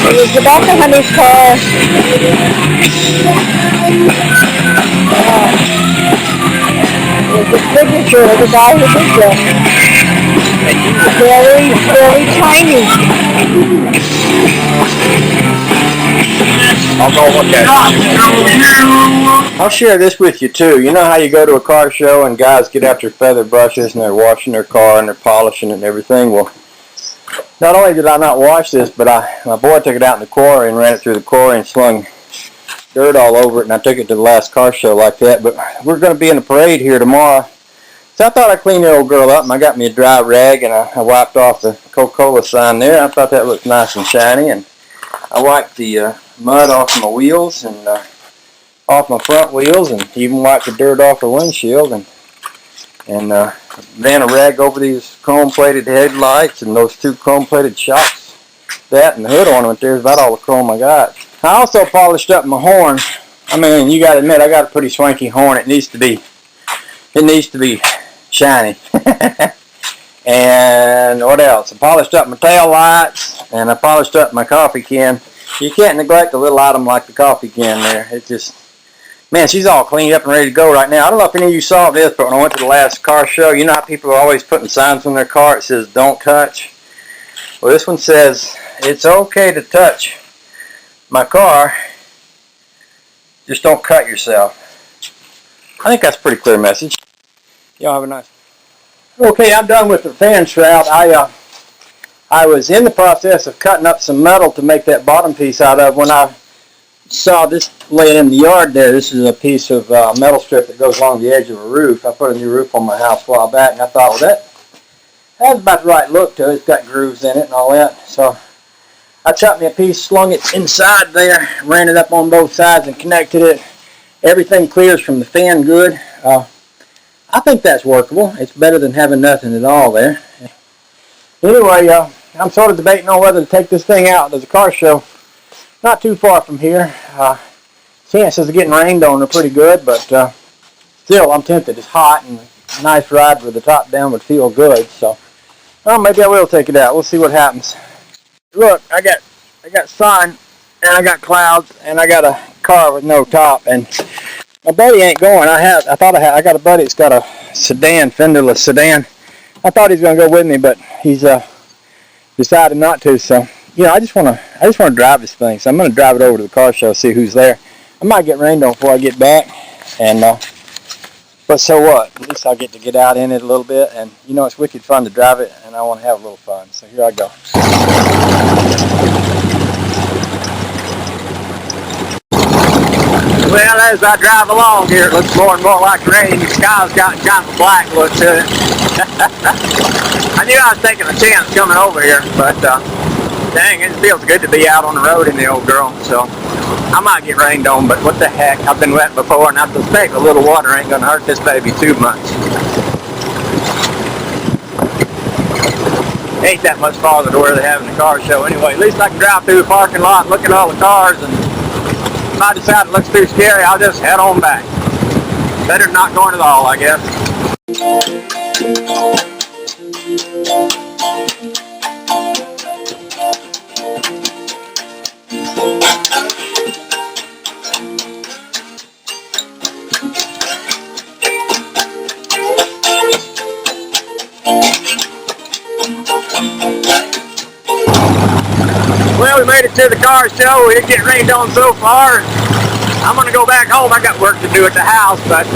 It was about the honey's car. It was the signature of the guy who did this. Very, very tiny. I'll go look at it. I'll share this with you too. You know how you go to a car show and guys get out their feather brushes and they're washing their car and they're polishing it and everything? Well, not only did I not wash this, but my boy took it out in the quarry and ran it through the quarry and slung dirt all over it, and I took it to the last car show like that. But we're going to be in the parade here tomorrow. So I thought I'd clean the old girl up, and I got me a dry rag, and I wiped off the Coca-Cola sign there. I thought that looked nice and shiny, and I wiped the mud off my wheels and off my front wheels, and even wiped the dirt off the windshield, and ran a rag over these chrome-plated headlights and those two chrome-plated shocks. That and the hood ornament there is about all the chrome I got. I also polished up my horn. I mean, you got to admit, I got a pretty swanky horn. It needs to be shiny. And what else? I polished up my tail lights, and I polished up my coffee can. You can't neglect a little item like the coffee can there. It just, man, she's all cleaned up and ready to go right now. I don't know if any of you saw this, but when I went to the last car show, you know how people are always putting signs on their car? It says, don't touch. Well, this one says, it's okay to touch my car, just don't cut yourself. I think that's a pretty clear message. Y'all have a nice. Okay, I'm done with the fan shroud. I was in the process of cutting up some metal to make that bottom piece out of when I saw this laying in the yard there. This is a piece of metal strip that goes along the edge of a roof. I put a new roof on my house a while back, and I thought, well, that has about the right look to it. It's got grooves in it and all that. So I chopped me a piece, slung it inside there, ran it up on both sides and connected it. Everything clears from the fan good. I think that's workable. It's better than having nothing at all there. Anyway, I'm sort of debating on whether to take this thing out. There's a car show not too far from here. Chances of getting rained on are pretty good, but still, I'm tempted. It's hot, and a nice ride with the top down would feel good. So, well, maybe I will take it out. We'll see what happens. Look, I got sun, and I got clouds, and I got a car with no top, and my buddy ain't going. I got a buddy that's got a sedan, fenderless sedan. I thought he was gonna go with me, but he's decided not to. So, you know, I just wanna drive this thing. So I'm gonna drive it over to the car show, see who's there. I might get rained on before I get back, and but so what? At least I get to get out in it a little bit, and you know, it's wicked fun to drive it, and I want to have a little fun. So here I go. Well, as I drive along here, it looks more and more like rain. The sky's got kind of a black look to it. I knew I was taking a chance coming over here, but dang, it feels good to be out on the road in the old girl. So I might get rained on, but what the heck? I've been wet before, and I suspect a little water ain't gonna hurt this baby too much. Ain't that much farther to where they're having the car show anyway. At least I can drive through the parking lot and look at all the cars, and if I decide it looks too scary, I'll just head on back. Better than not going at all, I guess. Well, we made it to the car show. It didn't rain on so far. I'm going to go back home. I got work to do at the house, but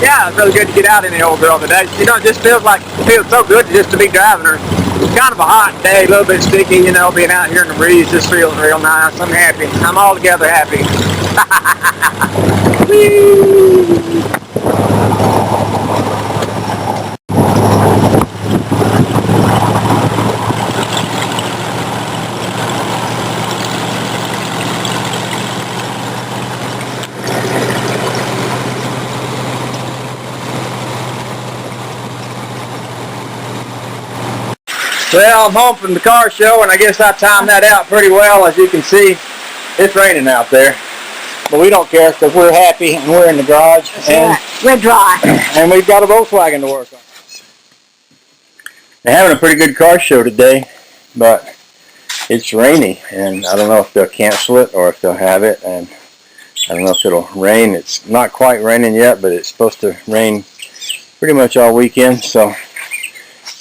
yeah, it's really good to get out in the old girl today. You know, it just feels so good just to be driving her. kind of a hot day, a little bit sticky, you know, being out here in the breeze just feels real nice. I'm happy. I'm altogether happy. Well, I'm home from the car show, and I guess I timed that out pretty well. As you can see, it's raining out there. But we don't care because we're happy and we're in the garage. And we're dry. And we've got a Volkswagen to work on. They're having a pretty good car show today, but it's rainy, and I don't know if they'll cancel it or if they'll have it, and I don't know if it'll rain. It's not quite raining yet, but it's supposed to rain pretty much all weekend, so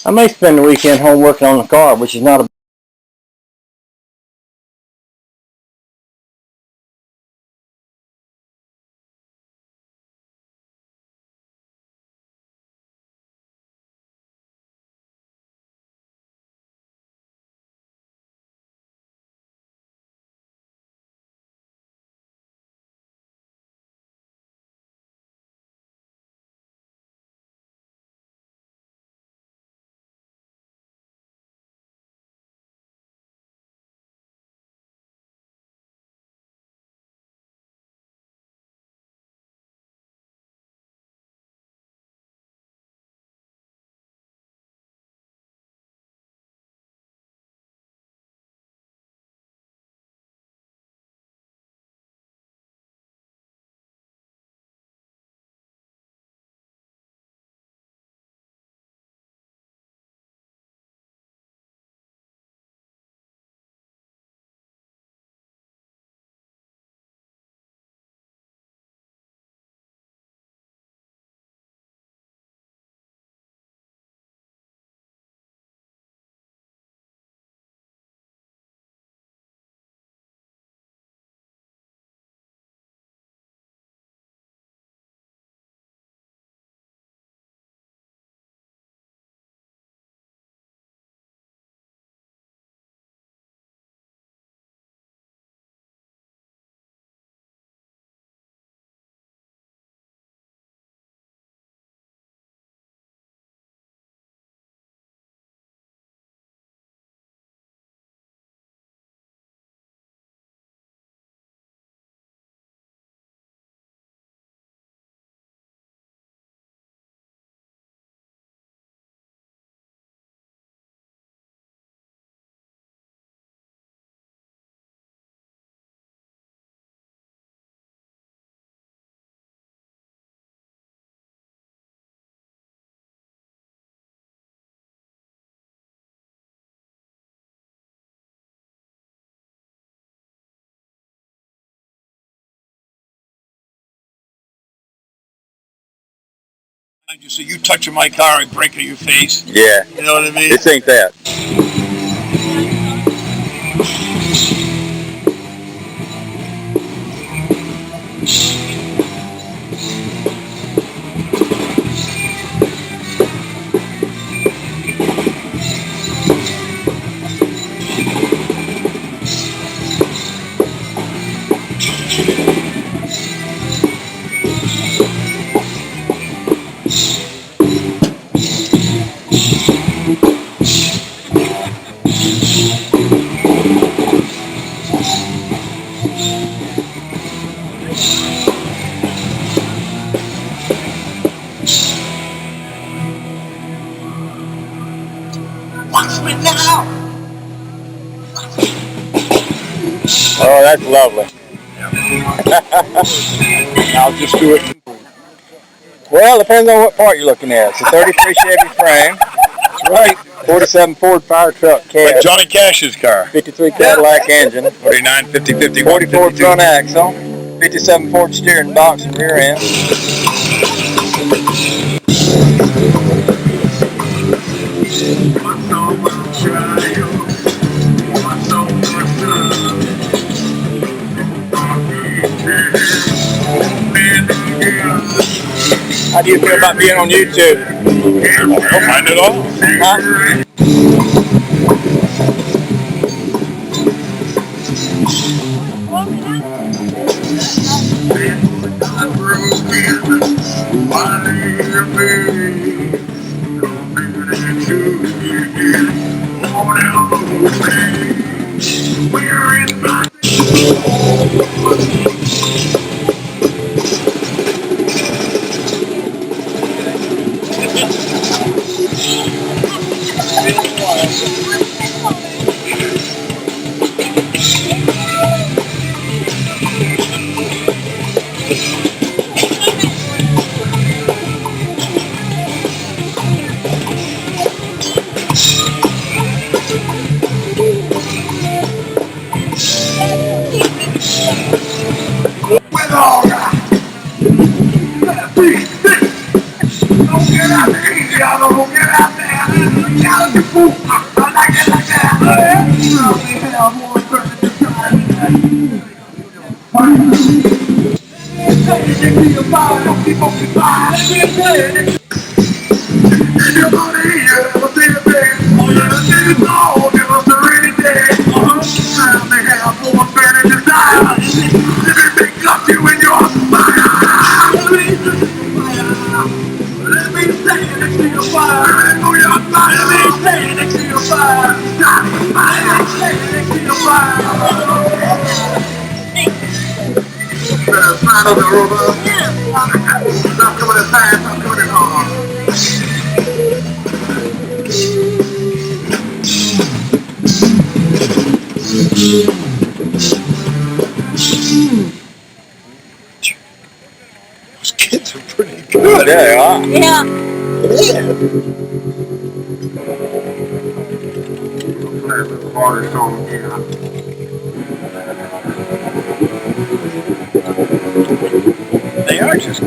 I may spend the weekend home working on the car, which is not a So you touching my car and breaking your face. yeah. You know what I mean? This ain't that. Watch me now. Oh, that's lovely. I'll just do it. Well, depends on what part you're looking at. It's a 33 Chevy frame. That's right. 47 Ford fire truck cab. Like Johnny Cash's car. 53 Cadillac engine. 49, 50, 51, 44 52. front axle. 57 Ford steering box and rear end. How do you feel about being on YouTube? I don't mind at all. Huh? Those kids are pretty good. Yeah, they are. Yeah. They are just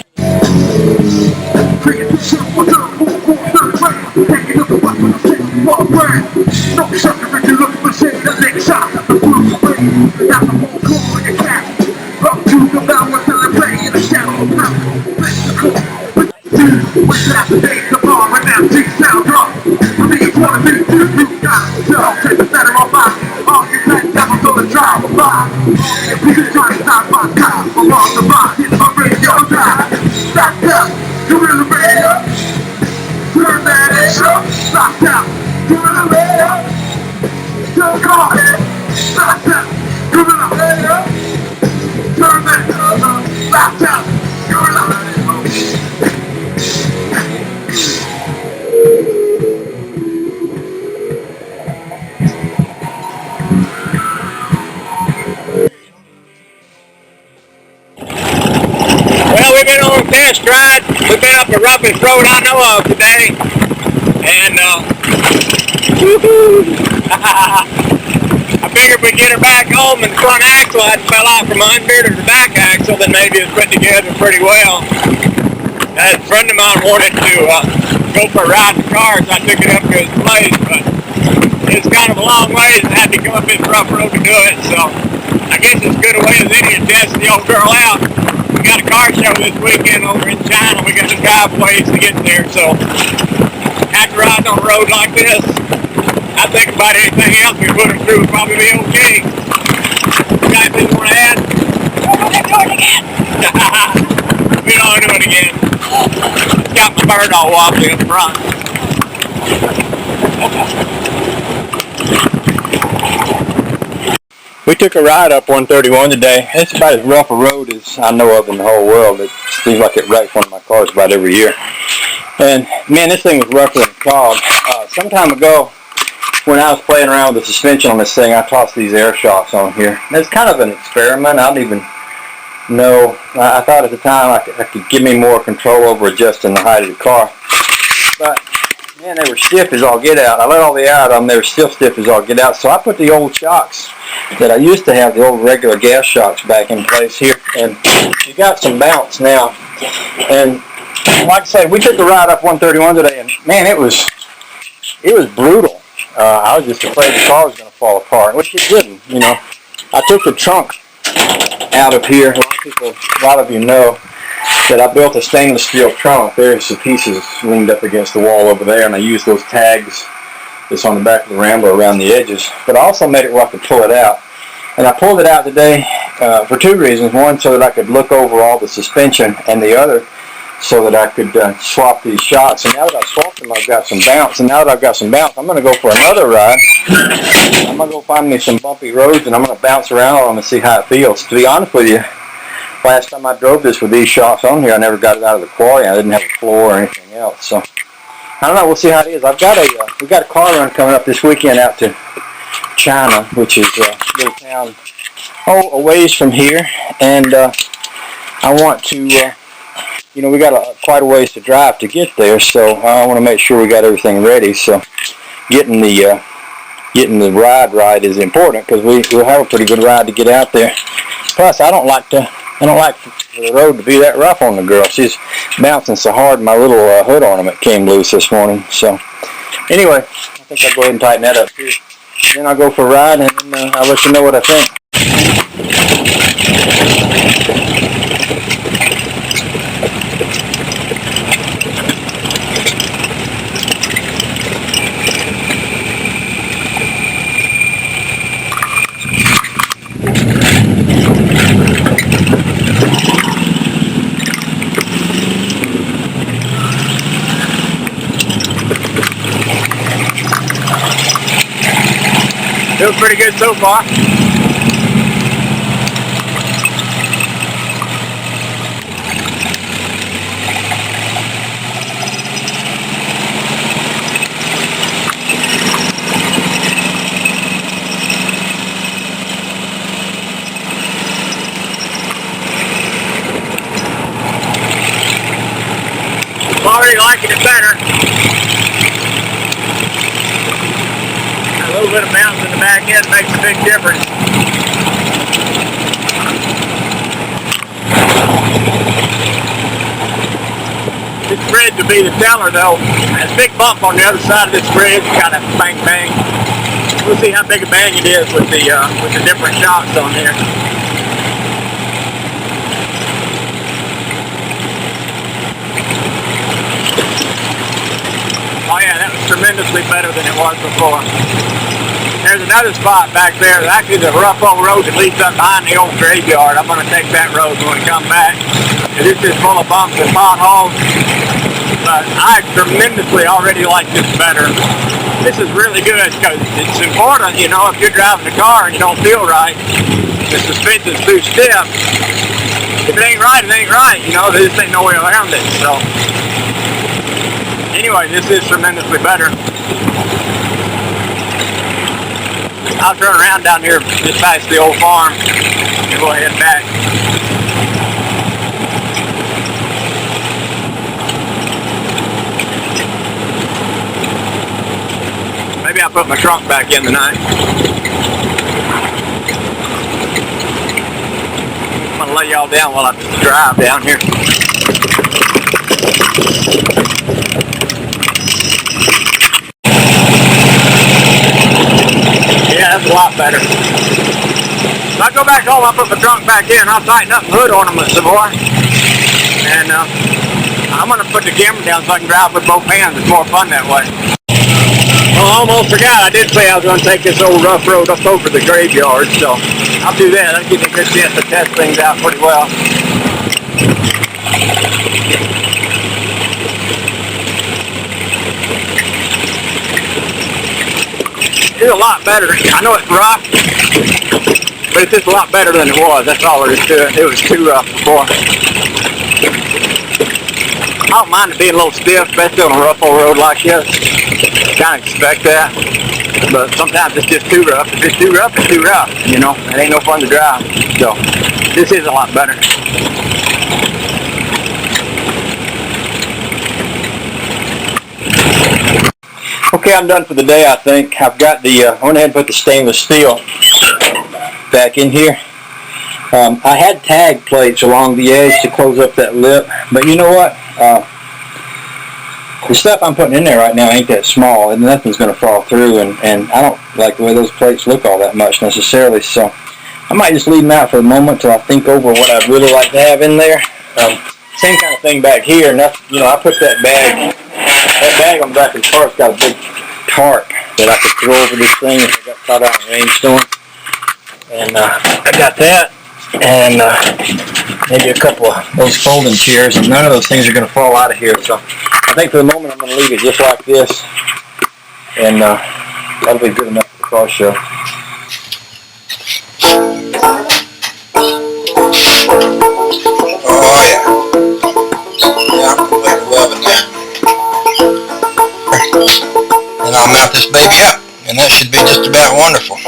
we've been on a test ride. We've been up the roughest road I know of today. And I figured we'd get her back home and the front axle hadn't fell off from under to the back axle, then maybe it's put together pretty well. A friend of mine wanted to go for a ride in the car, so I took it up to his place, but it's kind of a long ways and had to go up this rough road to do it, so I guess it's as good a way as any to test the old girl out. We got a car show this weekend over in China. We got to drive ways to get there, so after riding on a road like this, I think about anything else we put her through would probably be okay. Got anything you want to add? We're gonna do it again. We don't want to do it again. It's got my bird all wobbly up front. We took a ride up 131 today. It's about as rough a road as I know of in the whole world. It seems like it wrecks one of my cars about every year. And man, this thing was rougher than a clog. Some time ago, when I was playing around with the suspension on this thing, I tossed these air shocks on here. And it's kind of an experiment. I don't even know. I thought at the time I could give me more control over adjusting the height of the car. But man, they were stiff as all get out. I let all the air out of them. They were still stiff as all get out. So I put the old shocks that I used to have, the old regular gas shocks, back in place here. And you got some bounce now. And like I say, we took the ride up 131 today, and man, it was brutal. I was just afraid the car was going to fall apart, which it didn't. You know, I took the trunk out of here. A lot of you know that I built a stainless steel trunk. There's some pieces leaned up against the wall over there, and I used those tags that's on the back of the Rambler around the edges. But I also made it where I could pull it out. And I pulled it out today for two reasons. One, so that I could look over all the suspension, and the other, so that I could swap these shocks. And now that I've swapped them, I've got some bounce. And now that I've got some bounce, I'm going to go for another ride. I'm going to go find me some bumpy roads, and I'm going to bounce around on them and see how it feels. To be honest with you, last time I drove this with these shocks on here, I never got it out of the quarry. I didn't have a floor or anything else. So I don't know. We'll see how it is. We've got a car run coming up this weekend out to China, which is a little town a ways from here, and I want to we got quite a ways to drive to get there, so I want to make sure we got everything ready. So getting the ride right is important, because we'll have a pretty good ride to get out there. Plus, I don't like for the road to be that rough on the girl. She's bouncing so hard, my little hood ornament came loose this morning. So anyway, I think I'll go ahead and tighten that up too. Then I'll go for a ride, and then I'll let you know what I think. Feels pretty good so far. I'm already liking it better. A little bit of bounce in the back end makes a big difference. This bridge will be the teller though. There's a big bump on the other side of this bridge, kind of bang bang. We'll see how big a bang it is with the different shocks on here. Oh yeah, that was tremendously better than it was before. There's another spot back there. Actually, the rough old road that leads up behind the old graveyard. I'm going to take that road when we come back. This is full of bumps and potholes. But I tremendously already like this better. This is really good, because it's important, if you're driving a car and you don't feel right, the suspension's too stiff. If it ain't right, it ain't right. There just ain't no way around it. So anyway, this is tremendously better. I'll turn around down here just past the old farm and go ahead back. Maybe I'll put my trunk back in tonight. I'm going to lay y'all down while I drive down here. Yeah, that's a lot better. If I go back home, I'll put the trunk back in. I'll tighten up the hood ornaments some more. And I'm going to put the camera down so I can drive with both hands. It's more fun that way. Well, I almost forgot. I did say I was going to take this old rough road up over the graveyard. So I'll do that. I'll give you a good chance to test things out pretty well. It's a lot better. I know it's rough, but it's just a lot better than it was. That's all there is to it. It was too rough before. I don't mind it being a little stiff, especially on a rough old road like this. Kind of expect that. But sometimes it's just too rough. If it's too rough, it's too rough. It ain't no fun to drive. So this is a lot better. Okay, I'm done for the day, I think. I've got I went ahead and put the stainless steel back in here. I had tag plates along the edge to close up that lip, but you know what? The stuff I'm putting in there right now ain't that small, and nothing's going to fall through, and I don't like the way those plates look all that much necessarily, so I might just leave them out for a moment till I think over what I'd really like to have in there. Same kind of thing back here. Nothing, I put that bag on the back of the car. It's got a big tarp that I could throw over this thing if I got caught out in a rainstorm. And I got that, and maybe a couple of those folding chairs, and none of those things are going to fall out of here. So I think for the moment I'm going to leave it just like this, and that'll be good enough for the car show. Oh yeah. Yeah, I'm completely loving that. And I'll mount this baby up, and that should be just about wonderful.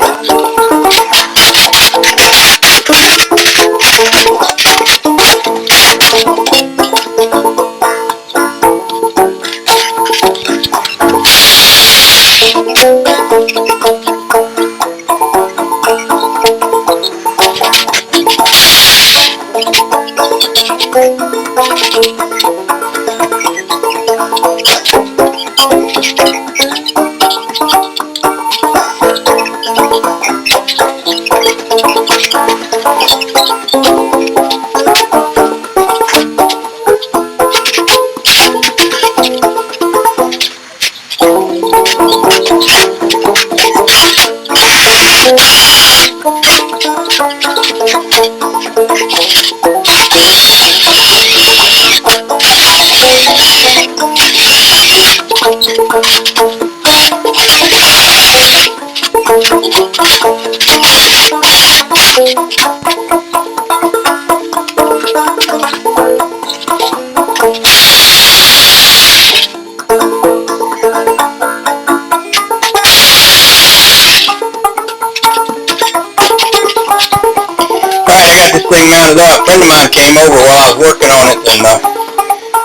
Thing mounted up. A friend of mine came over while I was working on it, and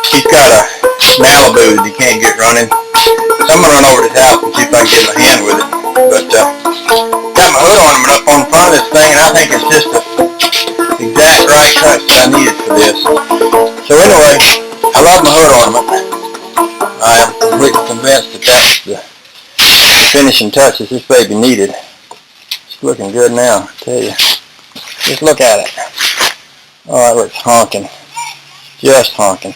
he's got a Malibu that he can't get running. So I'm gonna run over to his house and see if I can get my hand with it. But got my hood ornament up on the front of this thing, and I think it's just the exact right touch that I needed for this. So anyway, I love my hood ornament. I am completely convinced that that's the finishing touches this baby needed. It's looking good now, I tell you. Just look at it. Oh, it looks honking. Just honking.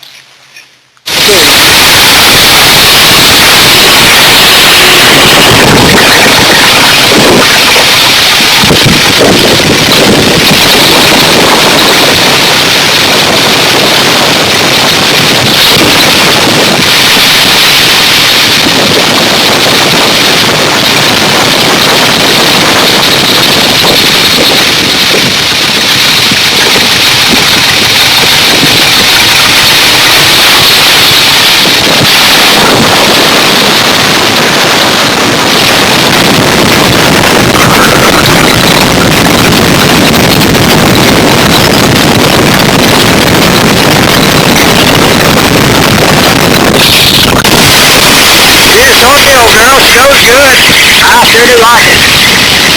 I sure do like it.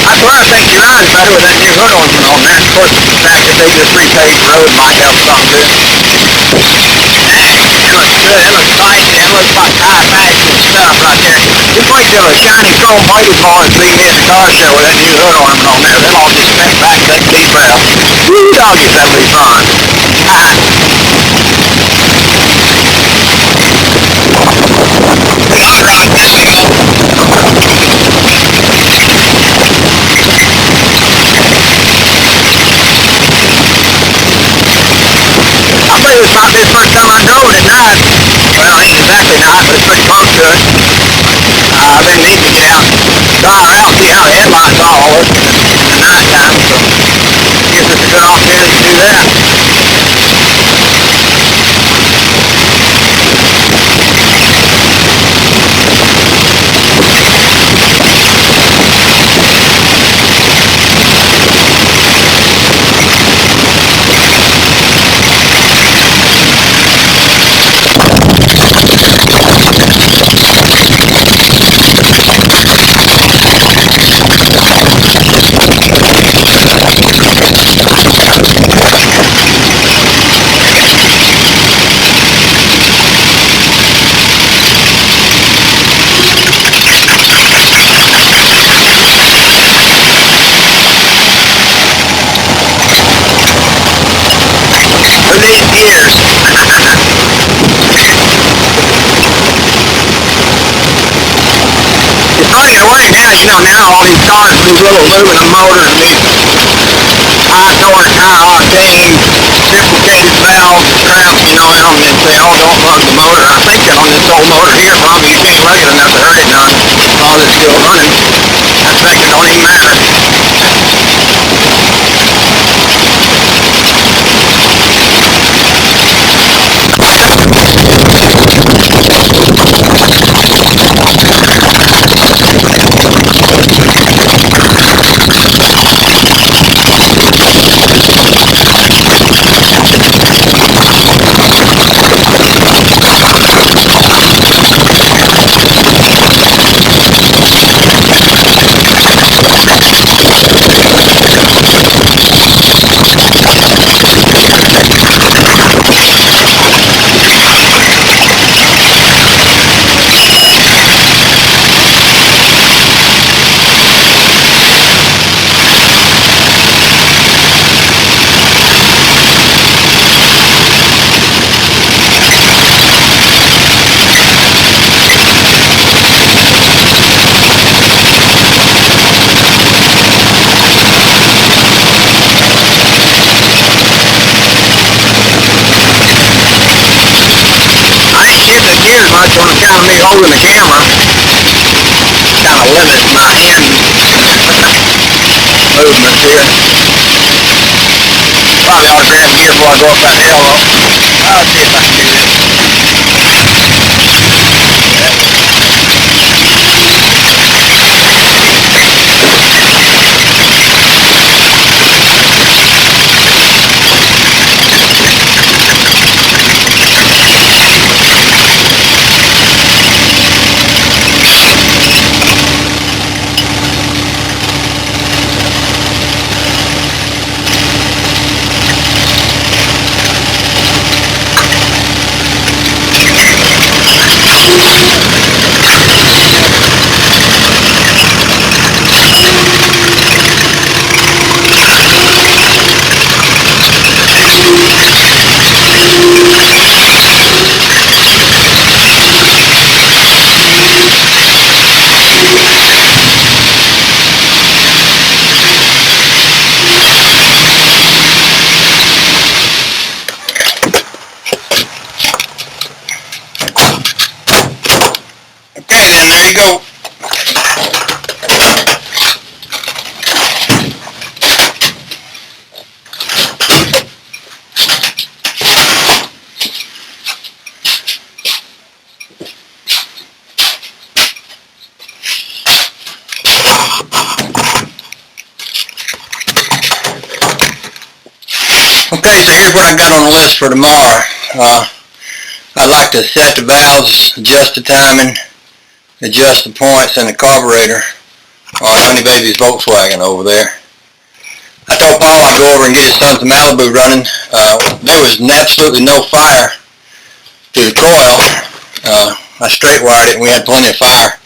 That's why I think she rides better with that new hood ornament on that. Of course, the fact that they just repaved the road might help something too. It looks good. It looks spicy. It looks like high fashion stuff right there. Just wait till a shiny chrome plated car is being in the car show with that new hood ornament on there. They'll all just step back and take a deep breath. Woo, doggies, that'll be fun. This might be the first time I drove it at night. Well, ain't exactly night, but it's pretty close to it. I've been needing to get out, try her out, see how the headlights all work at night time, so I guess it's a good opportunity to do that. Now all these cars with these little aluminum motors and these high octane, reciprocated valves, crap, you know, in them, and say, oh, don't run the motor. I'm thinking on this old motor here, probably you can't run it enough to hurt it none, while it's still running. I think it don't even matter. Much on account of me holding the camera. Kind of limits my hand movements here. Probably ought to grab gear before I go up that hill though. I'll see if I can do this. There you go. Okay, so here's what I got on the list for tomorrow. I'd like to set the valves, adjust the timing, adjust the points and the carburetor on Honey Baby's Volkswagen over there. I told Paul I'd go over and get his son's Malibu running. There was absolutely no fire to the coil. I straight wired it and we had plenty of fire.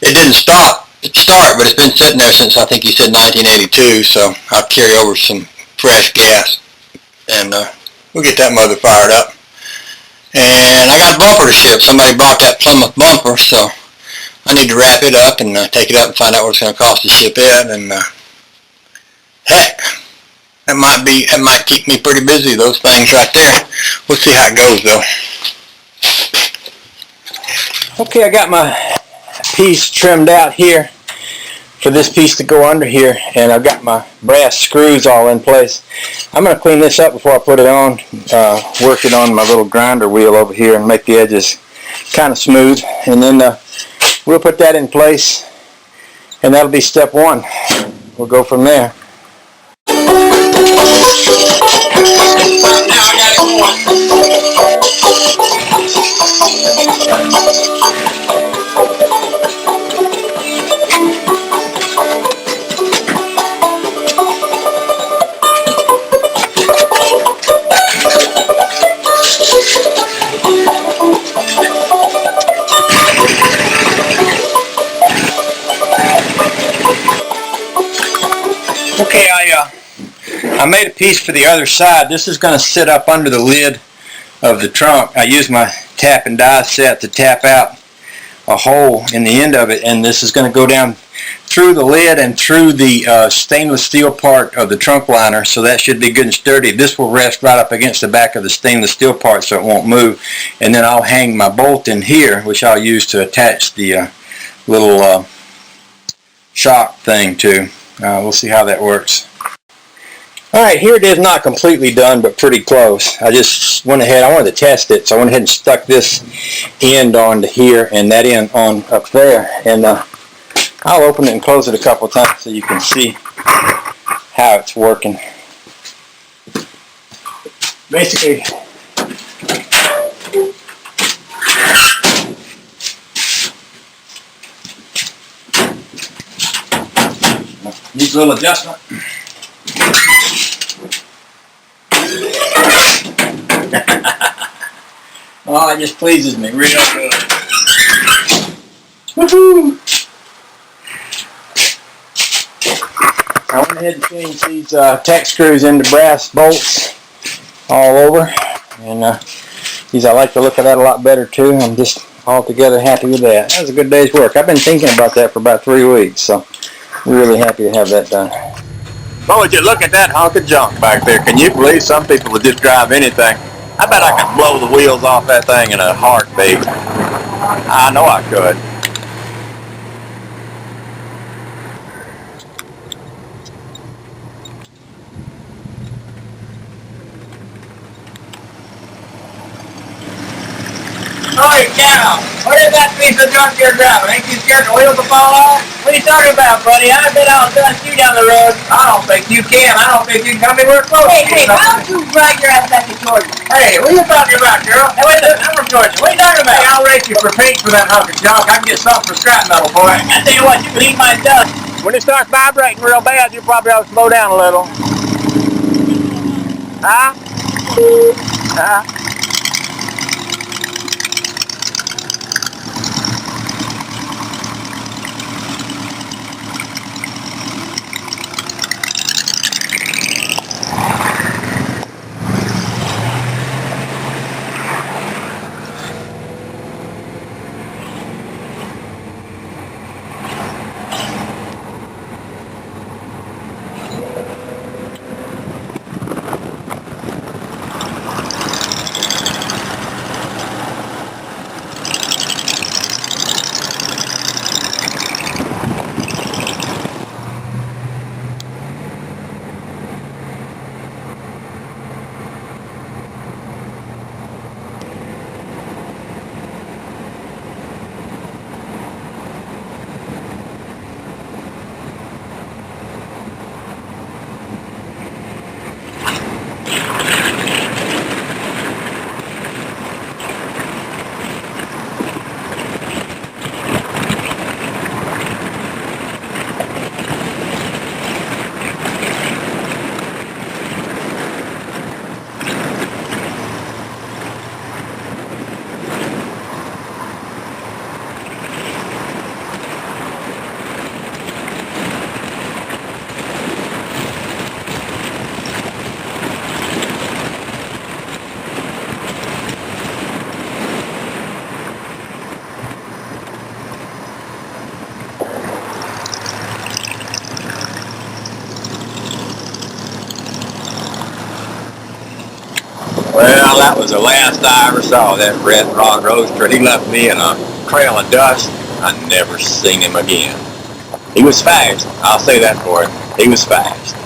It didn't start, but it's been sitting there since I think he said 1982, so I'll carry over some fresh gas and we'll get that mother fired up. And I got a bumper to ship. Somebody bought that Plymouth bumper, so I need to wrap it up and take it up and find out what it's going to cost to ship it. And heck, that might keep me pretty busy, those things right there. We'll see how it goes though. Okay, I got my piece trimmed out here for this piece to go under here, and I've got my brass screws all in place. I'm going to clean this up before I put it on, work it on my little grinder wheel over here and make the edges kind of smooth, and then we'll put that in place, and that'll be step one. We'll go from there. Okay, I made a piece for the other side. This is going to sit up under the lid of the trunk. I used my tap and die set to tap out a hole in the end of it, and this is going to go down through the lid and through the stainless steel part of the trunk liner, so that should be good and sturdy. This will rest right up against the back of the stainless steel part so it won't move. And then I'll hang my bolt in here, which I'll use to attach the little shock thing to. We'll see how that works. Alright, here it is, not completely done, but pretty close. I just went ahead, I wanted to test it, so I went ahead and stuck this end onto here and that end on up there. And I'll open it and close it a couple of times so you can see how it's working. Basically, needs a little adjustment. Oh, it just pleases me real good. Woohoo! I went ahead and changed these tack screws into brass bolts all over, and these, I like the look of that a lot better too. I'm just altogether happy with that. That was a good day's work. I've been thinking about that for about 3 weeks, so I'm really happy to have that done. Boy, would you look at that hunk of junk back there. Can you believe some people would just drive anything? I bet I could blow the wheels off that thing in a heartbeat. I know I could. Holy cow! What is that piece of junk you're driving? Ain't you scared the wheels will fall off? What are you talking about, buddy? I bet I'll dust you down the road. I don't think you can. I don't think you can come anywhere close. Hey, why don't you ride your ass back to Georgia? Hey, what are you talking about, girl? Hey, wait a minute, I'm from Georgia. What are you talking about? Hey, I'll race you for paint for that hunk of junk. I can get something for scrap metal for it. I tell you what, you can eat my dust. When it starts vibrating real bad, you probably ought to slow down a little. Huh? Huh? Well, that was the last I ever saw that red rod roadster. He left me in a trail of dust. I never seen him again. He was fast. I'll say that for him. He was fast.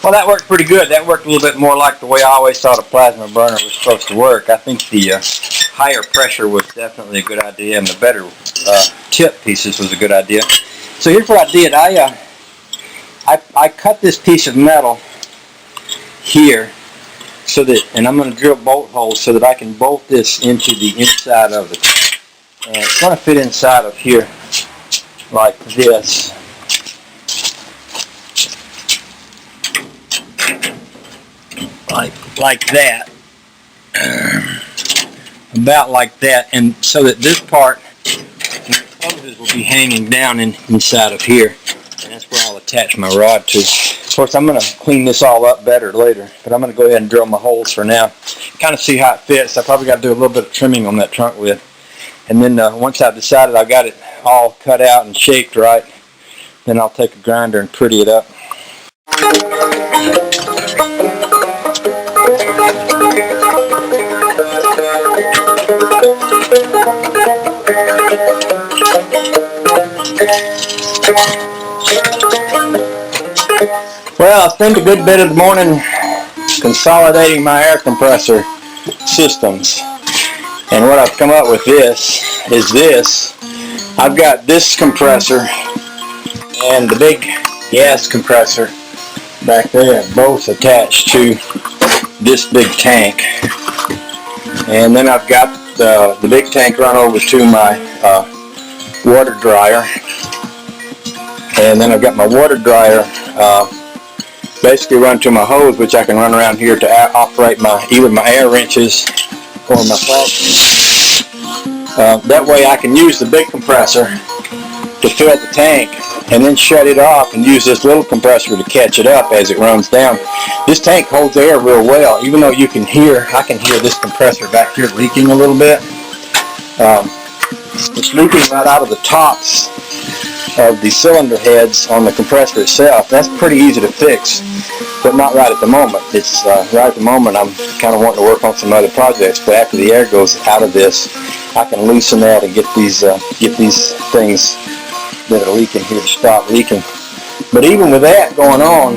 Well, that worked pretty good. That worked a little bit more like the way I always thought a plasma burner was supposed to work. I think the higher pressure was definitely a good idea, and the better tip pieces was a good idea. So here's what I did. I cut this piece of metal here so that, and I'm going to drill bolt holes so that I can bolt this into the inside of it. And it's going to fit inside of here like this. Like that, about like that, and so that this part, when it closes, will be hanging down inside of here, and that's where I'll attach my rod to. Of course, I'm going to clean this all up better later, but I'm going to go ahead and drill my holes for now, kind of see how it fits. I probably got to do a little bit of trimming on that trunk lid, and then once I've decided I got it all cut out and shaped right, then I'll take a grinder and pretty it up. Well, I spent a good bit of the morning consolidating my air compressor systems, and what I've come up with is this. I've got this compressor and the big gas compressor back there, both attached to this big tank, and then I've got the big tank run over to my water dryer, and then I've got my water dryer basically run to my hose, which I can run around here to operate either my air wrenches or my flat. That way I can use the big compressor to fill the tank and then shut it off and use this little compressor to catch it up as it runs down. This tank holds air real well, even though I can hear this compressor back here leaking a little bit. It's leaking right out of the tops of the cylinder heads on the compressor itself. That's pretty easy to fix, but not right at the moment. It's right at the moment I'm kind of wanting to work on some other projects, but after the air goes out of this, I can loosen that and get these things that are leaking here to stop leaking. But even with that going on,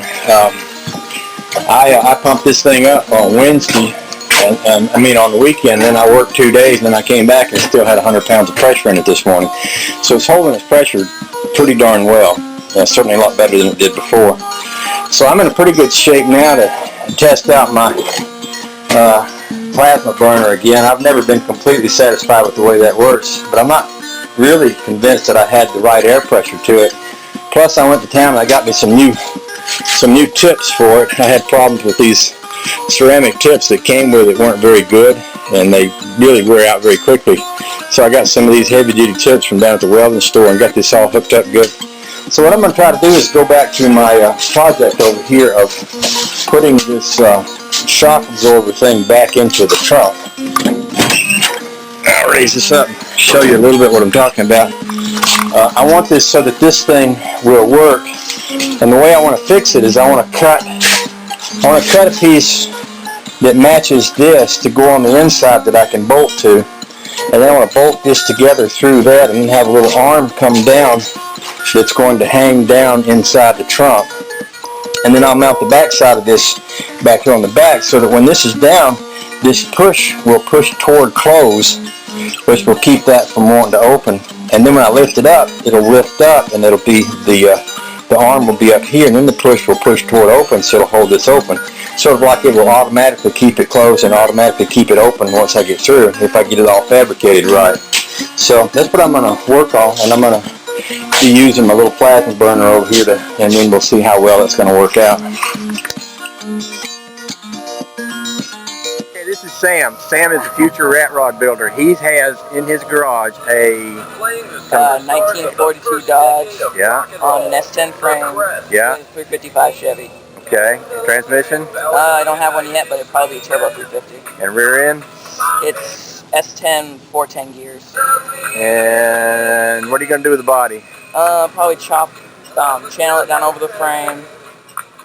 I pumped this thing up on Wednesday, on the weekend, then I worked 2 days, and then I came back and it still had 100 pounds of pressure in it this morning. So it's holding its pressure pretty darn well. Certainly a lot better than it did before. So I'm in a pretty good shape now to test out my plasma burner again. I've never been completely satisfied with the way that works, but I'm not really convinced that I had the right air pressure to it. Plus I went to town and I got me some new tips for it. I had problems with these ceramic tips that came with it weren't very good, and they really wear out very quickly. So I got some of these heavy duty tips from down at the welding store and got this all hooked up good. So what I'm going to try to do is go back to my project over here of putting this shock absorber thing back into the trunk. I'll raise this up and show you a little bit what I'm talking about. I want this so that this thing will work, and the way I want to fix it is I want to cut a piece that matches this to go on the inside that I can bolt to, and then I want to bolt this together through that and then have a little arm come down that's going to hang down inside the trunk. And then I'll mount the back side of this back here on the back so that when this is down, this push will push toward close, which will keep that from wanting to open. And then when I lift it up, it'll lift up, and it'll be the arm will be up here, and then the push will push toward open, so it'll hold this open. Sort of like it will automatically keep it closed and automatically keep it open once I get through, if I get it all fabricated right. So that's what I'm going to work on, and I'm going to be using my little plasma burner over here and then we'll see how well it's going to work out. Okay, this is Sam. Sam is a future rat rod builder. He has in his garage a 1942 Dodge, yeah, on an S10 frame, yeah, 355 Chevy. Okay, transmission? I don't have one yet, but it'll probably be a turbo 350. And rear end? It's S10 410 gears. And what are you going to do with the body? Probably channel it down over the frame.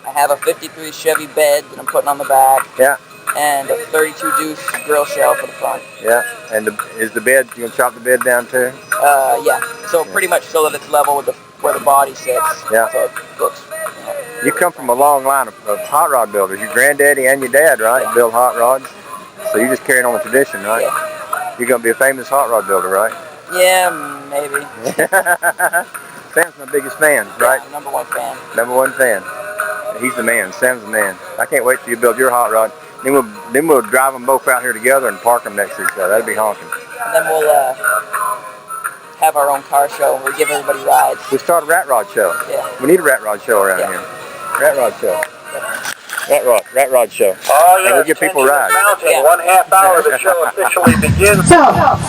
I have a 53 Chevy bed that I'm putting on the back. Yeah. And a 32 deuce grill shell for the front. Yeah. And is the bed, you going to chop the bed down too? Yeah. So pretty much so that it's level with where the body sits. Yeah. So it looks. You come from a long line of hot rod builders. Your granddaddy and your dad, right? Yeah. Build hot rods. So you're just carrying on the tradition, right? Yeah. You're going to be a famous hot rod builder, right? Yeah, maybe. Sam's my biggest fan, right? Yeah, number one fan. Number one fan. He's the man. Sam's the man. I can't wait till you build your hot rod. Then we'll drive them both out here together and park them next to each other. That'd be honking. And then we'll have our own car show where we give everybody rides. We start a rat rod show. Yeah. We need a rat rod show around here. Rat rod show. Rat rod show. Oh, yeah. And we'll give people rides. Yeah. 1/2 hour of the show officially begins. So,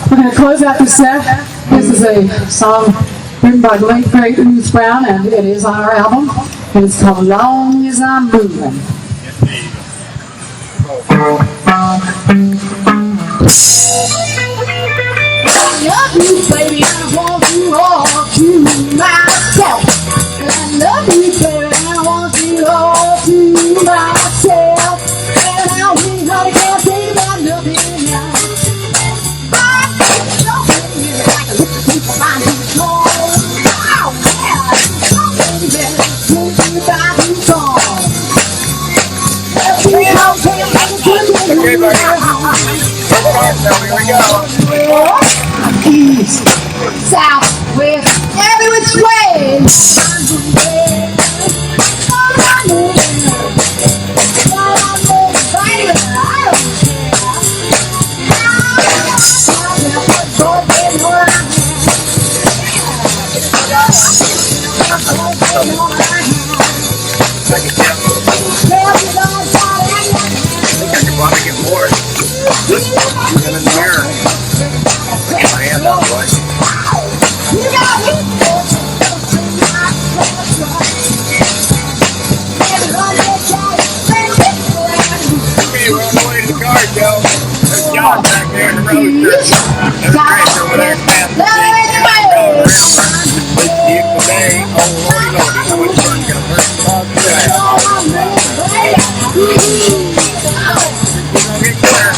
we're going to close out the set. This is a song written by the late great Ruth Brown, and it is on our album. And it's called Long As I'm Moving. I love you, baby, I want you all to myself. And I love you, baby, I want you all to myself. And I'll be honey, can't think about nothing else. I don't really like to look at people behind you cold. Oh, yeah, oh, baby, look you by you gone. Okay, buddy. Here we go. East, south, west, every which way. John back there in the Roadster. There's a Chris over there passing the this beautiful day. Oh, Lordy, Lordy, how much fun got first talk to that. We're gonna get clear.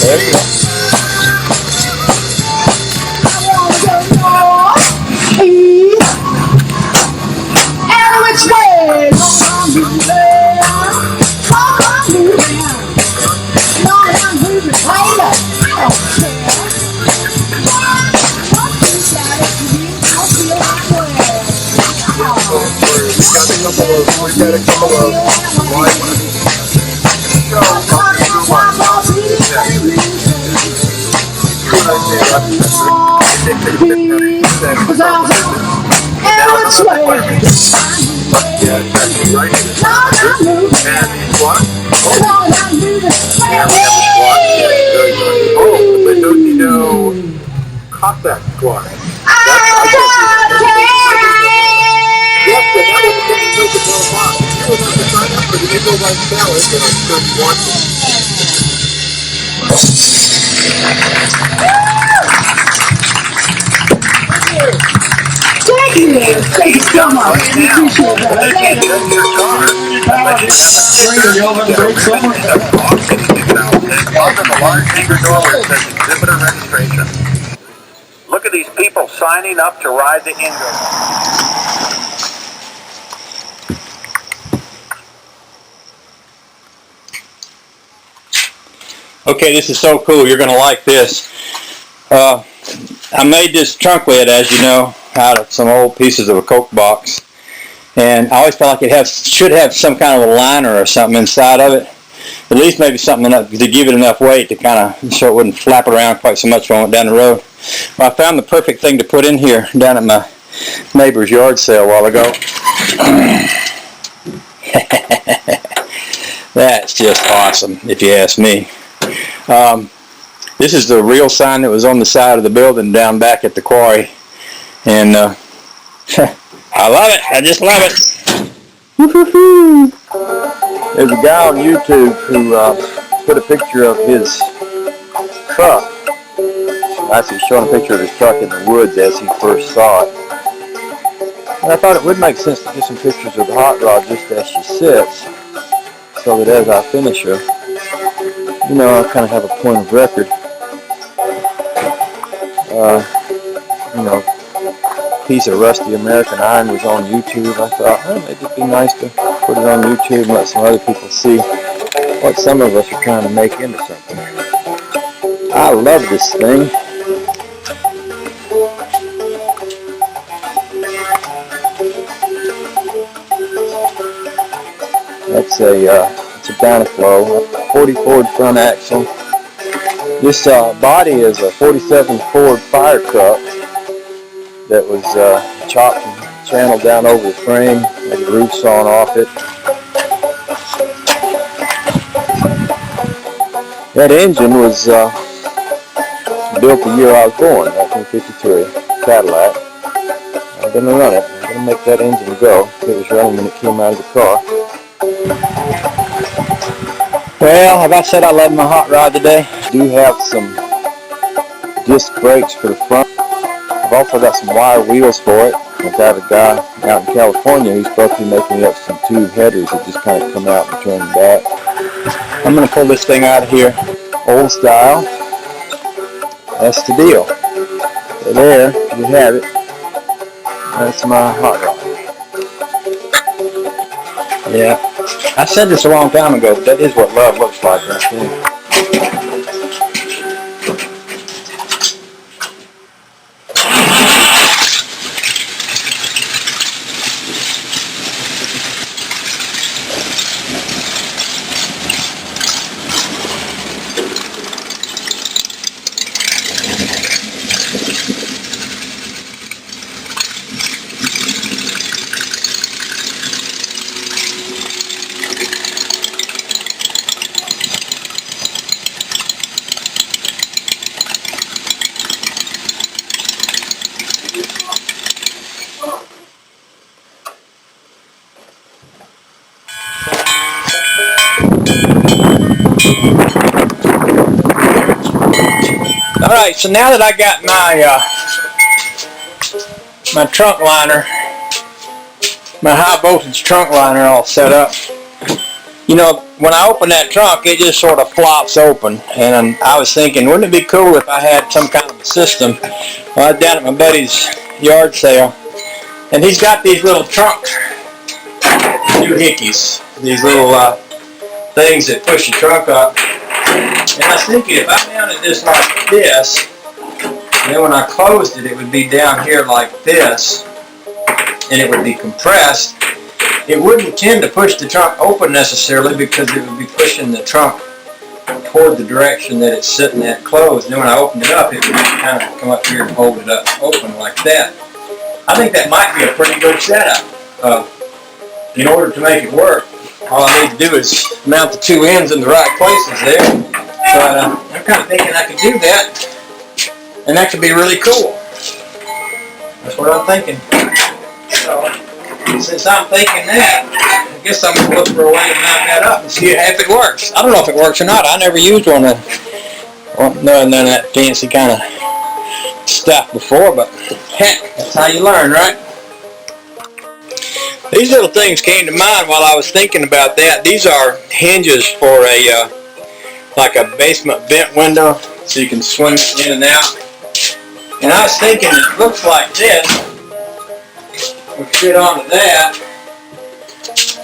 There you go. Which way? We've got a couple of wide ones. Hotback squad. Thank you so much. We appreciate that. Look at these people signing up to ride the Hinges. Okay, this is so cool. You're going to like this. I made this trunk lid, as you know, out of some old pieces of a Coke box. And I always felt like it should have some kind of a liner or something inside of it. At least maybe something enough to give it enough weight to kind of, so it wouldn't flap around quite so much when I went down the road. Well, I found the perfect thing to put in here down at my neighbor's yard sale a while ago. That's just awesome, if you ask me. This is the real sign that was on the side of the building down back at the quarry. And I love it. I just love it. Woo-hoo-hoo. There's a guy on YouTube who put a picture of his truck. Actually showing a picture of his truck in the woods as he first saw it. And I thought it would make sense to get some pictures of the hot rod just as she sits, so that as I finish her, you know, I kind of have a point of record. You know, a piece of rusty American iron was on YouTube. I thought, oh, maybe it'd be nice to put it on YouTube and let some other people see what some of us are trying to make into something. I love this thing. It's a Dynaflow, 40 Ford front axle. This body is a 47 Ford fire truck that was chopped and channeled down over the frame, had the roof sawn off it. That engine was built the year I was born, 1953, Cadillac. I'm going to run it. I'm going to make that engine go. It was running when it came out of the car. Well, like I said, I love my hot rod today. I do have some disc brakes for the front. I've also got some wire wheels for it. I've got a guy out in California who's supposed to be making up some tube headers that just kind of come out and turn back. I'm going to pull this thing out of here old style. That's the deal. So there, you have it. That's my hot rod. Yeah, I said this a long time ago, but that is what love looks like right there. Alright, so now that I got my trunk liner, my high voltage trunk liner all set up, you know, when I open that trunk, it just sort of flops open. And I was thinking, wouldn't it be cool if I had some kind of a system? Well, I was down at my buddy's yard sale, and he's got these little trunk doohickeys, these little things that push the trunk up. And I was thinking, if I mounted this like this, and then when I closed it, it would be down here like this, and it would be compressed. It wouldn't tend to push the trunk open necessarily, because it would be pushing the trunk toward the direction that it's sitting at closed. And then when I opened it up, it would kind of come up here and hold it up open like that. I think that might be a pretty good setup. In order to make it work, all I need to do is mount the two ends in the right places there. But I'm kind of thinking I could do that, and that could be really cool. That's what I'm thinking. So, since I'm thinking that, I guess I'm going to look for a way to mount that up and see if it works. I don't know if it works or not. I never used none of that fancy kind of stuff before, but heck, that's how you learn, right? These little things came to mind while I was thinking about that. These are hinges for a like a basement vent window, so you can swing it in and out. And I was thinking, it looks like this would fit onto that.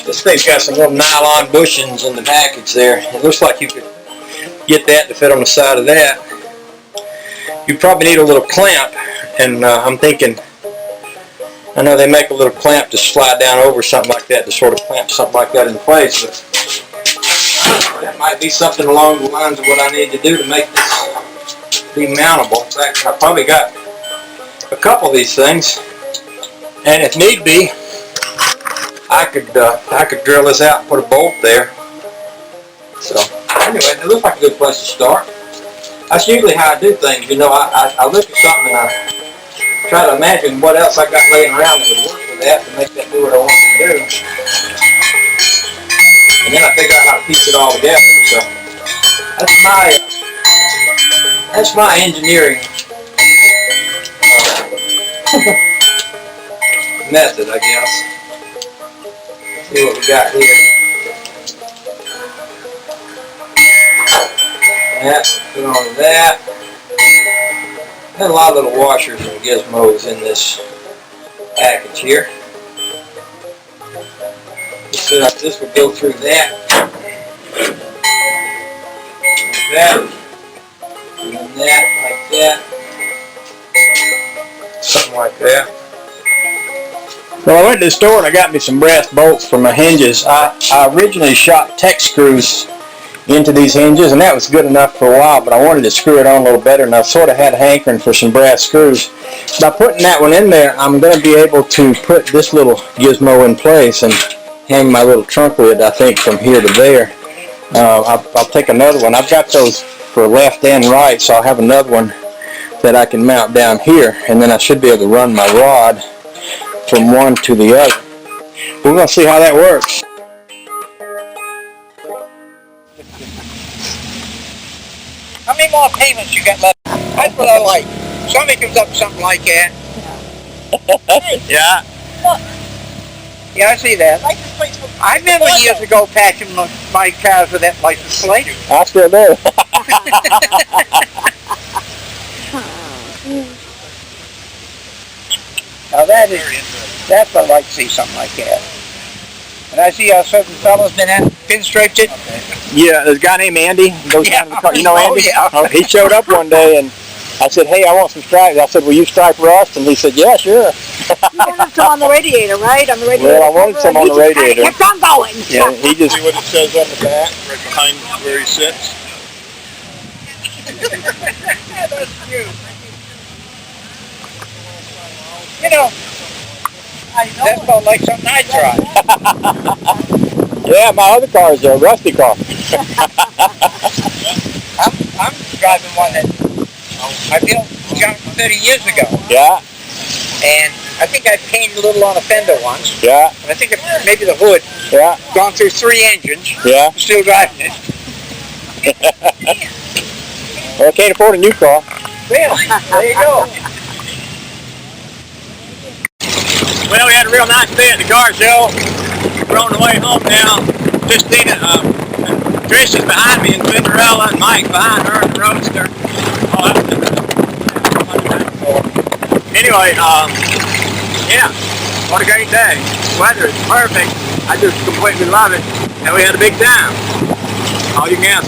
This thing's got some little nylon bushings in the package there. It looks like you could get that to fit on the side of that. You probably need a little clamp, and I'm thinking, I know they make a little clamp to slide down over something like that, to sort of clamp something like that in place, but that might be something along the lines of what I need to do to make this be mountable. In fact, I probably got a couple of these things, and if need be, I could drill this out and put a bolt there. So anyway, it looks like a good place to start. That's usually how I do things. You know, I look at something and I try to imagine what else I got laying around that would work with that to make that do what I want it to do. And then I figure out how to piece it all together. So that's my engineering method, I guess. Let's see what we got here. That, put on that. And a lot of little washers and gizmos in this package here. So this would go through that. Like that. And that, like that. Something like that. Well, I went to the store and I got me some brass bolts for my hinges. I originally shot Tech screws into these hinges, and that was good enough for a while, but I wanted to screw it on a little better, and I sort of had a hankering for some brass screws. By putting that one in there, I'm going to be able to put this little gizmo in place and hang my little trunk lid, I think, from here to there. I'll take another one. I've got those for left and right, so I'll have another one that I can mount down here, and then I should be able to run my rod from one to the other. We're going to see how that works. How many more payments you got left? That's what I like. Somebody comes up with something like that. Yeah. Yeah, I see that. I remember years ago patching my cars with that license plate. I still do. Now that's what I'd like to see, something like that. And I see how certain fellas been pinstriped it. Yeah, there's a guy named Andy. Goes down to the car. You know Andy? Oh, yeah. He showed up one day and I said, hey, I want some stripes. I said, will you stripe rust? And he said, yeah, sure. You wanted some on the radiator, right? On the radiator. Well, I wanted some on the radiator. Kept on going. Yeah, he just... See what it says on the back, right behind where he sits? That's cute. You know, that felt like something I tried. Yeah, my other car is a rusty car. I'm driving one that I built 30 years ago. Yeah, And I think I painted a little on a fender once. yeah, And I think maybe the hood. yeah, Gone through 3 engines. yeah. I'm still driving it. Well, I can't afford a new car. Well, there you go. Well, we had a real nice day at the car show. We're on the way home now. Christina, Trish is behind me, and Cinderella and Mike behind her in the Roadster. Oh, anyway, yeah, what a great day. The weather is perfect. I just completely love it, and we had a big time. All you can ask.